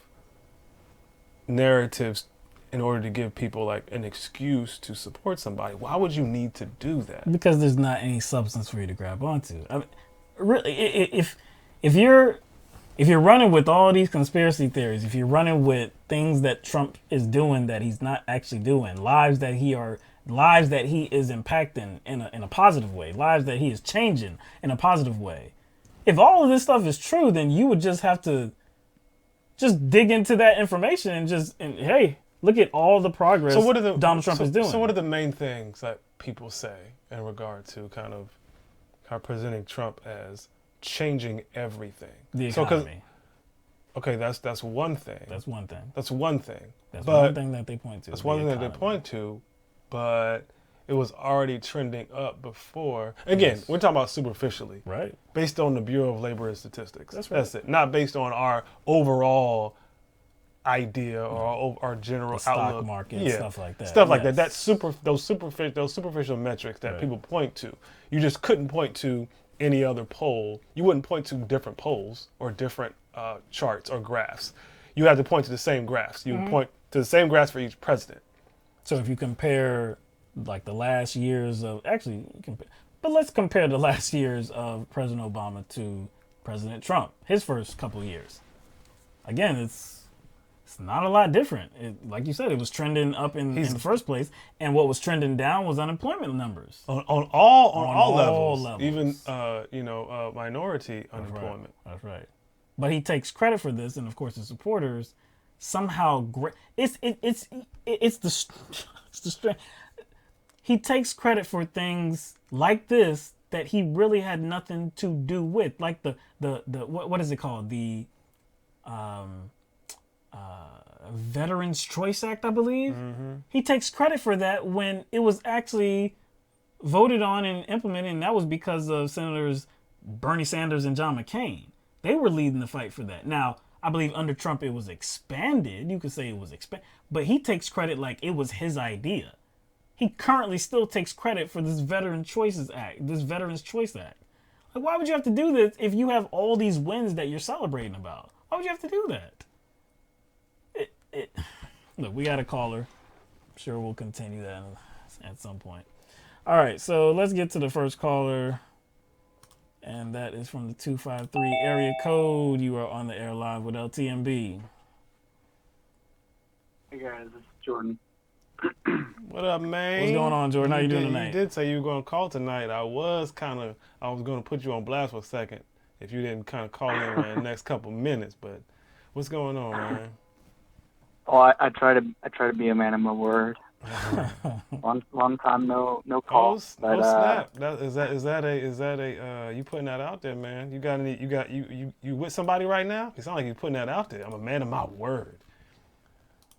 narratives in order to give people like an excuse to support somebody. Why would you need to do that? Because there's not any substance for you to grab onto. I mean, really, if you're running with all these conspiracy theories, if you're running with things that Trump is doing that he's not actually doing, lives that he is impacting in a positive way, lives that he is changing in a positive way. If all of this stuff is true, then you would just have to just dig into that information and hey, look at all the progress Donald Trump is doing. So what are the main things that people say in regard to kind of presenting Trump as changing everything? The economy. Okay, that's one thing. That's one thing. That's one thing. That's one thing that they point to. That's one thing that they point to, but it was already trending up before. Again, we're talking about superficially. Right. Based on the Bureau of Labor and Statistics. That's right. That's it. Not based on our overall idea or our general the outlook. Stock market, stuff like that. Stuff like that. Those superficial metrics that people point to. You just couldn't point to any other poll. You wouldn't point to different polls or different charts or graphs. You had to point to the same graphs. You would point to the same graphs for each president. So if you compare like the last years of but let's compare the last years of President Obama to President Trump, his first couple of years. Again, it's not a lot different. Like you said, it was trending up in the first place, and what was trending down was unemployment numbers on all levels, even minority unemployment. That's right. But he takes credit for this, and of course, his supporters somehow it's the strength. He takes credit for things like this that he really had nothing to do with, like the what is it called, the Veterans Choice Act, I believe. He takes credit for that when it was actually voted on and implemented, and that was because of Senators Bernie Sanders and John McCain. They were leading the fight for that. Now, I believe under Trump it was expanded. You could say it was expanded, but he takes credit like it was his idea. He currently still takes credit for this Veterans Choice Act. Like, why would you have to do this if you have all these wins that you're celebrating about? Why would you have to do that? Look, we got a caller. I'm sure we'll continue that at some point. All right, so let's get to the first caller. And that is from the 253 area code. You are on the air live with LTMB. Hey guys, this is Jordan. What up, man? What's going on, Jordan? How you doing tonight? You did say you were going to call tonight. I was going to put you on blast for a second if you didn't kind of call in the next couple minutes. But what's going on, man? Oh, I try to be a man of my word. long time no calls. Oh snap! Is that a you putting that out there, man? You with somebody right now? It sounds like you putting that out there. I'm a man of my word.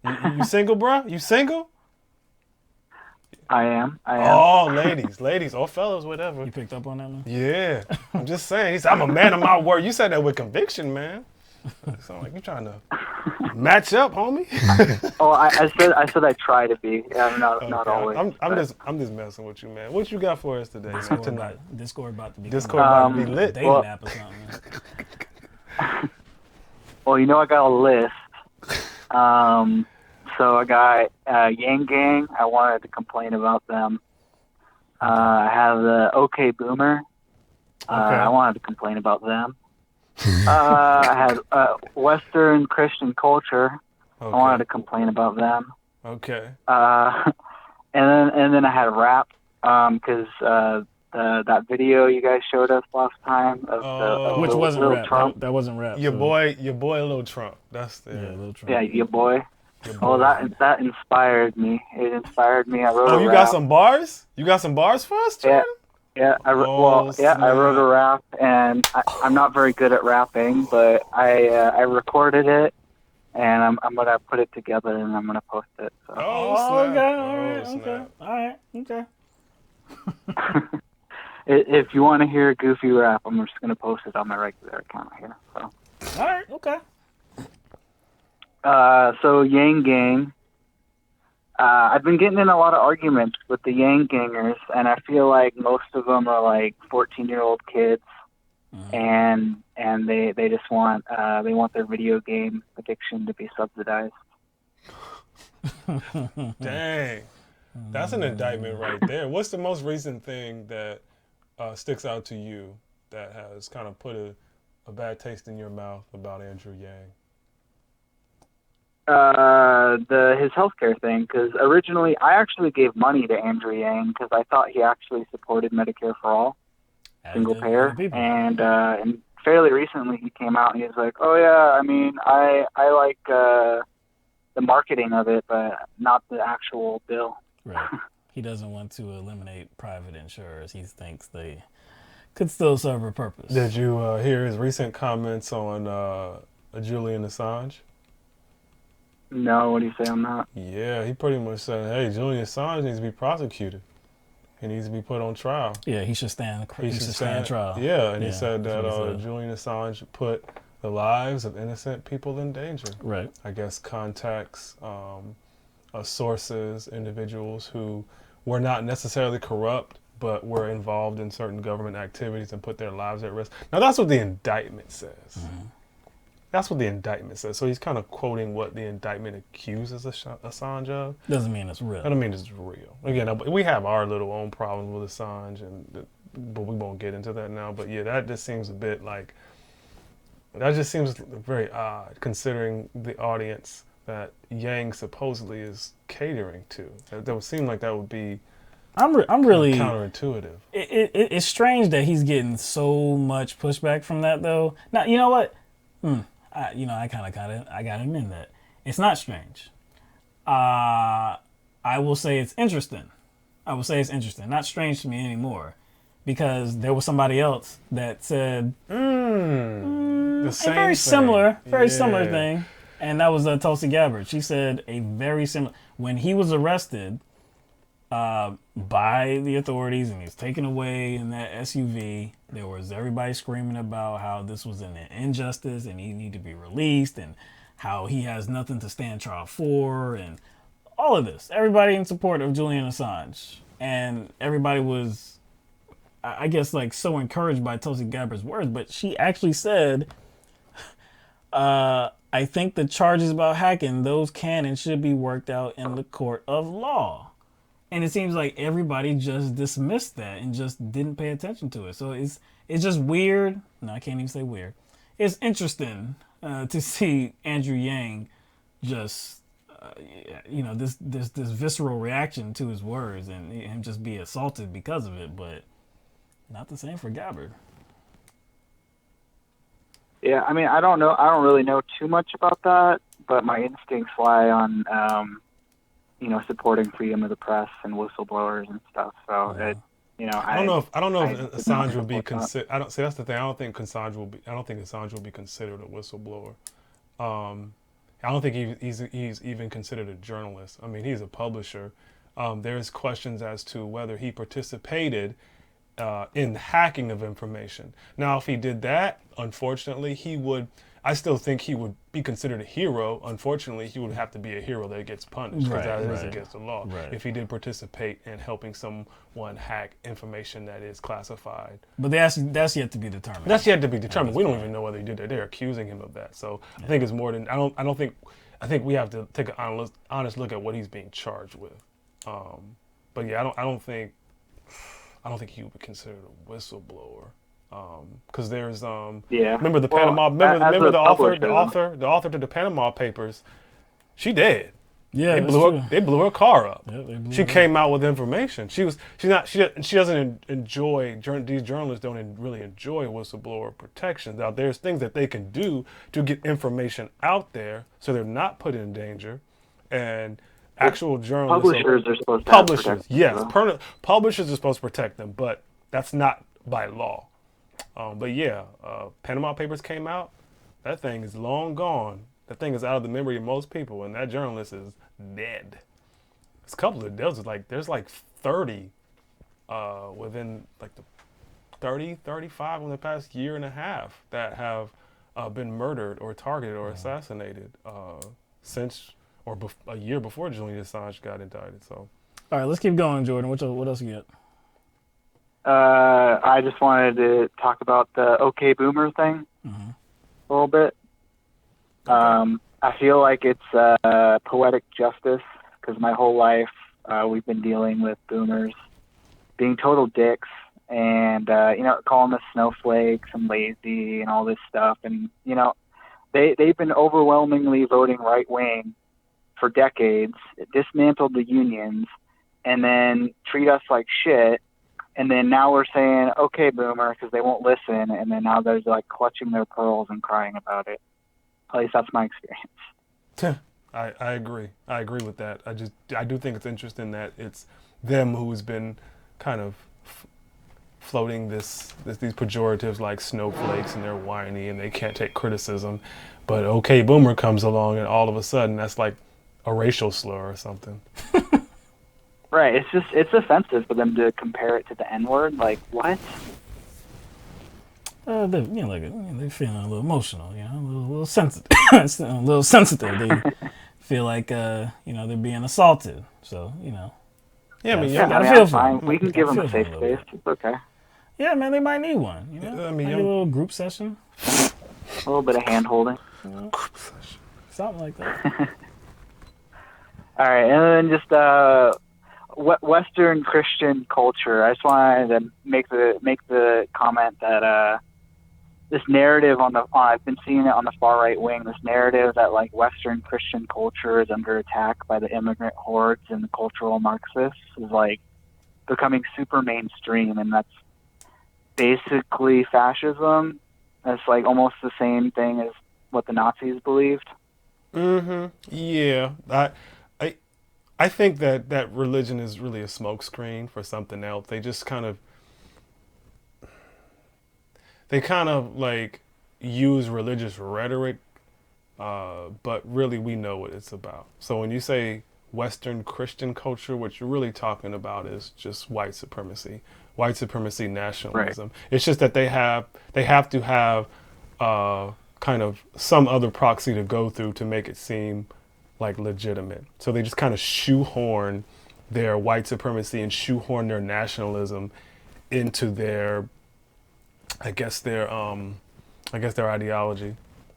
You single, bro? You single? I am. Oh, ladies, or fellas, whatever. You picked up on that one? Yeah. I'm just saying. He said, I'm a man of my word. You said that with conviction, man. It sounds like you're trying to match up, homie. Oh, I said I try to be. Yeah, not always. I'm just messing with you, man. What you got for us today, tonight? Discord about to be lit. Dating app or something. Well, I got a list. So I got Yang Gang. I wanted to complain about them. I have the OK Boomer. I wanted to complain about them. I had Western Christian Culture. Okay. I wanted to complain about them. Okay. And then I had rap because that video you guys showed us last time of which wasn't Lil rap. Trump. That wasn't rap. Your boy Lil Trump. That's the Lil Trump. Yeah, your boy. Oh, that inspired me. It inspired me. I wrote. Oh, you got some bars? You got some bars for us, Jordan? Yeah, I wrote a rap, and I'm not very good at rapping, but I recorded it, and I'm gonna put it together and I'm gonna post it. So. Okay. If you want to hear a goofy rap, I'm just gonna post it on my regular account here. So. All right. Okay. So Yang Gang. I've been getting in a lot of arguments with the Yang gangers, and I feel like most of them are like 14-year-old kids, and they just want their video game addiction to be subsidized. Dang, that's an indictment right there. What's the most recent thing that sticks out to you that has kind of put a bad taste in your mouth about Andrew Yang? His healthcare thing, because originally I actually gave money to Andrew Yang because I thought he actually supported Medicare for all, single payer, and fairly recently he came out and he was like, oh yeah, I mean I like the marketing of it, but not the actual bill. Right. He doesn't want to eliminate private insurers. He thinks they could still serve a purpose. Did you hear his recent comments on Julian Assange? No, what do you say on that? Yeah, he pretty much said, hey, Julian Assange needs to be prosecuted. He needs to be put on trial. Yeah, he should stand trial. Yeah, and he said that Julian Assange put the lives of innocent people in danger. Right. I guess contacts, sources, individuals who were not necessarily corrupt, but were involved in certain government activities and put their lives at risk. Now, that's what the indictment says. Mm-hmm. That's what the indictment says. So he's kind of quoting what the indictment accuses Assange of. Doesn't mean it's real. I don't mean it's real. Again, we have our little own problems with Assange, but we won't get into that now. But yeah, that just seems a bit like, that just seems very odd considering the audience that Yang supposedly is catering to. That would seem like that would be I'm really counterintuitive. It's strange that he's getting so much pushback from that, though. Now, you know what? I gotta admit that it's not strange. I will say it's interesting. Not strange to me anymore, because there was somebody else that said the same a very thing. similar thing, and that was Tulsi Gabbard. She said a very similar when he was arrested by the authorities and he was taken away in that SUV. There was everybody screaming about how this was an injustice and he needed to be released and how he has nothing to stand trial for and all of this. Everybody in support of Julian Assange. And everybody was, I guess, like so encouraged by Tulsi Gabbard's words. But she actually said, I think the charges about hacking, those can and should be worked out in the court of law. And it seems like everybody just dismissed that and just didn't pay attention to it. So it's just weird. No, I can't even say weird. It's interesting to see Andrew Yang just, this visceral reaction to his words and him just be assaulted because of it. But not the same for Gabbard. Yeah, I mean, I don't know. I don't really know too much about that, but my instincts lie on supporting freedom of the press and whistleblowers and stuff. So I don't know if Assange would be considered. That's the thing. I don't think Assange will be considered a whistleblower. I don't think he's even considered a journalist. I mean, he's a publisher. There's questions as to whether he participated in hacking of information. Now, if he did that, unfortunately, I still think he would be considered a hero. Unfortunately, he would have to be a hero that gets punished because that is against the law. Right. If he did participate in helping someone hack information that is classified. But that's yet to be determined. That's yet to be determined. We don't even know whether he did that. They're accusing him of that. So I think it's more than I think we have to take an honest look at what he's being charged with. But yeah, I don't think he would be considered a whistleblower. Because there's remember the Panama remember the author to the Panama Papers, she dead. Yeah, they blew her car up. Yeah, she came out with information. She doesn't enjoy, these journalists don't really enjoy whistleblower protections. Now there's things that they can do to get information out there so they're not put in danger, and actual journalists publishers are supposed to protect them. Publishers are supposed to protect them, but that's not by law. But yeah, Panama Papers came out. That thing is long gone. That thing is out of the memory of most people, and that journalist is dead. There's like 30 within like the 35 in the past year and a half that have been murdered or targeted or assassinated since or a year before Julian Assange got indicted. So, all right, let's keep going, Jordan. What else you got? I just wanted to talk about the OK Boomer thing a little bit. I feel like it's poetic justice because my whole life we've been dealing with boomers being total dicks and, calling us snowflakes and lazy and all this stuff. And, they've been overwhelmingly voting right wing for decades, dismantled the unions, and then treat us like shit. And then now we're saying, okay, boomer, because they won't listen. And then now they're like clutching their pearls and crying about it. At least that's my experience. I agree. I agree with that. I do think it's interesting that it's them who's been kind of floating these pejoratives like snowflakes, and they're whiny and they can't take criticism. But okay, boomer comes along and all of a sudden that's like a racial slur or something. Right. It's offensive for them to compare it to the N-word. Like, what? They're feeling a little emotional, a little sensitive. A little sensitive. They feel like, they're being assaulted. So, Yeah, I mean, feel for them. We can give them a safe space. It's okay. Yeah, man, they might need one. I mean, a little group session. A little bit of hand holding. Group session. Something like that. All right, and then just Western Christian culture. I just wanted to make the comment that this narrative I've been seeing it on the far right wing. This narrative that like Western Christian culture is under attack by the immigrant hordes and the cultural Marxists is like becoming super mainstream, and that's basically fascism. That's like almost the same thing as what the Nazis believed. Yeah, I think that religion is really a smokescreen for something else. They just kind of like use religious rhetoric, but really we know what it's about. So when you say Western Christian culture, what you're really talking about is just white supremacy nationalism. Right. It's just that they have to have kind of some other proxy to go through to make it seem like legitimate. So they just kind of shoehorn their white supremacy and shoehorn their nationalism into their ideology,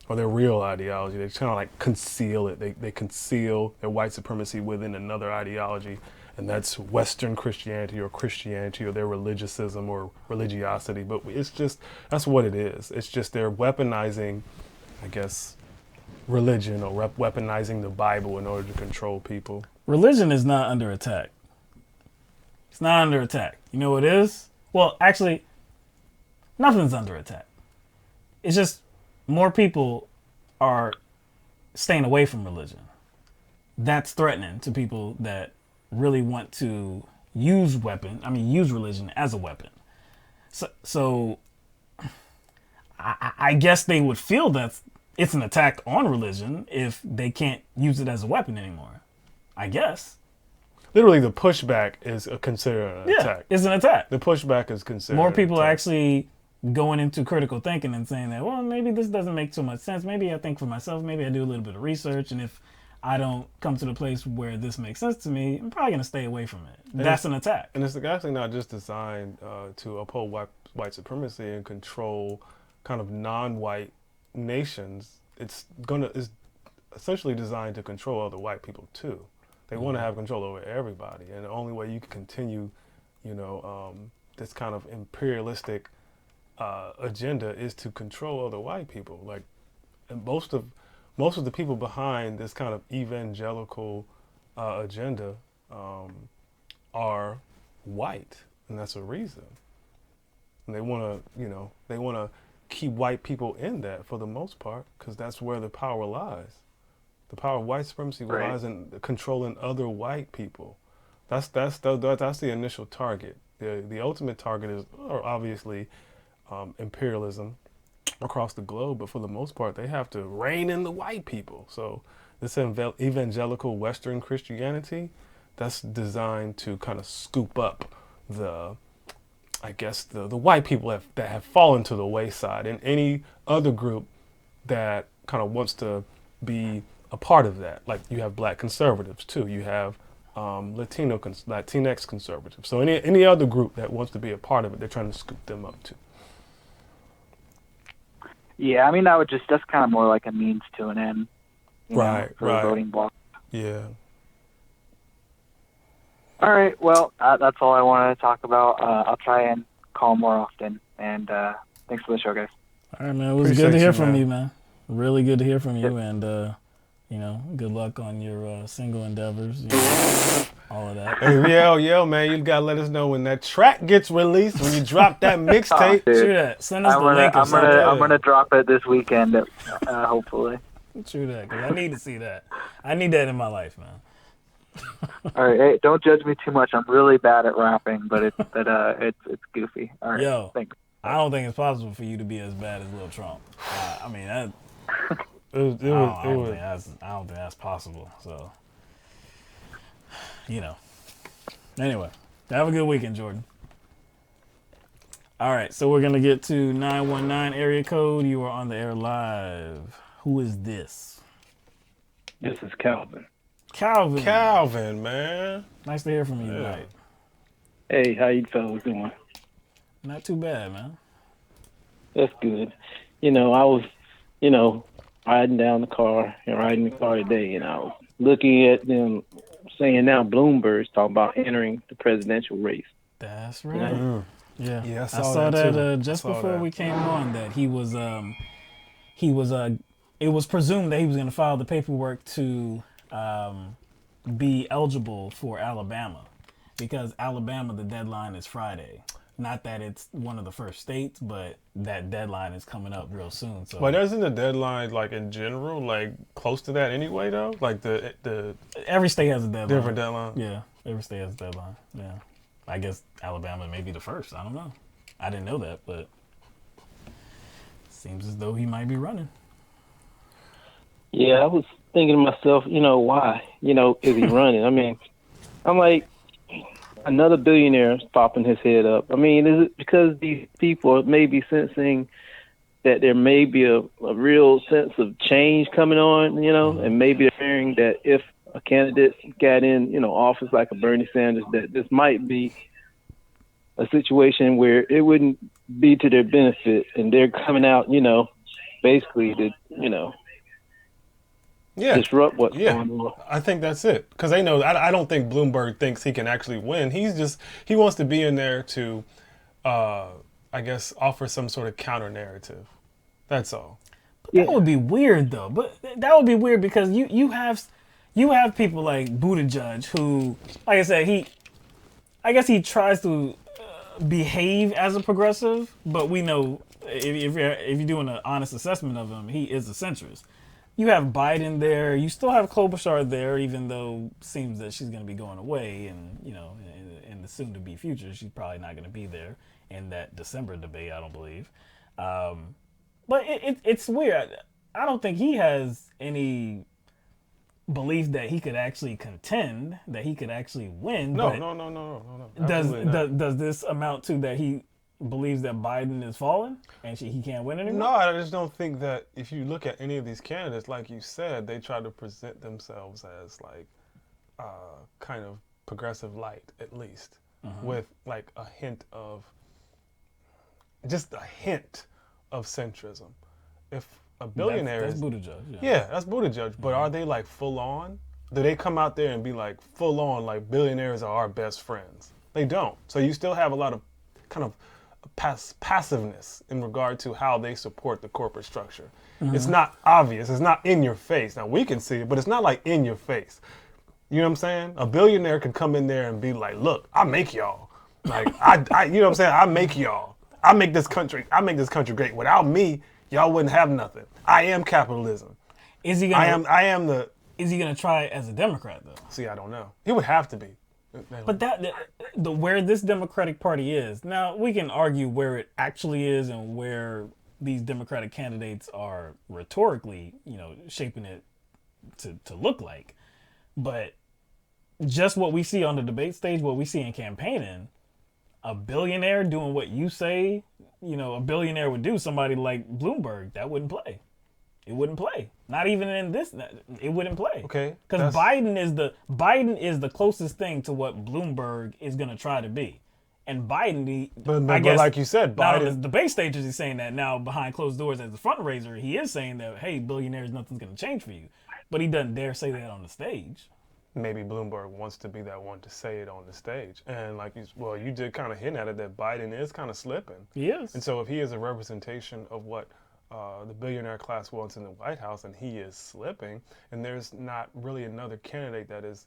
or their real ideology. They just kind of like conceal it. They conceal their white supremacy within another ideology, and that's Western Christianity or their religiosism or religiosity. But it's just, that's what it is. It's just they're weaponizing, I guess, religion, or weaponizing the Bible in order to control people. Religion is not under attack. It's not under attack. You know what it is? Well, actually, nothing's under attack. It's just more people are staying away from religion. That's threatening to people that really want to use religion as a weapon. So I guess they would feel that it's an attack on religion if they can't use it as a weapon anymore. I guess. Literally, the pushback is considered an attack. It's an attack. The pushback is considered more people are actually going into critical thinking and saying that, well, maybe this doesn't make so much sense. Maybe I think for myself. Maybe I do a little bit of research. And if I don't come to the place where this makes sense to me, I'm probably going to stay away from it. That's an attack. And it's actually not just designed to uphold white supremacy and control kind of non-white nations. It's essentially designed to control other white people too. They want to have control over everybody, and the only way you can continue, this kind of imperialistic agenda is to control other white people. Like, and most of the people behind this kind of evangelical agenda are white, and that's a reason. And they want to keep white people in that for the most part, because that's where the power lies. The power of white supremacy lies in controlling other white people. That's the initial target. The ultimate target is obviously imperialism across the globe, but for the most part, they have to rein in the white people. So this evangelical Western Christianity, that's designed to kind of scoop up the white people that have fallen to the wayside, and any other group that kind of wants to be a part of that. Like you have black conservatives too. You have Latinx conservatives. So any other group that wants to be a part of it, they're trying to scoop them up too. Yeah, I mean, that's kind of more like a means to an end. For the voting bloc. Yeah. All right. Well, that's all I wanted to talk about. I'll try and call more often. And thanks for the show, guys. All right, man. It was good to hear from you, man. Really good to hear from you. And, good luck on your single endeavors. All of that. Hey, yo, man, you gotta let us know when that track gets released, when you drop that mixtape. True that. Send us the link or something. I'm gonna drop it this weekend, hopefully. True that, because I need to see that. I need that in my life, man. All right, hey, don't judge me too much. I'm really bad at rapping, but it's goofy. All right, yo, thanks. I don't think it's possible for you to be as bad as Lil Trump. I mean, I don't think that's possible. So, Anyway, have a good weekend, Jordan. All right, so we're gonna get to 919 area code. You are on the air live. Who is this? This is Calvin. Calvin, man. Nice to hear from you tonight. Hey, how you fellas doing? Not too bad, man. That's good. I was, riding down the car today, and I was looking at them saying now Bloomberg's talking about entering the presidential race. That's right. Yeah, I saw that just before we came on that he was it was presumed that he was going to file the paperwork to be eligible for Alabama, because Alabama, the deadline is Friday. Not that it's one of the first states, but that deadline is coming up real soon. So, but isn't the deadline like in general like close to that anyway though? Like the every state has a deadline. Different deadline. Yeah, every state has a deadline. Yeah, I guess Alabama may be the first. I don't know. I didn't know that, but seems as though he might be running. Yeah, I was thinking to myself, why? Is he running? I mean, I'm like, another billionaire popping his head up. I mean, is it because these people may be sensing that there may be a real sense of change coming on, and maybe they're hearing that if a candidate got in, office like a Bernie Sanders, that this might be a situation where it wouldn't be to their benefit, and they're coming out, basically to, disrupt what's going on. I think that's it, because they know. I don't think Bloomberg thinks he can actually win. He wants to be in there to, I guess, offer some sort of counter narrative. That's all. That would be weird though. But that would be weird because you have people like Buttigieg who, like I said, he tries to behave as a progressive, but we know if you're doing an honest assessment of him, he is a centrist. You have Biden there. You still have Klobuchar there, even though it seems that she's going to be going away, and in the soon-to-be future, she's probably not going to be there in that December debate. I don't believe. But it's weird. I don't think he has any belief that he could actually contend, that he could actually win. No. Does this amount to that he believes that Biden is falling and he can't win anymore? No, I just don't think that if you look at any of these candidates, like you said, they try to present themselves as like kind of progressive light, at least, with like a hint of centrism. If a billionaire that's is Buttigieg. that's Buttigieg, but are they like full on? Do they come out there and be like full on, like billionaires are our best friends? They don't. So you still have a lot of kind of passiveness in regard to how they support the corporate structure. It's not obvious. It's not in your face. Now we can see it, but it's not like in your face. You know what I'm saying? A billionaire could come in there and be like, "Look, I make y'all. Like I you know what I'm saying? I make y'all. I make this country great. Without me, y'all wouldn't have nothing. I am capitalism. Is he gonna? I am the. Is he gonna try it as a Democrat though? See, I don't know. He would have to be. But the where this Democratic Party is now, we can argue where it actually is and where these Democratic candidates are rhetorically, shaping it to look like. But just what we see on the debate stage, what we see in campaigning, a billionaire doing what you say, a billionaire would do, somebody like Bloomberg, that wouldn't play. it wouldn't play. Not even in this, it wouldn't play. Okay. Because Biden is the closest thing to what Bloomberg is going to try to be. And Biden, I guess, but like you said, not on Biden. the debate stages, he's saying that now behind closed doors as the fundraiser, he is saying that, hey, billionaires, nothing's going to change for you. But he doesn't dare say that on the stage. Maybe Bloomberg wants to be that one to say it on the stage. And like, you did kind of hint at it that Biden is kind of slipping. He is. And so if he is a representation of what the billionaire class wants in the White House and he is slipping, and there's not really another candidate that is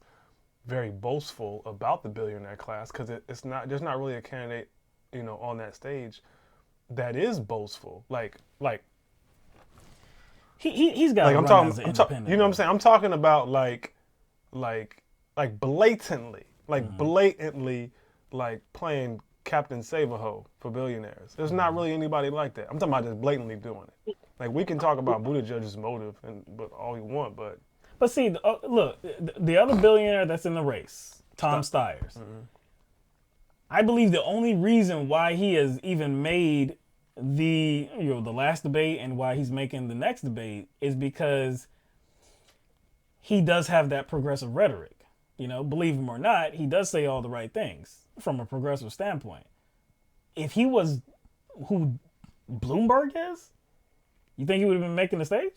very boastful about the billionaire class, because there's not really a candidate, on that stage that is boastful. He's got. Like I'm talking, you know what I'm saying? I'm talking about like blatantly, like playing Captain Save-A-Ho for billionaires. There's not really anybody like that. I'm talking about just blatantly doing it. Like, we can talk about Buttigieg's motive but all you want, but see, look, the other billionaire that's in the race, Tom Steyer. I believe the only reason why he has even made the last debate and why he's making the next debate is because he does have that progressive rhetoric. Believe him or not, he does say all the right things from a progressive standpoint. If he was who Bloomberg is, you think he would have been making the stage?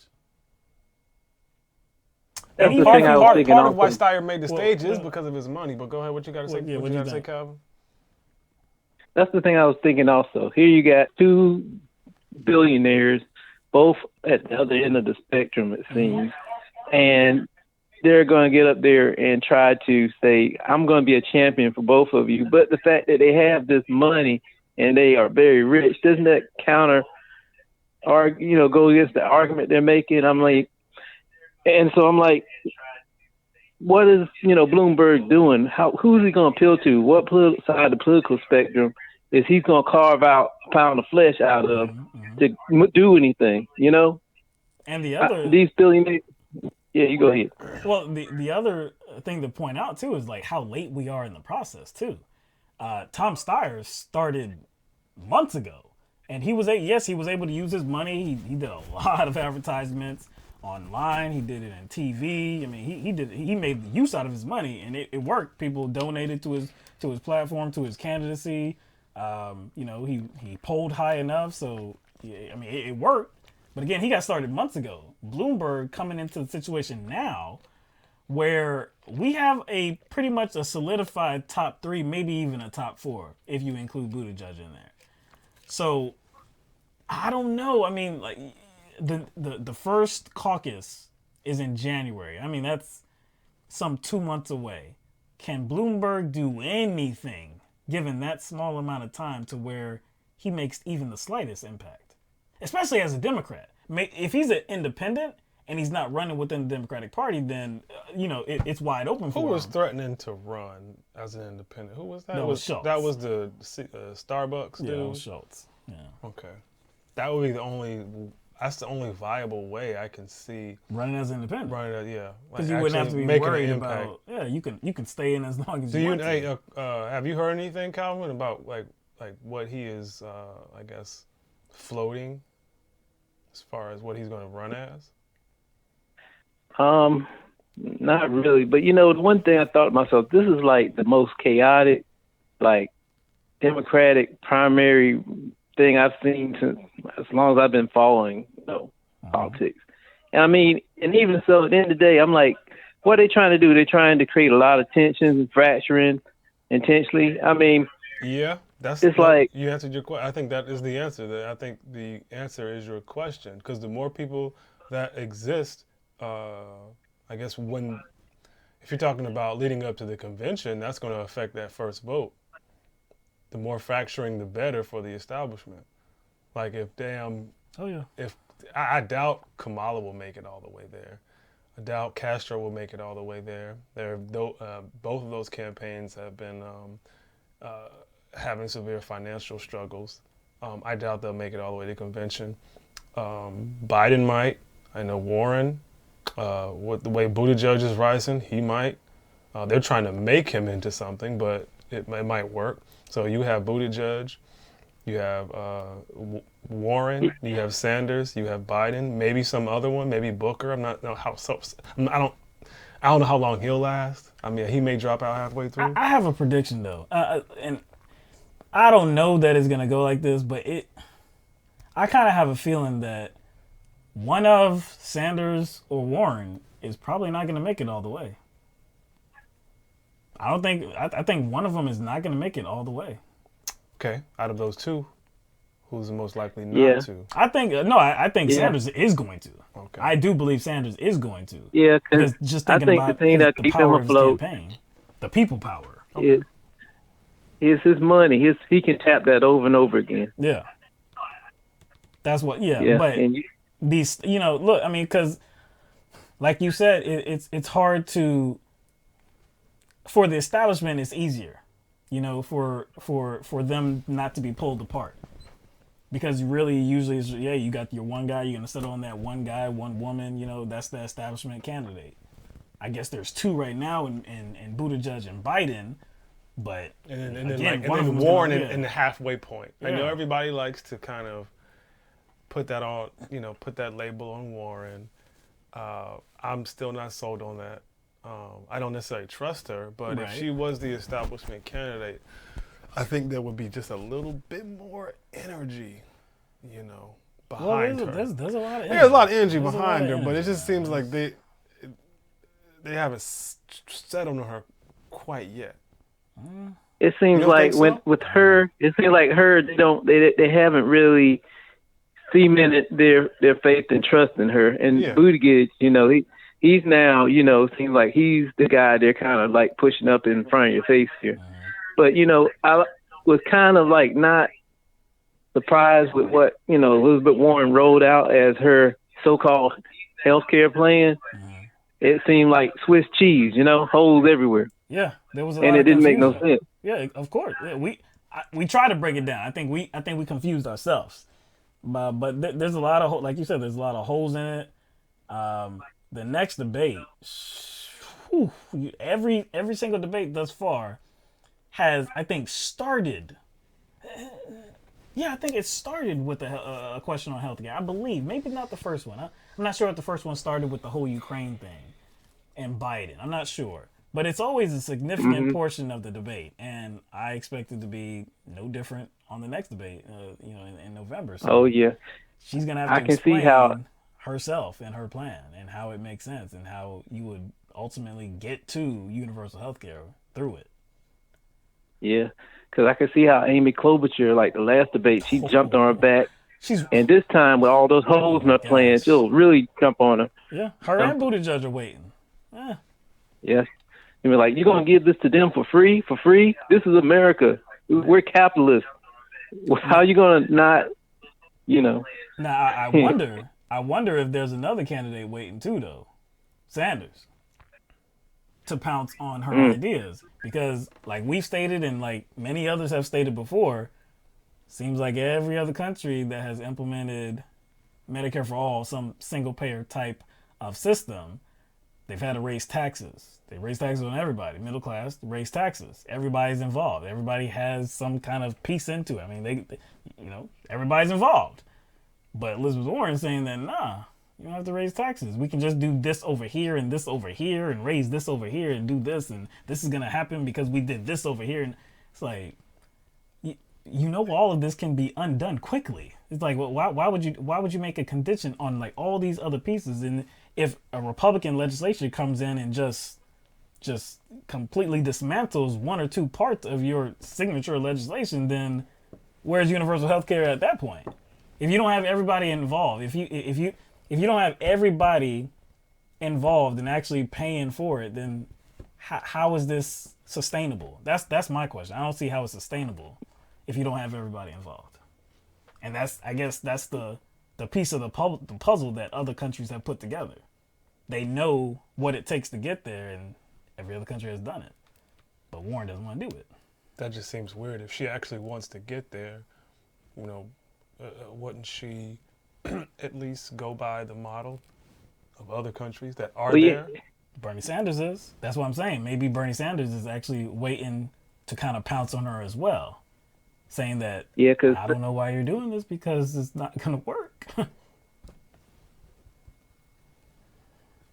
Part of why Steyer made the stage is because of his money. But go ahead, what you got to say? What you got to say, Calvin? That's the thing I was thinking also. Here you got two billionaires, both at the other end of the spectrum, it seems. And they're going to get up there and try to say, I'm going to be a champion for both of you. But the fact that they have this money and they are very rich, doesn't that go against the argument they're making? I'm like, what is, Bloomberg doing? Who's he going to appeal to? What side of the political spectrum is he going to carve out a pound of flesh out of to do anything, And the other... these billionaires... Yeah, you go ahead. Well, the other thing to point out, too, is like how late we are in the process, too. Tom Steyer started months ago. And he was able to use his money. He did a lot of advertisements online. He did it in TV. I mean, he made use out of his money, and it worked. People donated to his platform, to his candidacy. He polled high enough, so it worked. But again, he got started months ago. Bloomberg coming into the situation now where we have pretty much a solidified top 3, maybe even a top 4, if you include Buttigieg in there. So I don't know. I mean, like the first caucus is in January. I mean, that's some 2 months away. Can Bloomberg do anything given that small amount of time to where he makes even the slightest impact? Especially as a Democrat. If he's an independent and he's not running within the Democratic Party, then, it's wide open for him. Who was threatening to run as an independent? Who was that? No, it was Schultz. That was the Starbucks dude? Yeah, it was Schultz. Yeah. Okay. That would be that's the only viable way I can see. Running as an independent. Yeah. Because you wouldn't have to be worried about, you can stay in as long as you want to. Have you heard anything, Calvin, about like what he is, I guess, floating as far as what he's going to run as? Not really. But, the one thing I thought to myself, this is like the most chaotic, like, Democratic primary thing I've seen since as long as I've been following, politics. And and even so, at the end of the day, I'm like, what are they trying to do? They're trying to create a lot of tensions and fracturing intentionally. Yeah. You answered your question. I think that is the answer. I think the answer is your question, because the more people that exist, I guess if you're talking about leading up to the convention, that's going to affect that first vote. The more fracturing, the better for the establishment. Like if I doubt Kamala will make it all the way there. I doubt Castro will make it all the way there. Both of those campaigns have been having severe financial struggles. I doubt they'll make it all the way to convention. Biden might. I know Warren, with the way Buttigieg is rising, he might. They're trying to make him into something, but it might work. So you have Buttigieg. You have Warren, you have Sanders, you have Biden, maybe some other one, maybe Booker. I don't know how long he'll last. I mean, he may drop out halfway through. I have a prediction though, and I don't know that it's gonna go like this, but I kind of have a feeling that one of Sanders or Warren is probably not gonna make it all the way. I think one of them is not gonna make it all the way. Okay, out of those two, who's the most likely not to? I think Sanders is going to. Okay. I do believe Sanders is going to. Yeah, because just I thinking think about the thing that the keeps him power of his afloat campaign, the people power. is his money. He can tap that over and over again. Yeah. That's what. Yeah. Yeah, But and these, look, I mean, because like you said, it's hard to. For the establishment, it's easier, for them not to be pulled apart. Because really, usually, you got your one guy, you're going to settle on that one guy, one woman, that's the establishment candidate. I guess there's two right now in Buttigieg and Biden, but and again, then Warren in the halfway point. I know everybody likes to kind of put that on, put that label on Warren. I'm still not sold on that. I don't necessarily trust her, but if she was the establishment candidate, I think there would be just a little bit more energy, behind her. There's a lot of energy. There's a lot of energy behind her, but it just seems like they haven't settled on her quite yet. it seems like with her, it seems like her they haven't really cemented their faith and trust in her. And Buttigieg, he's now, seems like he's the guy they're kind of like pushing up in front of your face here. But, I was kind of like not surprised with what, Elizabeth Warren rolled out as her so-called healthcare plan. It seemed like Swiss cheese, holes everywhere. Yeah, there was a lot and of it didn't make confusion. no sense. Yeah, of course. Yeah, we try to break it down. I think we confused ourselves. But there's a lot of, like you said, there's a lot of holes in it. The next debate, every single debate thus far has, I think, started. Yeah, I think it started with a question on healthcare. I believe, maybe not the first one. I'm not sure if the first one started with the whole Ukraine thing and Biden. I'm not sure. But it's always a significant portion of the debate, and I expect it to be no different on the next debate, in November. So she's gonna have to explain herself and her plan and how it makes sense and how you would ultimately get to universal health care through it. Yeah, because I can see how Amy Klobuchar, like the last debate, she jumped on her back. And this time, with all those holes in her plan, she'll really jump on her. Yeah, her and Buttigieg are waiting. Yeah. You mean, like, you're going to give this to them for free? For free? This is America. We're capitalists. How are you going to not, Now, I wonder if there's another candidate waiting too, though. Sanders. To pounce on her ideas. Because, like we've stated and like many others have stated before, seems like every other country that has implemented Medicare for all, some single-payer type of system, they've had to raise taxes. They raise taxes on everybody. Middle class, raise taxes. Everybody's involved. Everybody has some kind of piece into it. I mean, they everybody's involved. But Elizabeth Warren's saying that, nah, you don't have to raise taxes. We can just do this over here and this over here and raise this over here and do this. And this is going to happen because we did this over here. And it's like, all of this can be undone quickly. It's like, well, why would you make a condition on like all these other pieces? And if a Republican legislature comes in and just completely dismantles one or two parts of your signature legislation, then where's universal health care at that point? If you don't have everybody involved, if you don't have everybody involved and actually paying for it, then how is this sustainable? That's my question. I don't see how it's sustainable if you don't have everybody involved. And I guess that's the piece of the puzzle that other countries have put together. They know what it takes to get there, and every other country has done it. But Warren doesn't want to do it. That just seems weird. If she actually wants to get there, wouldn't she at least go by the model of other countries that are there? Bernie Sanders is. That's what I'm saying. Maybe Bernie Sanders is actually waiting to kind of pounce on her as well. saying that because I don't know why you're doing this because it's not going to work.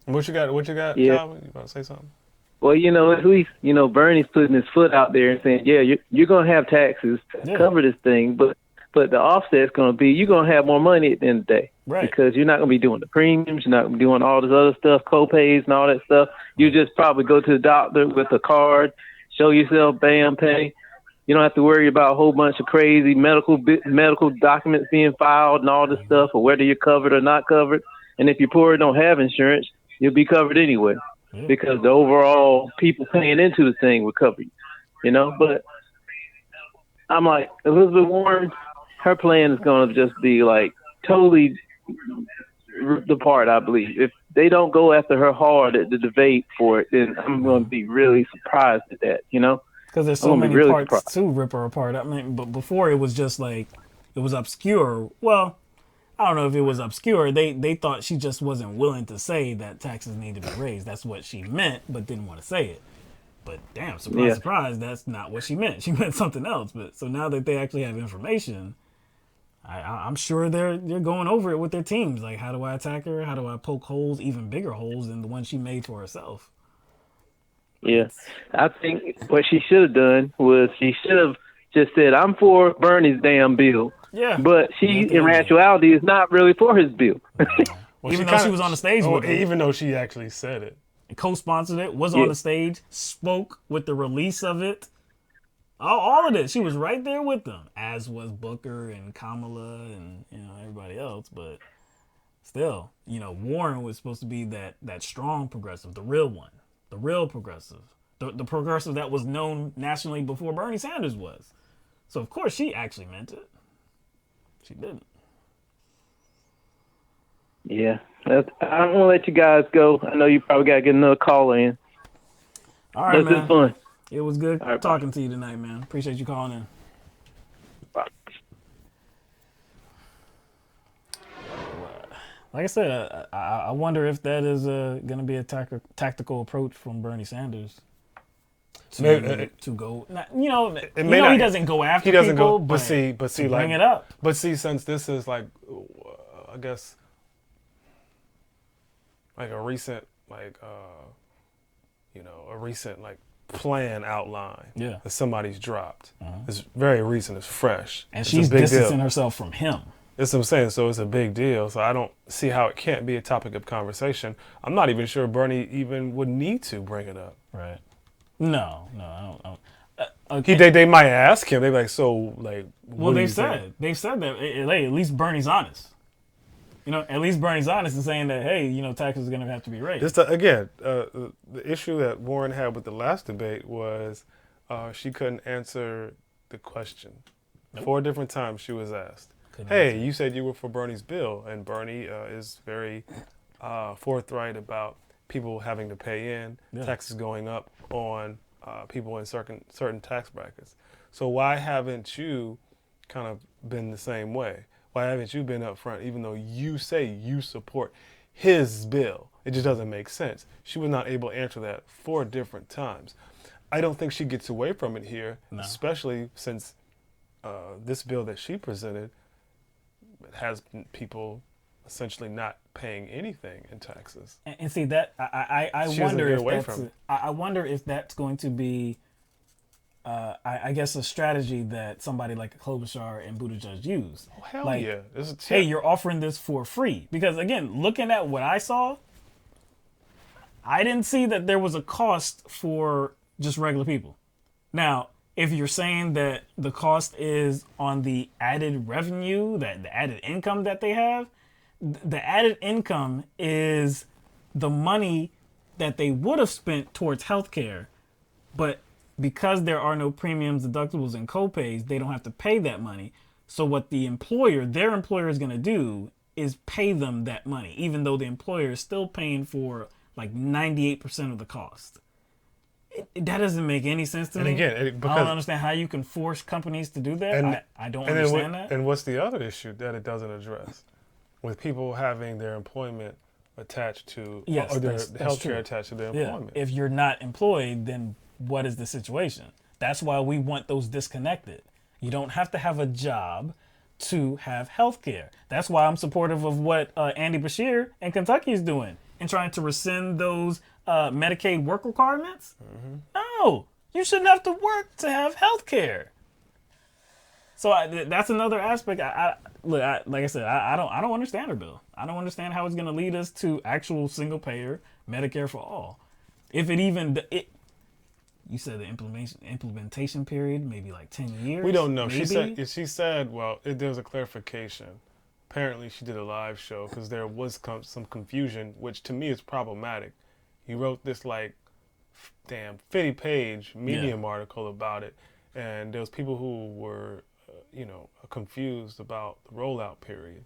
What you got, Yeah. Calvin? You about to say something? Well, at least, Bernie's putting his foot out there and saying, yeah, you're going to have taxes to cover this thing, but the offset's going to be you're going to have more money at the end of the day. Right. Because you're not going to be doing the premiums, you're not going to be doing all this other stuff, co-pays and all that stuff. You just probably go to the doctor with a card, show yourself, bam, pay. You don't have to worry about a whole bunch of crazy medical documents being filed and all this stuff, or whether you're covered or not covered. And if you're poor and don't have insurance, you'll be covered anyway, because the overall people paying into the thing will cover you, But I'm like, Elizabeth Warren, her plan is going to just be like totally depart, I believe. If they don't go after her hard at the debate for it, then I'm going to be really surprised at that, Because there's so many parts to rip her apart. I mean, but before it was just like, it was obscure. Well, I don't know if it was obscure. They thought she just wasn't willing to say that taxes need to be raised. That's what she meant, but didn't want to say it. But damn, surprise, that's not what she meant. She meant something else. But so now that they actually have information, I'm sure they're going over it with their teams. Like, how do I attack her? How do I poke holes, even bigger holes than the one she made for herself? Yeah, I think what she should have done was she should have just said, I'm for Bernie's damn bill. Yeah. But she, in actuality, is not really for his bill. Well, even though she was on the stage with it. Even though she actually said it. Co-sponsored it, was on the stage, spoke with the release of it. All of it. She was right there with them, as was Booker and Kamala and everybody else. But still, Warren was supposed to be that strong progressive, the real one, the real progressive, the progressive that was known nationally before Bernie Sanders was. So of course she actually meant it. She didn't. Yeah, I'm gonna let you guys go. I know you probably gotta get another call in. All right, man. It's fun. It was good talking to you tonight, man. Appreciate you calling in. Bye. Like I said, I wonder if that is going to be a tactical approach from Bernie Sanders to go. He doesn't go after he doesn't people, go, but see, bring it up. But see, since this is like, I guess, like a recent, a recent plan outline that somebody's dropped. It's very recent. It's fresh. And she's distancing herself from him. That's what I'm saying. So it's a big deal. So I don't see how it can't be a topic of conversation. I'm not even sure Bernie even would need to bring it up. Right. No, I don't. Okay. They might ask him. They're like, so like. Well, they've said that. Hey, at least Bernie's honest. At least Bernie's honest in saying that, hey, taxes are going to have to be raised. The issue that Warren had with the last debate was she couldn't answer the question. Nope. 4 different times she was asked, hey, you said you were for Bernie's bill, and Bernie is very forthright about people having to pay in, taxes going up on people in certain tax brackets. So why haven't you kind of been the same way? Why haven't you been up front, even though you say you support his bill? It just doesn't make sense. She was not able to answer that 4 different times. I don't think she gets away from it here, especially since this bill that she presented has people essentially not paying anything in taxes. And see that I wonder if that's going to be I guess a strategy that somebody like Klobuchar and Buttigieg use. Oh, hell yeah. Hey, you're offering this for free. Because again, looking at what I saw, I didn't see that there was a cost for just regular people. Now, if you're saying that the cost is on the added revenue, that the added income that they have, the added income is the money that they would have spent towards healthcare, but because there are no premiums, deductibles, and copays, they don't have to pay that money. So what their employer is going to do is pay them that money, even though the employer is still paying for like 98% of the cost. That doesn't make any sense to me. Again, I don't understand how you can force companies to do that. I don't understand that. And what's the other issue that it doesn't address? With people having their employment attached to, or their health care attached to their employment. If you're not employed, then what is the situation? That's why we want those disconnected. You don't have to have a job to have health care. That's why I'm supportive of what Andy Beshear in Kentucky is doing and trying to rescind those Medicaid work requirements. No, you shouldn't have to work to have health care. So that's another aspect. Look, like I said, I don't understand her bill. I don't understand how it's going to lead us to actual single payer Medicare for all. If it even you said the implementation period, maybe like 10 years. We don't know. Maybe? She said, well, there was a clarification. Apparently, she did a live show because there was some confusion, which to me is problematic. He wrote this like 50-page Medium article about it, and there was people who were, confused about the rollout period.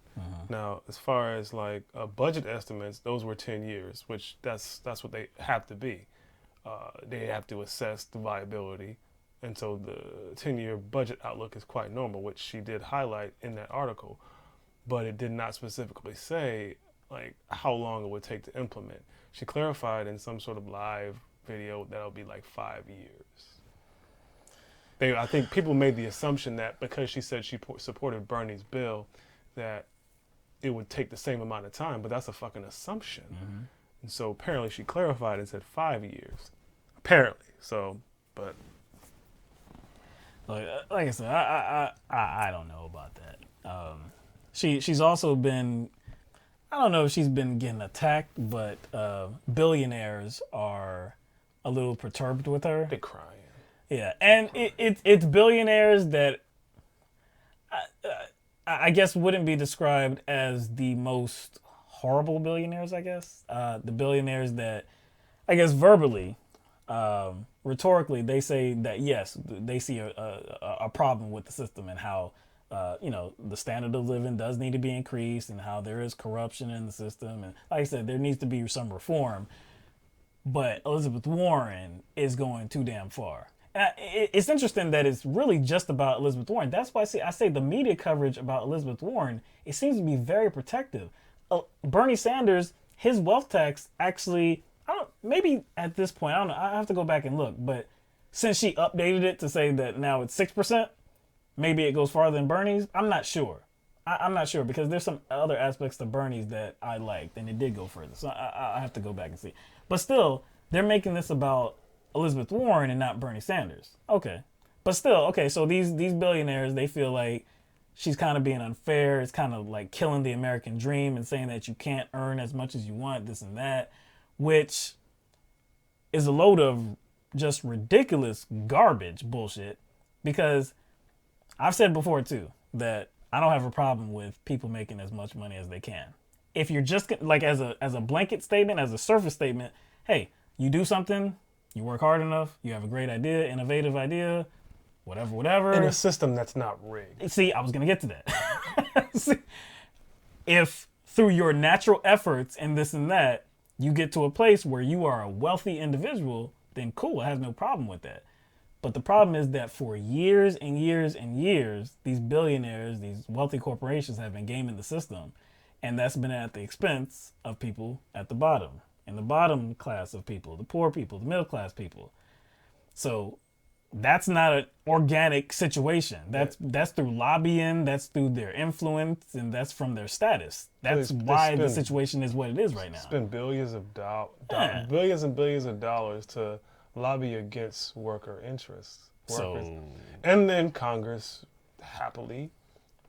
Now, as far as like budget estimates, those were 10 years, which that's what they have to be. They have to assess the viability. And so the 10-year budget outlook is quite normal, which she did highlight in that article. But it did not specifically say like how long it would take to implement. She clarified in some sort of live video that it'll be like 5 years. I think people made the assumption that because she said she supported Bernie's bill, that it would take the same amount of time, but that's a fucking assumption. And so apparently she clarified and said 5 years. Apparently. So, but like I said, I don't know about that. She's also been, I don't know if she's been getting attacked, but billionaires are a little perturbed with her. They're crying. Yeah, and it's billionaires that I guess wouldn't be described as the most horrible billionaires, I guess. The billionaires that, I guess verbally, rhetorically, they say that, yes, they see a problem with the system and how, the standard of living does need to be increased and how there is corruption in the system. And like I said, there needs to be some reform. But Elizabeth Warren is going too damn far. It's interesting that it's really just about Elizabeth Warren. That's why I say the media coverage about Elizabeth Warren, it seems to be very protective. Bernie Sanders, his wealth tax actually, maybe at this point, I don't know, I have to go back and look, but since she updated it to say that now it's 6%, maybe it goes farther than Bernie's. I'm not sure. I'm not sure because there's some other aspects to Bernie's that I liked and it did go further. So I have to go back and see. But still, they're making this about Elizabeth Warren and not Bernie Sanders. Okay. But still, okay, so these billionaires, they feel like she's kind of being unfair. It's kind of like killing the American dream and saying that you can't earn as much as you want, this and that, which is a load of just ridiculous garbage bullshit. Because I've said before, too, that I don't have a problem with people making as much money as they can. If you're just, like, as a blanket statement, as a surface statement, hey, you do something, you work hard enough, you have a great idea, innovative idea, whatever. In a system that's not rigged. See, I was going to get to that. See, if through your natural efforts and this and that, you get to a place where you are a wealthy individual, then cool, I have no problem with that. But the problem is that for years and years and years, these billionaires, these wealthy corporations have been gaming the system. And that's been at the expense of people at the bottom. And the bottom class of people, the poor people, the middle class people. So that's not an organic situation. That's through lobbying, that's through their influence, and that's from their status. That's why the situation is what it is right now. Spend billions and billions of dollars to lobby against worker interests. And then Congress happily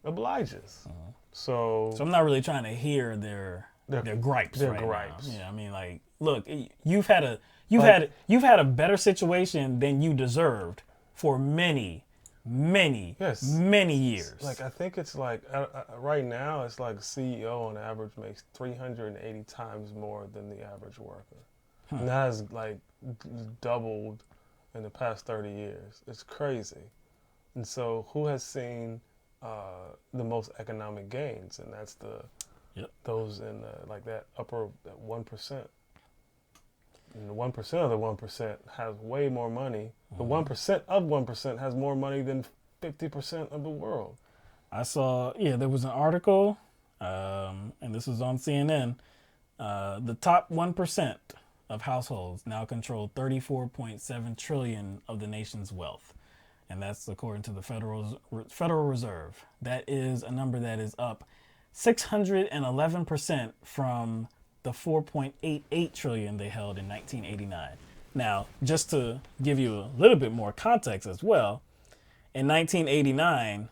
obliges. So I'm not really trying to hear their gripes. Now. Yeah, I mean, like, look, you've had a better situation than you deserved for many years. Like, I think it's like right now, it's like CEO on average makes 380 times more than the average worker, and that has like doubled in the past 30 years. It's crazy. And so, who has seen the most economic gains? And that's those in like that upper 1%. And the 1% of the 1% has way more money. The 1% of 1% has more money than 50% of the world. I saw, there was an article, and this was on CNN. The top 1% of households now control 34.7 trillion of the nation's wealth. and that's according to the Federal Reserve. That is a number that is up 611% from the 4.88 trillion they held in 1989. Now, just to give you a little bit more context as well, in 1989,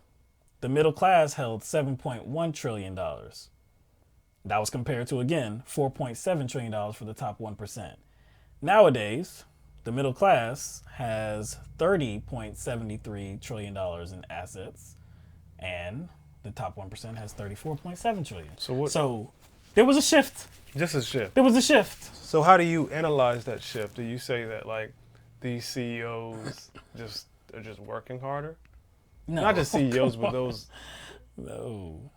the middle class held $7.1 trillion. That was compared to, again, $4.7 trillion for the top 1%. Nowadays, the middle class has $30.73 trillion in assets, and the top 1% has $34.7 trillion. So there was a shift. Just a shift. There was a shift. So how do you analyze that shift? Do you say that like these CEOs are just working harder? No. Not just CEOs, but those. No.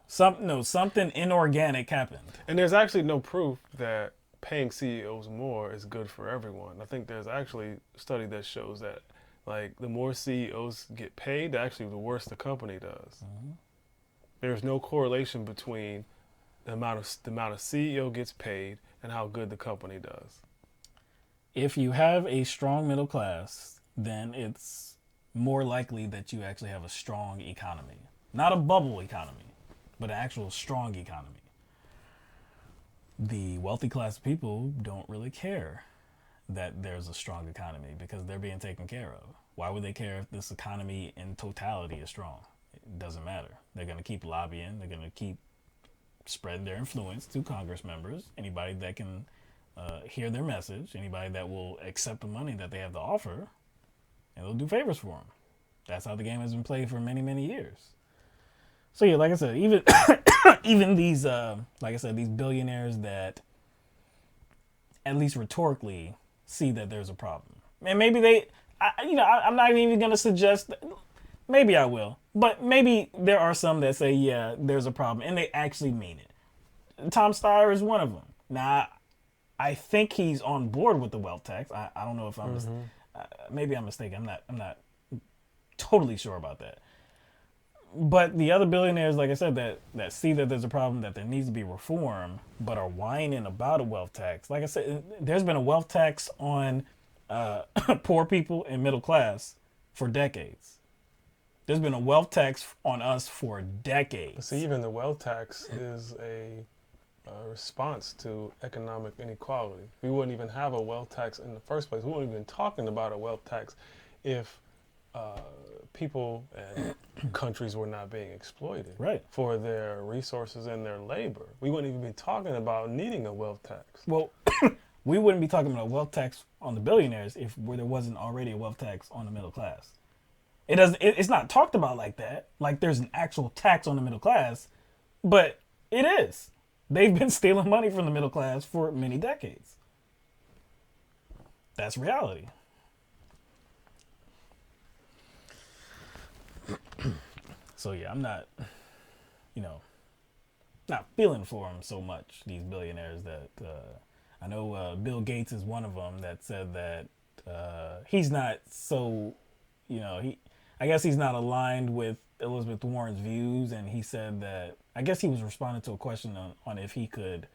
Something inorganic happened. And there's actually no proof that paying CEOs more is good for everyone. I think there's actually a study that shows that like the more CEOs get paid, actually the worse the company does. Mm-hmm. There's no correlation between the amount of CEO gets paid and how good the company does. If you have a strong middle class, then it's more likely that you actually have a strong economy. Not a bubble economy, but an actual strong economy. The wealthy class of people don't really care that there's a strong economy because they're being taken care of. Why would they care if this economy in totality is strong? It doesn't matter. They're going to keep lobbying. They're going to keep spreading their influence to Congress members, anybody that can hear their message, anybody that will accept the money that they have to offer, and they'll do favors for them. That's how the game has been played for many, many years. So yeah, like I said, even these, these billionaires that at least rhetorically see that there's a problem. And maybe I'm not even going to suggest, maybe I will, but maybe there are some that say, yeah, there's a problem, and they actually mean it. Tom Steyer is one of them. Now, I think he's on board with the wealth tax. I don't know if I'm, maybe I'm mistaken. I'm not totally sure about that. But the other billionaires, like I said, that see that there's a problem, that there needs to be reform, but are whining about a wealth tax. Like I said, there's been a wealth tax on poor people and middle class for decades. There's been a wealth tax on us for decades. See, even the wealth tax is a response to economic inequality. We wouldn't even have a wealth tax in the first place. We wouldn't even be talking about a wealth tax if people and countries were not being exploited for their resources and their labor. We wouldn't even be talking about needing a wealth tax. Well, we wouldn't be talking about a wealth tax on the billionaires if there wasn't already a wealth tax on the middle class. It's not talked about like that. Like there's an actual tax on the middle class, but it is. They've been stealing money from the middle class for many decades. That's reality. So yeah, I'm not, not feeling for them so much, these billionaires that, I know Bill Gates is one of them that said that he's not so, I guess he's not aligned with Elizabeth Warren's views, and he said that, I guess he was responding to a question on if he could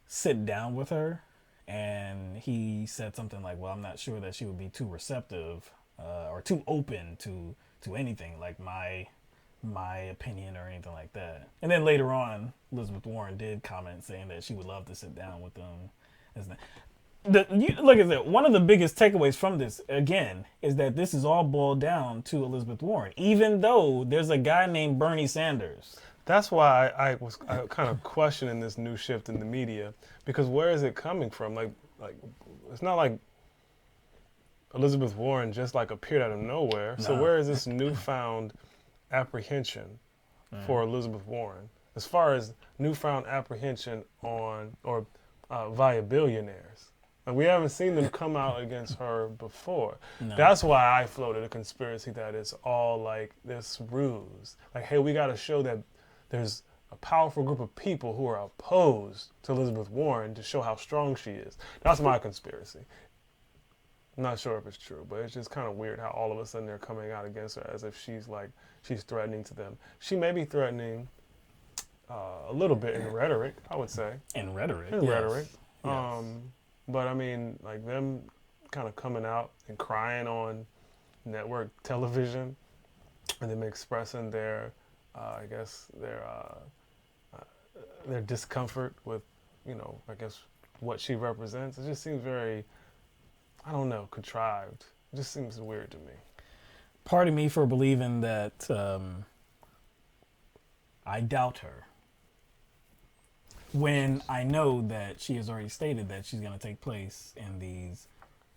sit down with her, and he said something like, well, I'm not sure that she would be too receptive or too open to anything like my opinion or anything like that. And then later on, Elizabeth Warren did comment saying that she would love to sit down with them. Look at that. One of the biggest takeaways from this, again, is that this is all boiled down to Elizabeth Warren, even though there's a guy named Bernie Sanders. That's why I was kind of questioning this new shift in the media, because where is it coming from? Like it's not like Elizabeth Warren just like appeared out of nowhere. No. So where is this newfound apprehension for Elizabeth Warren, as far as newfound apprehension on or via billionaires? Like, we haven't seen them come out against her before. No. That's why I floated a conspiracy that it's all like this ruse. Like, hey, we got to show that there's a powerful group of people who are opposed to Elizabeth Warren to show how strong she is. That's my conspiracy. I'm not sure if it's true, but it's just kind of weird how all of a sudden they're coming out against her as if she's threatening to them. She may be threatening a little bit in rhetoric, I would say. In rhetoric? In yes. rhetoric. Yes. But I mean, like them kind of coming out and crying on network television, and them expressing their, I guess their discomfort with, I guess what she represents. It just seems very, I don't know, contrived. It just seems weird to me. Pardon me for believing that I doubt her when I know that she has already stated that she's going to take place in these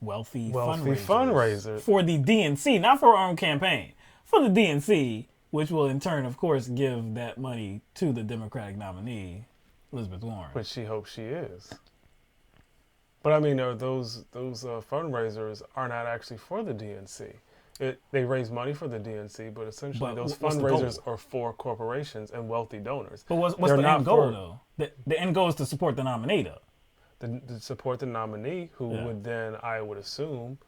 wealthy fundraisers for the DNC, not for her own campaign, for the DNC, which will in turn, of course, give that money to the Democratic nominee, Elizabeth Warren. Which she hopes she is. But I mean, those fundraisers are not actually for the DNC. They raise money for the DNC, but essentially those fundraisers are for corporations and wealthy donors. But what's the end goal, though? The end goal is to support the nominee, though. To support the nominee, who would then, I would assume,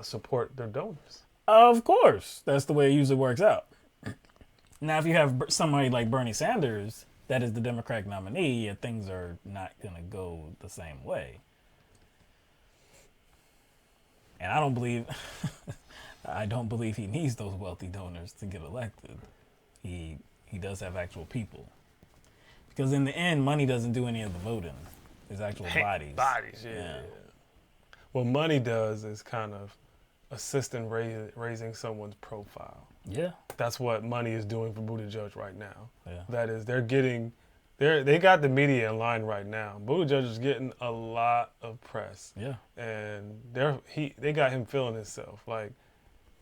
support their donors. Of course. That's the way it usually works out. Now, if you have somebody like Bernie Sanders, that is the Democratic nominee, things are not going to go the same way. And I don't believe he needs those wealthy donors to get elected. He does have actual people. Because in the end, money doesn't do any of the voting. It's actual bodies. Bodies, yeah. What money does is kind of assist in raising someone's profile. Yeah. That's what money is doing for Buttigieg right now. Yeah. That is, they got the media in line right now. Buttigieg is getting a lot of press. Yeah. And they got him feeling himself. Like,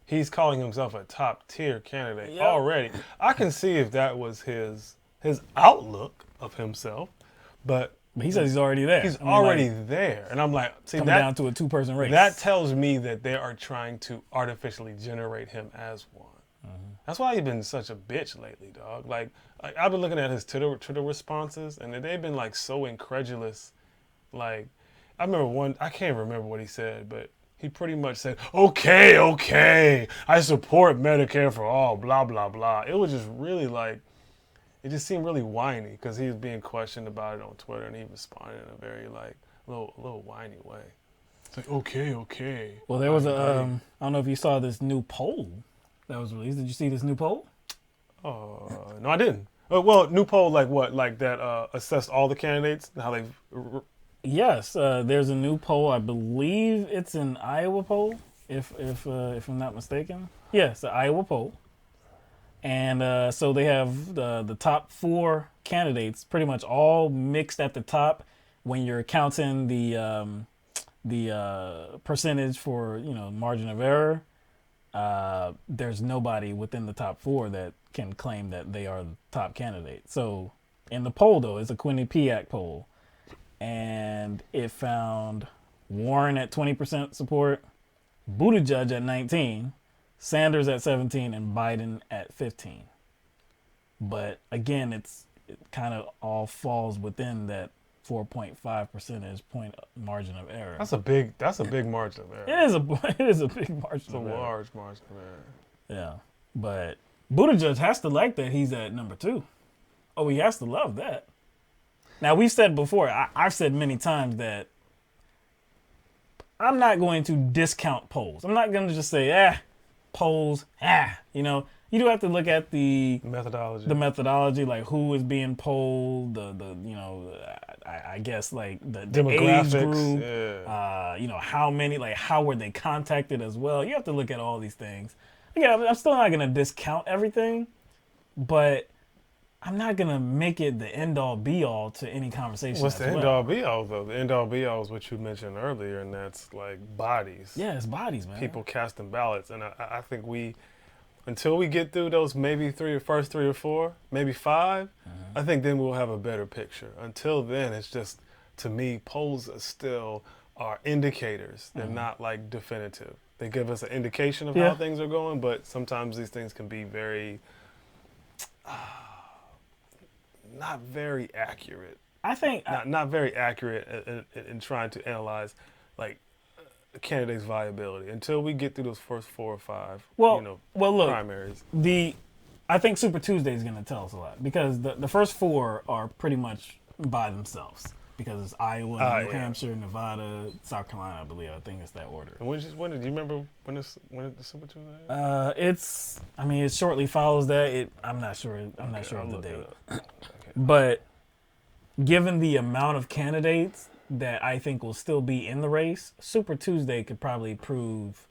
he's calling himself a top tier candidate already. I can see if that was his outlook of himself, but he says he's already there. He's already there. And I'm like, see, coming down to a two-person race. That tells me that they are trying to artificially generate him as one. That's why he's been such a bitch lately, dog. Like I've been looking at his Twitter responses, and they've been like so incredulous. Like, I can't remember what he said, but he pretty much said, okay, I support Medicare for all, blah, blah, blah. It was just really like, it just seemed really whiny because he was being questioned about it on Twitter, and he responded in a very like little whiny way. It's like, okay. Well, there was I don't know if you saw this new poll that was released. Did you see this new poll? No, I didn't. Well, new poll like what? Like that assessed all the candidates and how they've... Yes, there's a new poll. I believe it's an Iowa poll, if I'm not mistaken. Yes, the Iowa poll. And so they have the top 4 candidates pretty much all mixed at the top when you're counting the percentage for, margin of error. There's nobody within the top 4 that can claim that they are the top candidate. So in the poll, though, it's a Quinnipiac poll. And it found Warren at 20% support, Buttigieg at 19%, Sanders at 17%, and Biden at 15%. But again, it kind of all falls within that 4.5 percentage point margin of error. That's a big margin of error. It is a big margin of error. It's a large margin of error. Yeah, but Buttigieg has to like that he's at number 2. Oh, he has to love that. Now, we've said before, I've said many times that I'm not going to discount polls. I'm not going to just say, polls, You do have to look at the methodology, like who is being polled, I guess like the age group, how many, like how were they contacted as well. You have to look at all these things. Again, I'm still not going to discount everything, but I'm not going to make it the end-all, be-all to any conversation. What's the end-all, be-all, though? The end-all, be-all is what you mentioned earlier, and that's like bodies. Yeah, it's bodies, man. People casting ballots. And I think until we get through those maybe first 3 or 4, maybe 5, I think then we'll have a better picture. Until then, it's just, to me, polls are indicators. They're not like definitive. They give us an indication of how things are going, but sometimes these things can be very... not very accurate. I think not very accurate in trying to analyze like a candidate's viability until we get through those first 4 or 5 look, primaries. I think Super Tuesday is going to tell us a lot because the first 4 are pretty much by themselves. because it's Iowa, New Hampshire, Nevada, South Carolina, I believe. I think it's that order. And when do you remember when it's Super Tuesday? It shortly follows that. I'm not sure. I'm not sure of the date. But given the amount of candidates that I think will still be in the race, Super Tuesday could probably prove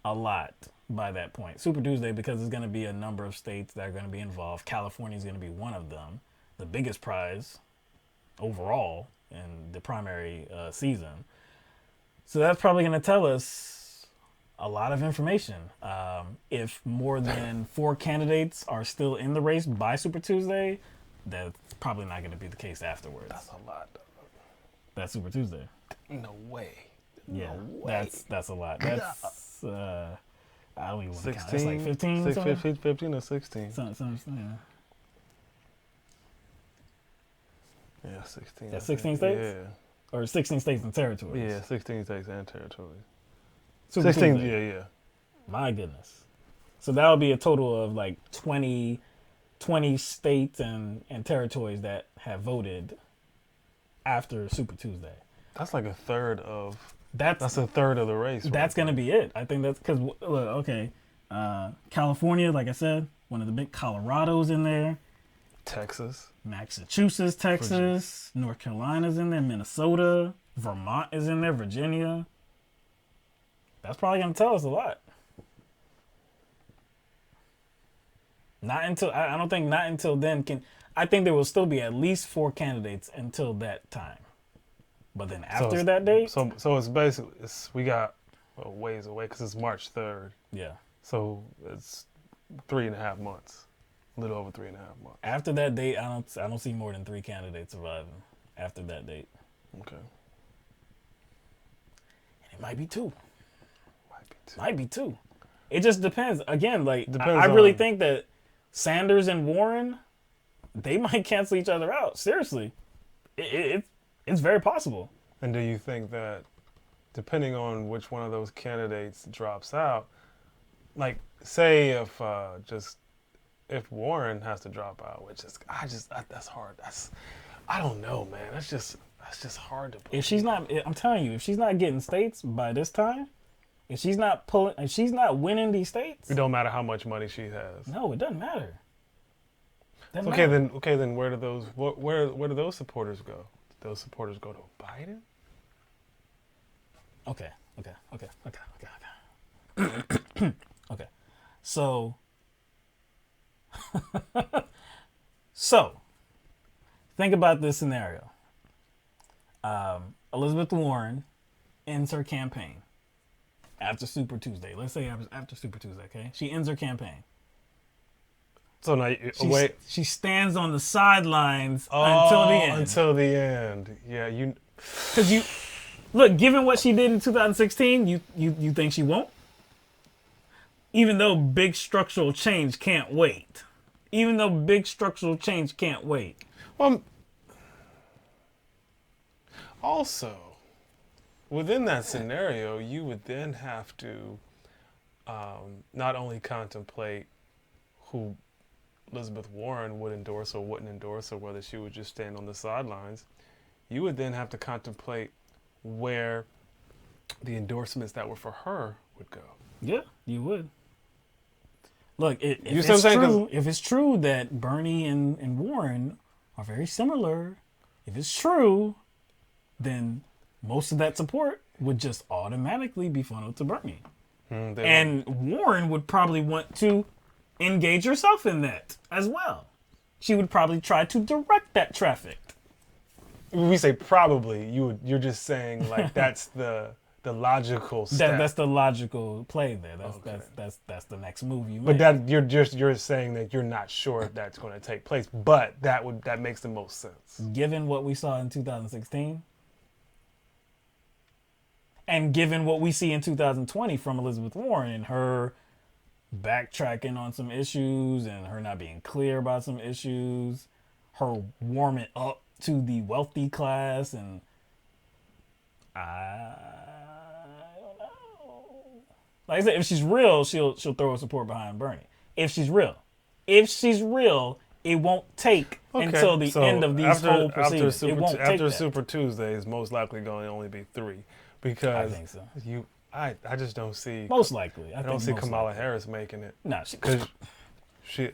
a lot by that point. Super Tuesday, because there's going to be a number of states that are going to be involved. California is going to be one of them. The biggest prize overall in the primary season. So that's probably going to tell us a lot of information. If more than 4 candidates are still in the race by Super Tuesday, that's probably not going to be the case afterwards. That's a lot. That's Super Tuesday. No way. Yeah, no way. That's a lot. That's I don't even want to 16, count. It's like 15, 15 or 16. Something. Yeah, 16. That's 16 states? Yeah. Or 16 states and territories? Yeah, 16 states and territories. Super 16, Tuesday. yeah. My goodness. So that would be a total of like 20 states and territories that have voted after Super Tuesday. That's like a third of... That's a third of the race. That's going to be it. I think that's because, California, like I said, one of the big Colorado's in there. Texas. Massachusetts, Texas. Virginia. North Carolina's in there. Minnesota. Vermont is in there. Virginia. That's probably going to tell us a lot. I don't think not until then I think there will still be at least 4 candidates until that time. But then after that date? So it's basically, we got a ways away because it's March 3rd. Yeah. So it's 3.5 months. A little over 3.5 months. After that date, I don't see more than 3 candidates surviving after that date. Okay. And it might be 2. Might be 2. It just depends. Again, I really think that Sanders and Warren, they might cancel each other out. Seriously. It's very possible. And do you think that, depending on which one of those candidates drops out, like, say if Warren has to drop out, which is, that's hard. I don't know, man. That's just hard to believe. If she's not, I'm telling you, if she's not getting states by this time, if she's not winning these states, it don't matter how much money she has. No, it doesn't matter. Then where do those supporters go? Those supporters go to Biden? Okay. Okay. So think about this scenario. Elizabeth Warren ends her campaign after Super Tuesday. Let's say after Super Tuesday, okay? She ends her campaign. So now, she stands on the sidelines until the end. Until the end. Yeah, because look, given what she did in 2016, you think she won't? Even though big structural change can't wait. Well, also, within that scenario, you would then have to not only contemplate who Elizabeth Warren would endorse or wouldn't endorse, or whether she would just stand on the sidelines, you would then have to contemplate where the endorsements that were for her would go. Yeah, you would. Look, if it's true that Bernie and Warren are very similar, if it's true, then most of that support would just automatically be funneled to Bernie. And Warren would probably want to engage herself in that as well. She would probably try to direct that traffic. When we say probably, you're just saying like that's the logical step. That's the logical play there. That's the next move you make. But you're saying that you're not sure if that's going to take place, but that makes the most sense. Given what we saw in 2016, and given what we see in 2020 from Elizabeth Warren and her backtracking on some issues and her not being clear about some issues, her warming up to the wealthy class, and I don't know. Like I said, if she's real, she'll throw her support behind Bernie. If she's real, it won't take until the end of these whole proceedings. It won't take after that. Super Tuesday is most likely going to only be 3 because I think so. I just don't see Most likely. I don't see Kamala Harris making it. No,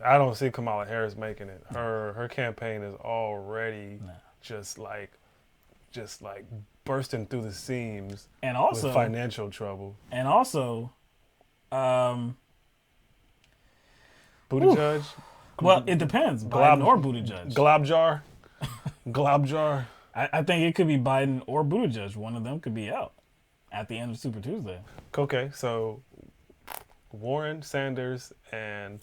I don't see Kamala Harris making it. Her campaign is already just like bursting through the seams and also with financial trouble. And also, Buttigieg. Well, it depends. Biden or Buttigieg. Globjar. I think it could be Biden or Buttigieg. One of them could be out at the end of Super Tuesday. Okay, so Warren, Sanders, and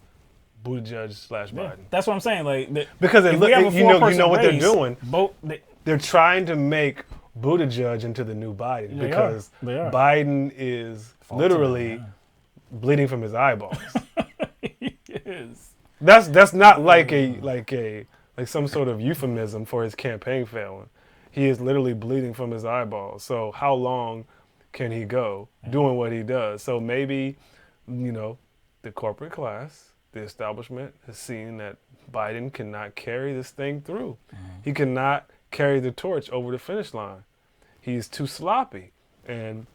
Buttigieg / Biden. That's what I'm saying. Like because you know what race, they're doing. They're trying to make Buttigieg into the new Biden because Biden is literally bleeding from his eyeballs. He is. That's not like some sort of euphemism for his campaign failing. He is literally bleeding from his eyeballs. So how long can he go doing what he does? So maybe, the corporate class, the establishment has seen that Biden cannot carry this thing through. He cannot carry the torch over the finish line. He's too sloppy. And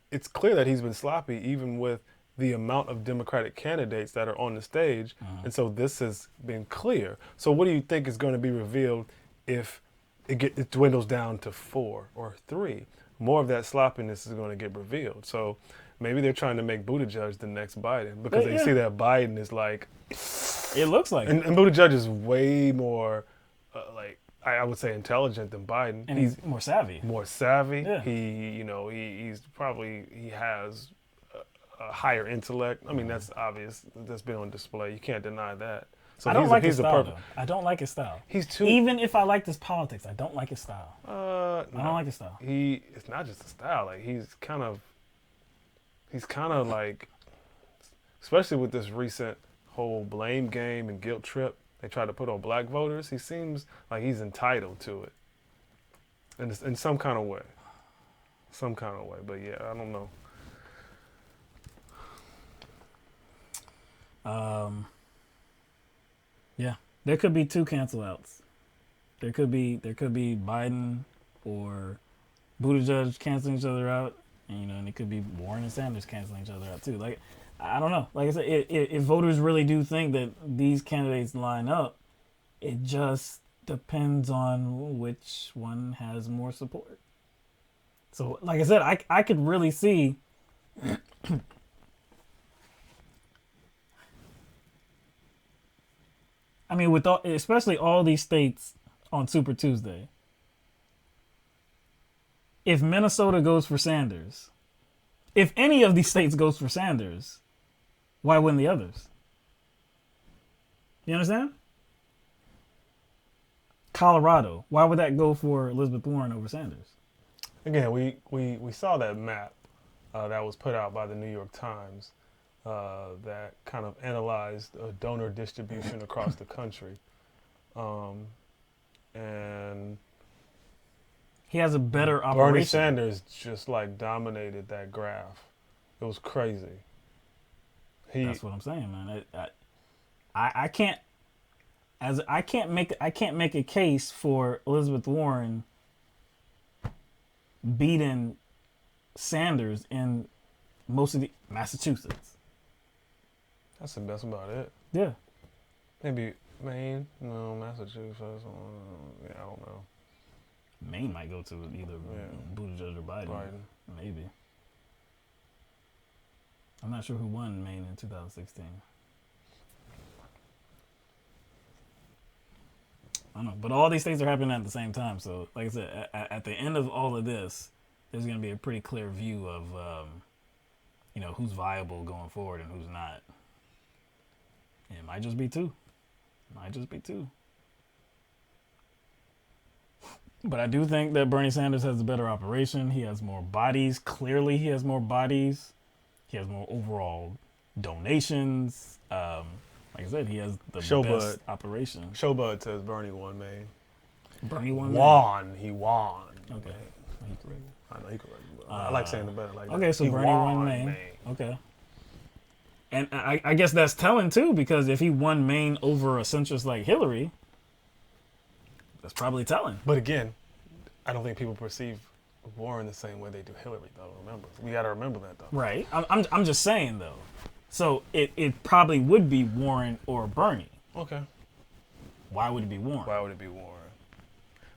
it's clear that he's been sloppy even with the amount of Democratic candidates that are on the stage. And so this has been clear. So what do you think is going to be revealed if it dwindles down to 4 or 3? More of that sloppiness is going to get revealed. So maybe they're trying to make Buttigieg the next Biden because they see that Biden is like... It looks like and Buttigieg is way more, I would say, intelligent than Biden. And he's more savvy. Yeah. He has a higher intellect. I mean, that's obvious. That's been on display. You can't deny that. So I don't like his style, though. I don't like his style. He's too... Even if I liked his politics, I don't like his style. I don't like his style. It's not just a style. Like, he's kind of like, especially with this recent whole blame game and guilt trip they try to put on black voters, he seems like he's entitled to it. In some kind of way. But yeah, I don't know. Yeah, there could be 2 cancel outs. There could be Biden or Buttigieg canceling each other out, and it could be Warren and Sanders canceling each other out too. Like, I don't know. Like I said, if voters really do think that these candidates line up, it just depends on which one has more support. So, like I said, I could really see. I mean, especially all these states on Super Tuesday, if Minnesota goes for Sanders, if any of these states goes for Sanders, why wouldn't the others? You understand? Colorado, why would that go for Elizabeth Warren over Sanders? Again, we saw that map that was put out by the New York Times that kind of analyzed donor distribution across the country. And he has a better operation. Bernie Sanders just dominated that graph. It was crazy. That's what I'm saying, man. I can't make a case for Elizabeth Warren beating Sanders in most of the Massachusetts. That's about it. Yeah. Maybe Maine? No, Massachusetts. I don't know. Maine might go to either Buttigieg or Biden. Maybe. I'm not sure who won Maine in 2016. I don't know. But all these things are happening at the same time. So, like I said, at the end of all of this, there's going to be a pretty clear view of, who's viable going forward and who's not. It might just be 2. But I do think that Bernie Sanders has a better operation. He has more bodies. Clearly, he has more bodies. He has more overall donations. Like I said, he has the best operation. Showbud says Bernie won Maine. Bernie won Maine? He won. Okay. I know he correct. I like saying it better like that. Okay, so Bernie won Maine. Okay. And I guess that's telling too, because if he won Maine over a centrist like Hillary, that's probably telling. But again, I don't think people perceive Warren the same way they do Hillary, though. Remember, we got to remember that, though. Right. I'm just saying, though. So it probably would be Warren or Bernie. Okay. Why would it be Warren? Why would it be Warren?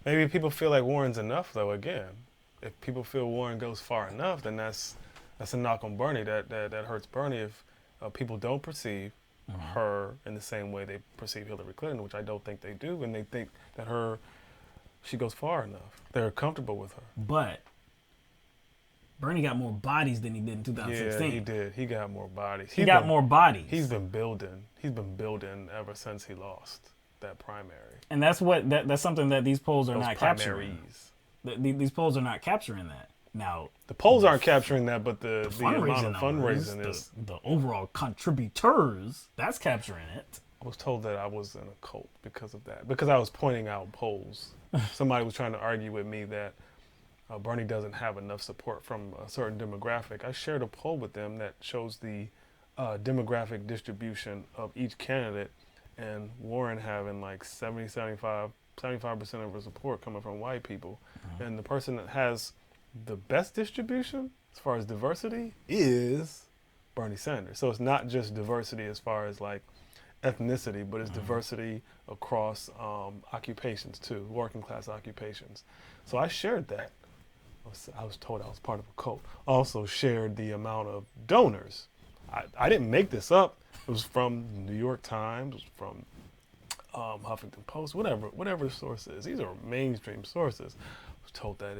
Maybe people feel like Warren's enough, though. Again, if people feel Warren goes far enough, then that's a knock on Bernie. That hurts Bernie if people don't perceive her in the same way they perceive Hillary Clinton, which I don't think they do, and they think that she goes far enough. They're comfortable with her. But Bernie got more bodies than he did in 2016. Yeah, he did. He got more bodies. He got more bodies. He's been building. He's been building ever since he lost that primary. And that's something that these polls are not capturing. Primaries. These polls are not capturing that. Now, the polls aren't capturing that, but the amount of numbers, fundraising is the overall contributors, that's capturing it. I was told that I was in a cult because of that. Because I was pointing out polls. Somebody was trying to argue with me that Bernie doesn't have enough support from a certain demographic. I shared a poll with them that shows the demographic distribution of each candidate, and Warren having like 75% of her support coming from white people. And the person that has the best distribution as far as diversity is Bernie Sanders. So it's not just diversity as far as like ethnicity, but it's diversity across occupations too, working class occupations. So I shared that. I was told I was part of a cult. Also shared the amount of donors. I didn't make this up. It was from the New York Times, it was from Huffington Post, whatever the source is. These are mainstream sources. I was told that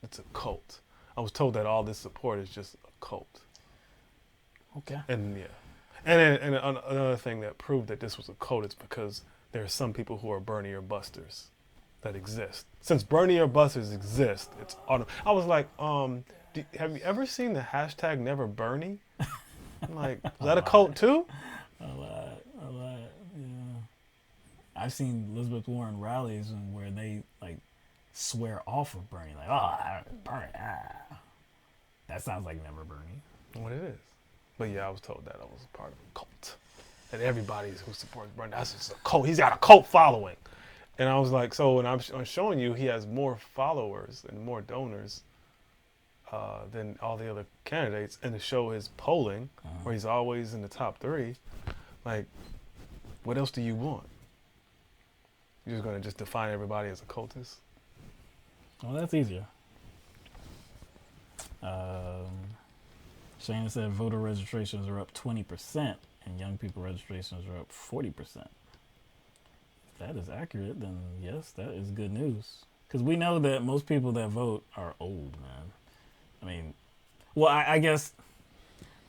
it's a cult. I was told that all this support is just a cult. Okay. And yeah. And another thing that proved that this was a cult is because there are some people who are Bernie or busters that exist. Since Bernie or busters exist, it's auto. I was like, have you ever seen the hashtag Never Bernie? I'm like, is that a cult too? A lot. Yeah. I've seen Elizabeth Warren rallies where they like swear off of Bernie, like, Bernie. That sounds like Never Bernie. What it is. But yeah, I was told that I was a part of a cult. And everybody who supports Bernie, that's just a cult. He's got a cult following. And I was like, so when I'm showing you he has more followers and more donors than all the other candidates, and to show his polling, where he's always in the top 3, like, what else do you want? You're just going to just define everybody as a cultist? Well, that's easier. Shane said voter registrations are up 20% and young people registrations are up 40%. If that is accurate, then yes, that is good news. Because we know that most people that vote are old, man. I mean, well, I guess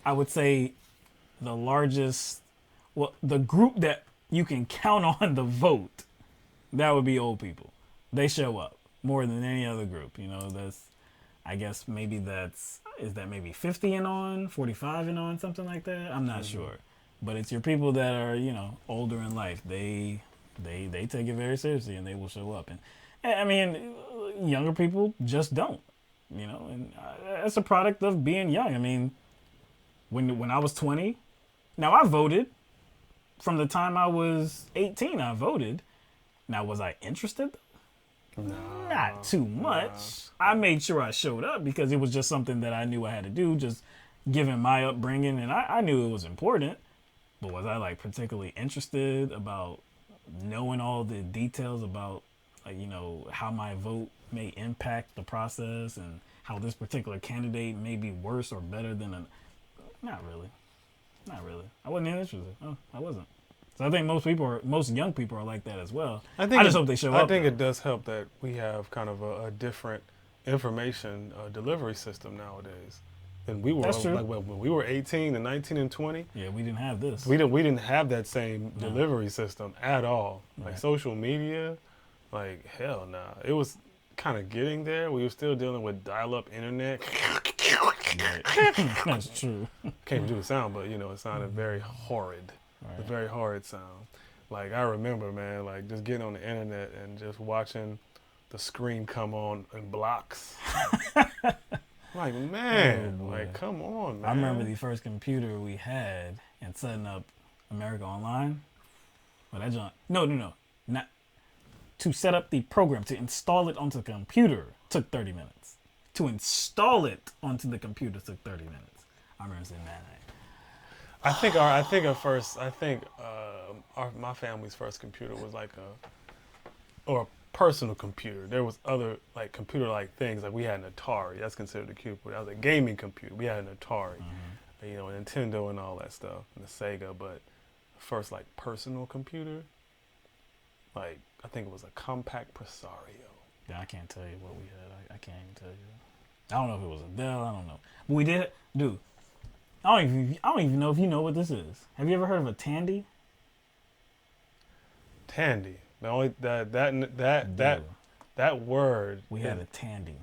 I would say the group that you can count on the vote, that would be old people. They show up more than any other group. You know, I guess maybe is that maybe 50 and on, 45 and on, something like that? I'm not sure. But it's your people that are, you know, older in life. They take it very seriously and they will show up. And I mean, younger people just don't, you know, and that's a product of being young. I mean, when I was 20, now I voted. From the time I was 18, I voted. Now, was I interested? No. Not too much. No. I made sure I showed up because it was just something that I knew I had to do, just given my upbringing, and I knew it was important. But was I like particularly interested about knowing all the details about, like, you know, how my vote may impact the process and how this particular candidate may be worse or better than not really. I wasn't interested. Oh, I wasn't. So I think most young people are like that as well. I just hope they show up. I think it does help that we have kind of a different information delivery system nowadays than we were. That's true. Like when we were 18 and 19 and 20. Yeah, we didn't have this. We didn't have that same delivery system at all. Right. Like social media, like hell nah. It was kind of getting there. We were still dealing with dial-up internet. Right. That's true. Can't even do the sound, but you know, it sounded very horrid. Right. A very horrid sound. Like I remember, man, like just getting on the internet and just watching the screen come on in blocks. Like, man, like come on, man. I remember the first computer we had, and setting up America Online. Well, that John. No. Not to set up the program, to install it onto the computer took 30 minutes. To install it onto the computer took 30 minutes. I remember saying that. My family's first computer was like a personal computer. There was other like computer-like things. Like we had an Atari. That's considered a computer. That was a gaming computer. We had an Atari, you know, Nintendo and all that stuff, and the Sega. But the first like personal computer, like I think it was a compact Presario. Yeah, I can't tell you what we had. I can't even tell you. I don't know if it was a Dell. I don't know. But we did, dude. I don't even know if you know what this is. Have you ever heard of a Tandy? Tandy. The only that word. We had a Tandy.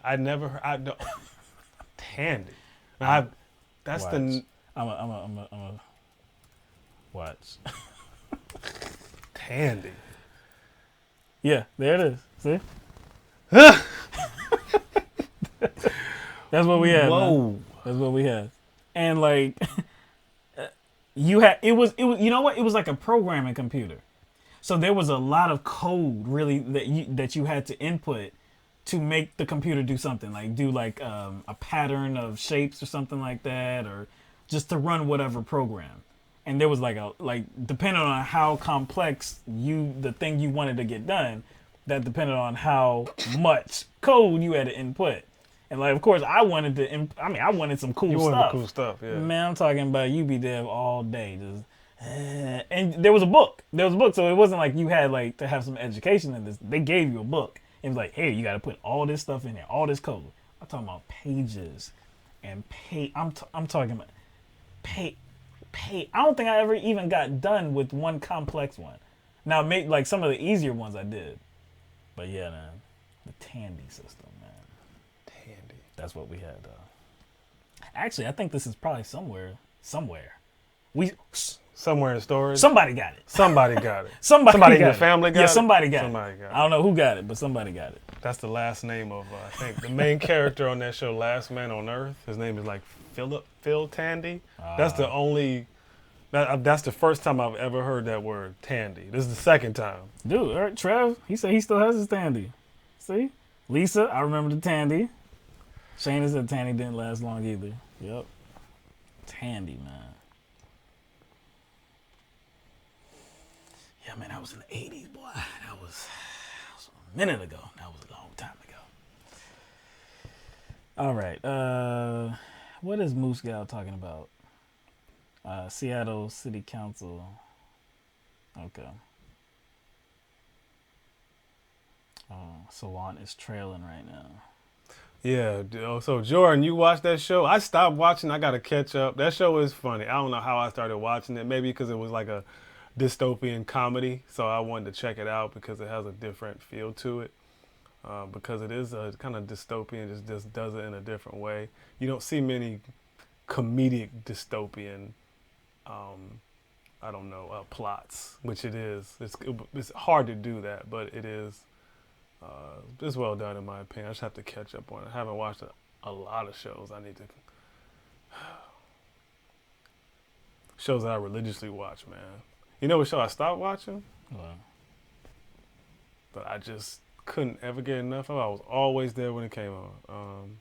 I never heard. I don't. Tandy. That's watch. the. I'm a watch. Tandy. Yeah, there it is. See? That's what we had. Whoa. Man. That's what we had. And like you had it was you know what? It was like a programming computer. So there was a lot of code really that you had to input to make the computer do something, like do like a pattern of shapes or something like that, or just to run whatever program. And there was like depending on how complex the thing you wanted to get done, that depended on how much code you had to input. And like, of course, I wanted some cool stuff. You wanted cool stuff, yeah. Man, I'm talking about you be dev all day, just. And there was a book. So it wasn't like you had like to have some education in this. They gave you a book. It was like, hey, you got to put all this stuff in there, all this code. I'm talking about pages and I'm talking about pay. I don't think I ever even got done with one complex one. Now, like some of the easier ones I did, but yeah, man, the Tandy system, man. Tandy. That's what we had. Actually, I think this is probably somewhere. Somewhere in storage. Somebody got it. Somebody got it. Somebody in your family got it? Yeah, somebody got Somebody it. got it. I don't know who got it, but somebody got it. That's the last name of, I think, the main character on that show, Last Man on Earth. His name is like Phil Tandy. That's the only, that's the first time I've ever heard that word, Tandy. This is the second time. Dude, Trev, he said he still has his Tandy. See? Lisa, I remember the Tandy. Shayna said Tandy didn't last long either. Yep. Tandy, man. Yeah, man, that was in the 80s, boy. That was a minute ago. That was a long time ago. All right. What is Moose Gal talking about? Seattle City Council. Okay. Savant is trailing right now. Yeah. So, Jordan, you watched that show? I stopped watching. I got to catch up. That show is funny. I don't know how I started watching it. Maybe because it was like a dystopian comedy, so I wanted to check it out because it has a different feel to it. Because it is a kind of dystopian, just does it in a different way. You don't see many comedic dystopian, plots, which it is. It's hard to do that, but it is. It's well done in my opinion. I just have to catch up on it. I haven't watched a lot of shows. I need to. Shows that I religiously watch, man. You know what show I stopped watching? Wow. But I just couldn't ever get enough of. I was always there when it came on.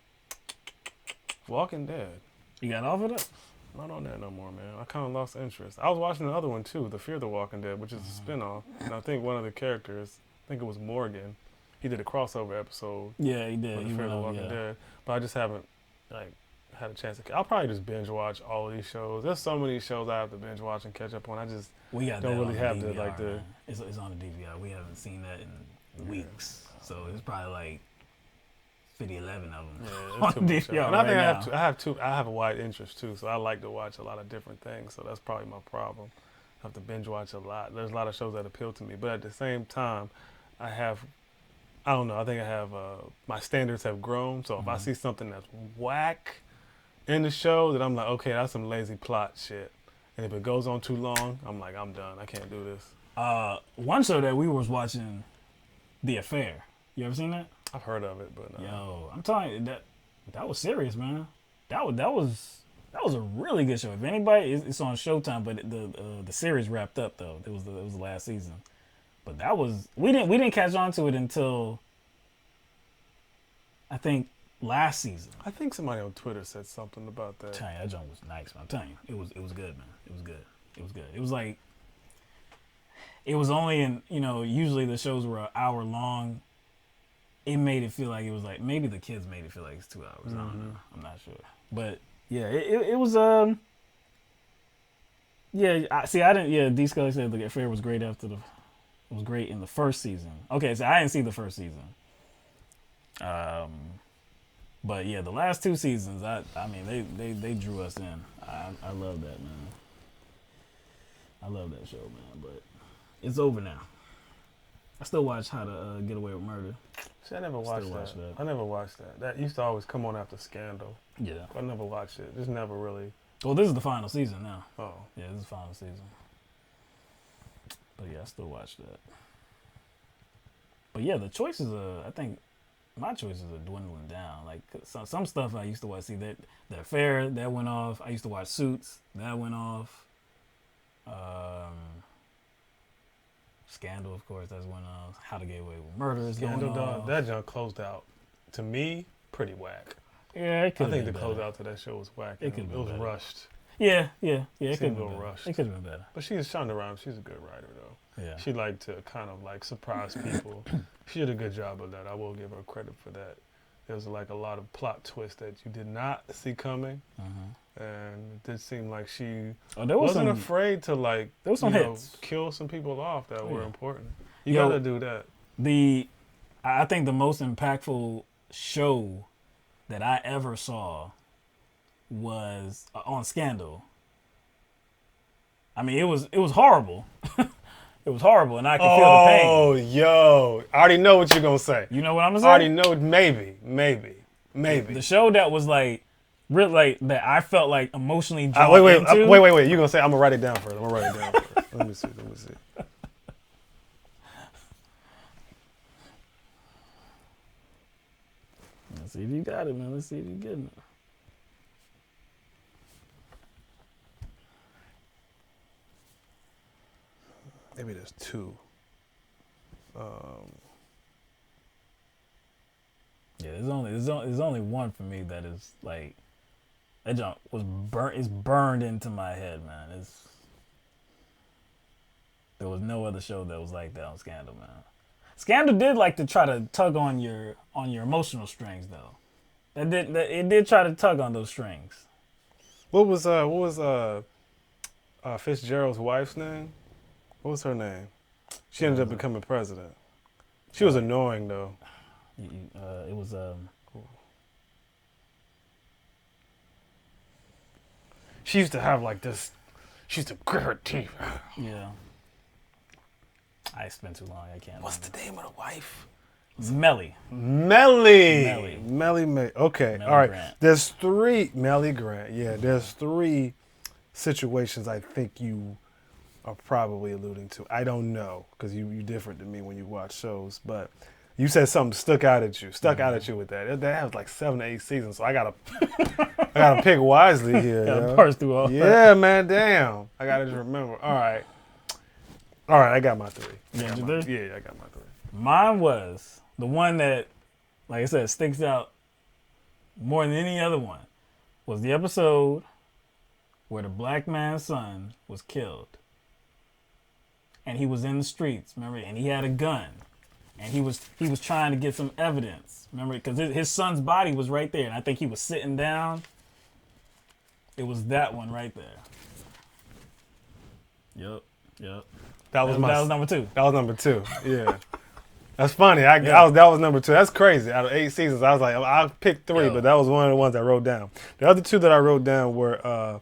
Walking Dead. You got off of it? Not on that no more, man. I kind of lost interest. I was watching the other one too, The Fear the Walking Dead, which is a spinoff. And I think one of the characters, I think it was Morgan, he did a crossover episode. Yeah, he did. With The Fear the Walking Dead. But I just haven't had a chance to. I'll probably just binge watch all of these shows. There's so many shows I have to binge watch and catch up on. I just don't really have the DVR. It's on the DVR. We haven't seen that in weeks, so it's probably like 50-11 of them. Yeah, on DVR. And I right think now. I have a wide interest too, so I like to watch a lot of different things. So that's probably my problem. I have to binge watch a lot. There's a lot of shows that appeal to me, but at the same time, I don't know. I think I have my standards have grown. So if I see something that's whack in the show, that I'm like, okay, that's some lazy plot shit. And if it goes on too long, I'm like, I'm done. I can't do this. One show that we was watching, The Affair. You ever seen that? I've heard of it, but yo, I'm telling you that was serious, man. That That was a really good show. If anybody, it's on Showtime, but the series wrapped up though. It was the last season. But that was we didn't catch on to it until I think last season. I think somebody on Twitter said something about that. I'm telling you, that joint was nice, man. I'm telling you, it was good, man. It was good. It was good. It was like it was only in usually the shows were an hour long. It made it feel like it was like maybe the kids made it feel like it's 2 hours. I don't know. I'm not sure, but yeah, it was I didn't. Yeah, D. Scully said the affair was great it was great in the first season. Okay, so I didn't see the first season. But yeah, the last 2 seasons, I mean, they drew us in. I love that, man. I love that show, man. But it's over now. I still watch How to Get Away with Murder. See, I never watched that. I never watched that. That used to always come on after Scandal. Yeah. I never watched it. Just never really. Well, this is the final season now. Oh. Yeah, this is the final season. But yeah, I still watch that. But yeah, the choices I think my choices are dwindling down. Like some stuff I used to watch. See, that the Affair, that went off. I used to watch Suits, that went off. Scandal, of course, that's went off. How to Get Away with Murder is going off. That junk closed out. To me, pretty whack. Yeah, it could. I think the closeout to that show was whack. It was rushed. Yeah. It could have been rushed. It could have been better. But Shonda Rhimes, she's a good writer though. Yeah. She liked to kind of like surprise people. She did a good job of that. I will give her credit for that. There was like a lot of plot twists that you did not see coming. And it did seem like she wasn't afraid to like kill some people off that were important. You gotta do that. I think the most impactful show that I ever saw was on Scandal. I mean, it was horrible. It was horrible, and I could feel the pain. Oh, yo. I already know what you're going to say. You know what I'm going to say? I already know. Maybe. The show that was like, really, like, that I felt like emotionally drawn wait. into. Wait. You're going to say, I'm going to write it down first. Let me see. Let's see if you got it, man. Let's see if you're getting it. Maybe there's 2. Yeah, there's only one for me that is like that junk was burnt. It's burned into my head, man. There was no other show that was like that on Scandal, man. Scandal did like to try to tug on your emotional strings, though. It did try to tug on those strings. What was Fitzgerald's wife's name? What was her name? She ended up becoming president. She was annoying though. It was She used to have like this. She used to grit her teeth. Yeah. I spent too long. I can't. What's the name of the wife? Melly. Okay. Melly All right. Grant. There's 3. Melly Grant. Yeah. There's 3 situations I think you are probably alluding to. I don't know because you're different than me when you watch shows, but you said something stuck out at you with that. That was like 7 to 8 seasons, so I gotta pick wisely here. Gotta parse through all that. Yeah, man, damn. I gotta just remember. All right, I got my 3. Yeah, I got my 3. Mine was the one that, like I said, sticks out more than any other one. Was the episode where the black man's son was killed. And he was in the streets, remember? And he had a gun. And he was trying to get some evidence, remember? Because his son's body was right there. And I think he was sitting down. It was that one right there. Yep. That was number 2. That was number 2. Yeah. That's funny. That was number 2. That's crazy. Out of 8 seasons, I was like, I picked 3, but that was one of the ones I wrote down. The other 2 that I wrote down were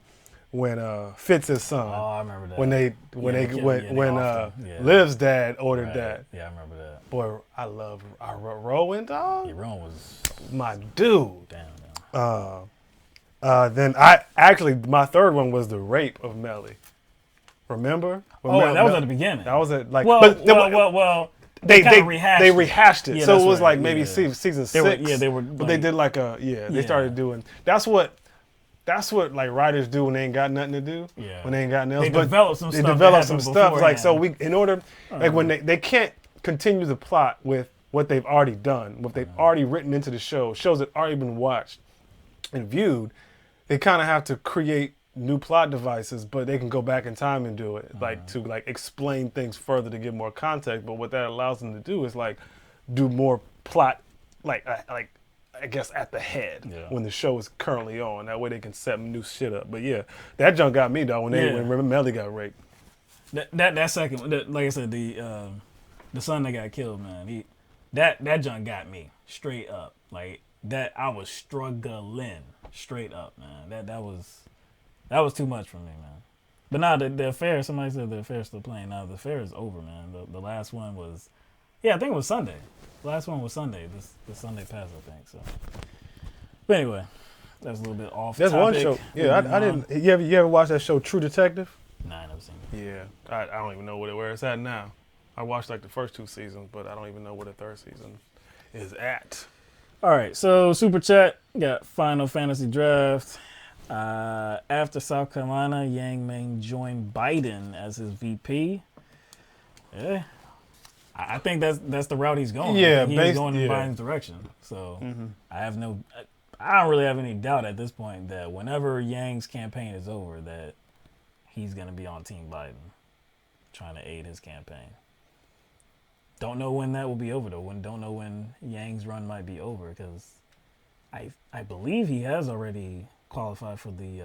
when Fitz's son. Oh, I remember that. When Liv's dad ordered that. Yeah, I remember that. Boy, I love Rowan, dog. Yeah, Rowan was my dude. Damn. Then my 3rd one was the rape of Melly. Remember? That was at the beginning. That was at like. They rehashed it. Yeah, so it was right. like maybe season 6. They did like they started doing. That's what that's what like writers do when they ain't got nothing to do. Yeah. When they ain't got nothing else. They develop some they stuff. develop some stuff. Like so beforehand. in order like when they can't continue the plot with what they've already done, what they've already written into the shows that already been watched and viewed, they kind of have to create new plot devices, but they can go back in time and do it, like to like explain things further to give more context. But what that allows them to do is like do more plot, like I guess at the head when the show is currently on. That way they can set new shit up. But yeah, that junk got me though when when Melly got raped. That second one, like I said, the son that got killed, man, that junk got me straight up. Like that, I was struggling straight up, man. That was too much for me, man. But now the affair, somebody said the affair's still playing. Now the affair is over, man. The last one was, I think it was Sunday. The last one was Sunday. This Sunday passed, I think. So, but anyway, that's a little bit off. That's topic. one show. Yeah, I didn't. You ever watch that show True Detective? Nah, I never seen it. Yeah, I don't even know where it's at now. I watched like the first 2 seasons, but I don't even know where the 3rd season is at. All right, so Super Chat got Final Fantasy Draft. After South Carolina, Yang Ming joined Biden as his VP. Yeah, I think that's the route he's going. Yeah, he's going in Biden's direction. So I don't really have any doubt at this point that whenever Yang's campaign is over, that he's going to be on Team Biden, trying to aid his campaign. Don't know when that will be over though. Don't know when Yang's run might be over because I believe he has already qualified for the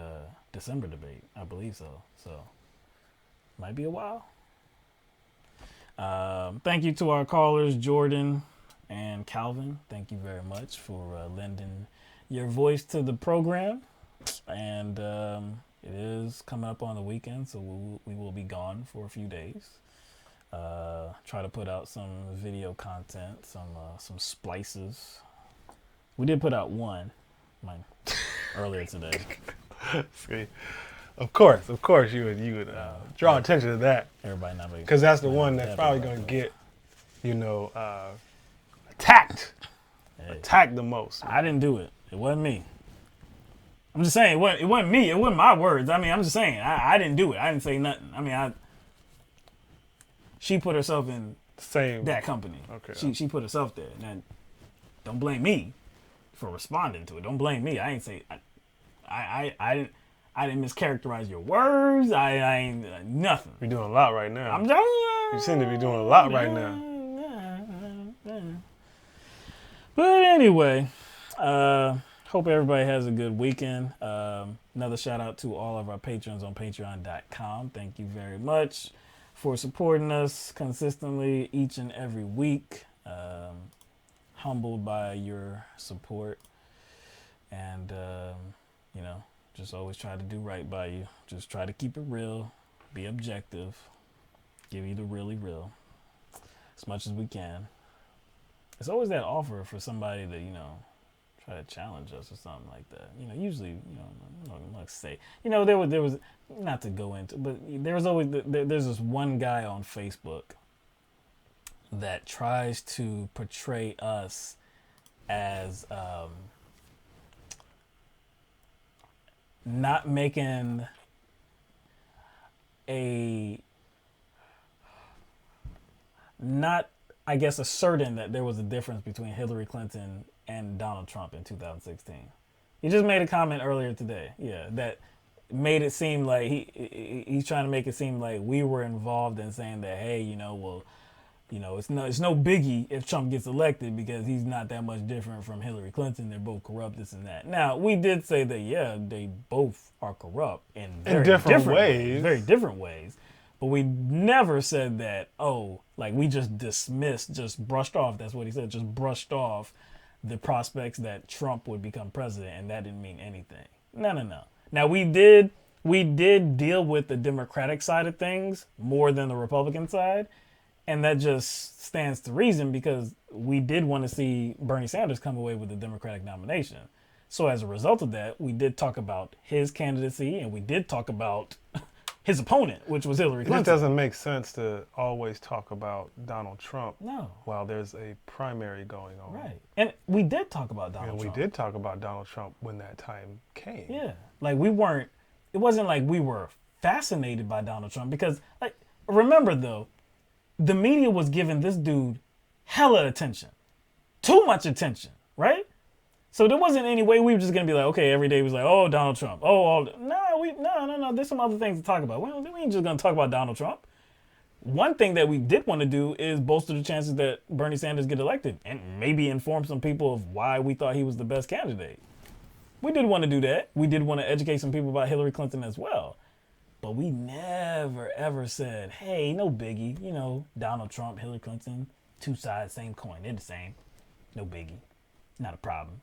December debate. I believe so. So might be a while. Thank you to our callers, Jordan and Calvin. Thank you very much for lending your voice to the program. And it is coming up on the weekend, so we will be gone for a few days. Try to put out some video content, some splices. We did put out one earlier today. See, of course you would draw attention to that. Everybody not because that's the one that's probably going to get attacked. Attacked the most. I didn't do it. It wasn't me. I'm just saying it wasn't me. It wasn't my words. I mean, I'm just saying I didn't do it. I didn't say nothing. I mean, she put herself in that company. Okay. She put herself there. Now, don't blame me for responding to it. Don't blame me. I ain't say I didn't mischaracterize your words. I ain't nothing. You're doing a lot right now. I'm done. You seem to be doing a lot right now. But anyway, hope everybody has a good weekend. Another shout out to all of our patrons on patreon.com. Thank you very much for supporting us consistently each and every week. Humbled by your support. And, just always try to do right by you. Just try to keep it real. Be objective. Give you the really real. As much as we can. It's always that offer for somebody to, try to challenge us or something like that. Usually, I'm not gonna say. There was not to go into, but there's this one guy on Facebook that tries to portray us as not making asserting that there was a difference between Hillary Clinton and Donald Trump in 2016. He just made a comment earlier today, that made it seem like he's trying to make it seem like we were involved in saying that, hey, it's no biggie if Trump gets elected because he's not that much different from Hillary Clinton. They're both corrupt, this and that. Now, we did say that, they both are corrupt in very different ways. Very different ways. But we never said that, we just dismissed, just brushed off. That's what he said, just brushed off the prospects that Trump would become president, and that didn't mean anything. No. Now, we did deal with the Democratic side of things more than the Republican side, and that just stands to reason because we did want to see Bernie Sanders come away with the Democratic nomination. So as a result of that, we did talk about his candidacy, and we did talk about his opponent, which was Hillary It Clinton. just doesn't make sense to always talk about Donald Trump No. while there's a primary going on. Right. And we did talk about Donald And Trump. we did talk about Donald Trump when that time came. Yeah. Like it wasn't like we were fascinated by Donald Trump because, like, remember though, the media was giving this dude hella attention. Too much attention, right? So there wasn't any way we were just gonna be like, okay, every day was like, oh, Donald Trump. No. There's some other things to talk about. We ain't just gonna talk about Donald Trump. One thing that we did want to do is bolster the chances that Bernie Sanders get elected and maybe inform some people of why we thought he was the best candidate. We did want to do that. We did want to educate some people about Hillary Clinton as well. But we never, ever said, hey, no biggie. You know, Donald Trump, Hillary Clinton, two sides, same coin. They're the same. No biggie. Not a problem.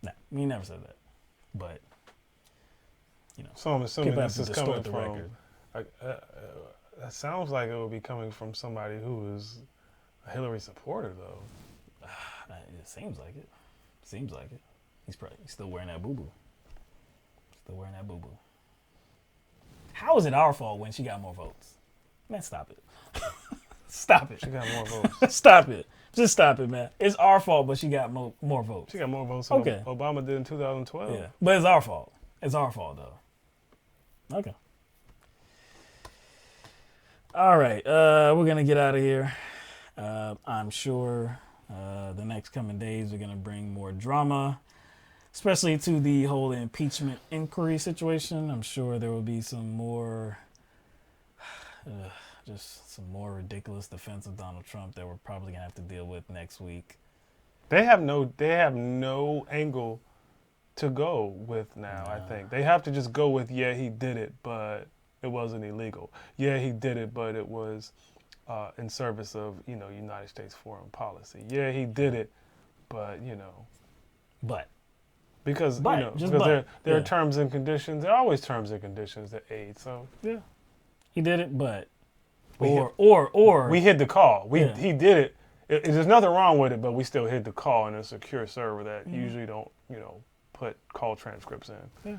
No, we never said that. But, you know. So I'm assuming people this have is to coming distort the from... record. That sounds like it would be coming from somebody who is a Hillary supporter, though. It seems like it. Seems like it. He's still wearing that boo-boo. Still wearing that boo-boo. How is it our fault when she got more votes? Man, stop it. Stop it. She got more votes. Stop it. Just stop it, man. It's our fault, but she got more votes. She got more votes than Okay. Obama did in 2012. Yeah, but it's our fault. It's our fault, though. Okay. All right. We're going to get out of here. I'm sure the next coming days are going to bring more drama, especially to the whole impeachment inquiry situation. I'm sure there will be some more, just some more ridiculous defense of Donald Trump that we're probably going to have to deal with next week. They have no angle to go with now, I think. They have to just go with, yeah, he did it, but it wasn't illegal. Yeah, he did it, but it was in service of, United States foreign policy. Yeah, he did it, but, Because there are terms and conditions. There are always terms and conditions that aid, so. Yeah. He did it, but. We hid the call. He did it. There's nothing wrong with it, but we still hid the call in a secure server that usually don't, put call transcripts in. Yeah.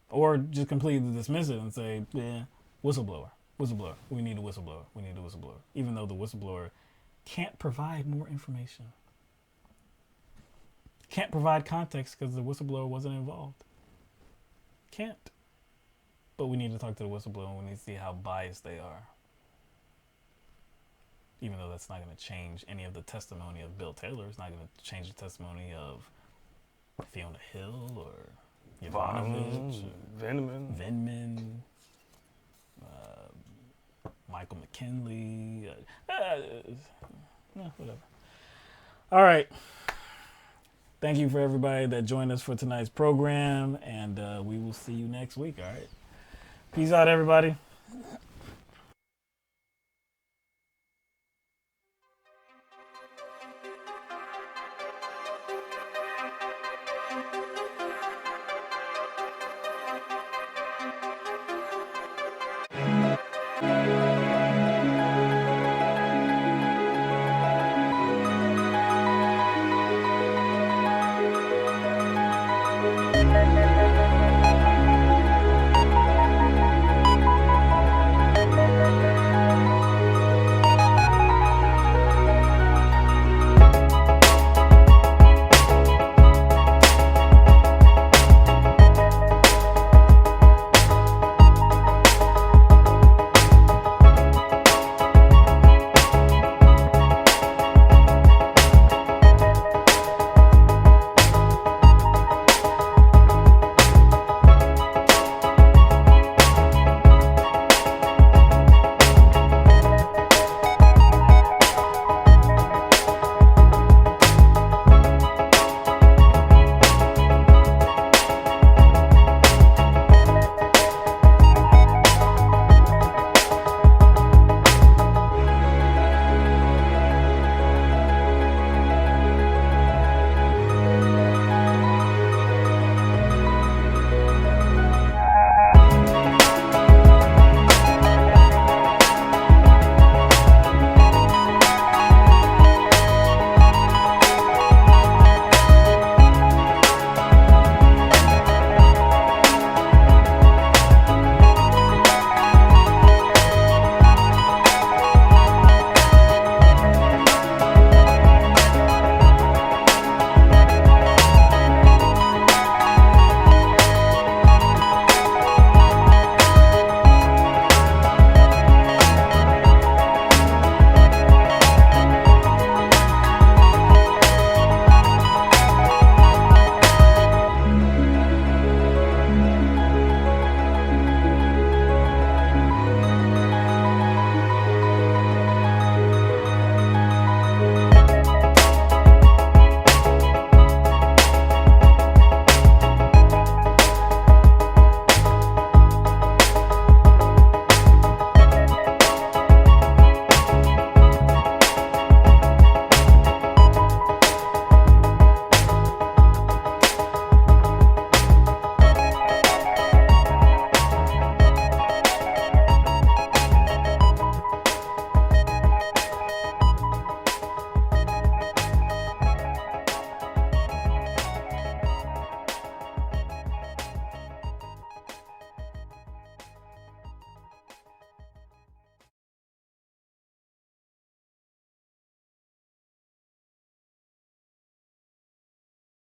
Or just completely dismiss it and say, yeah, whistleblower. We need a whistleblower. Even though the whistleblower can't provide more information. Can't provide context because the whistleblower wasn't involved. Can't. But we need to talk to the whistleblower and we need to see how biased they are. Even though that's not going to change any of the testimony of Bill Taylor. It's not going to change the testimony of Fiona Hill or Yovanovitch, Vindman, Michael McKinley. Whatever. All right. Thank you for everybody that joined us for tonight's program, and we will see you next week, all right? Peace out, everybody.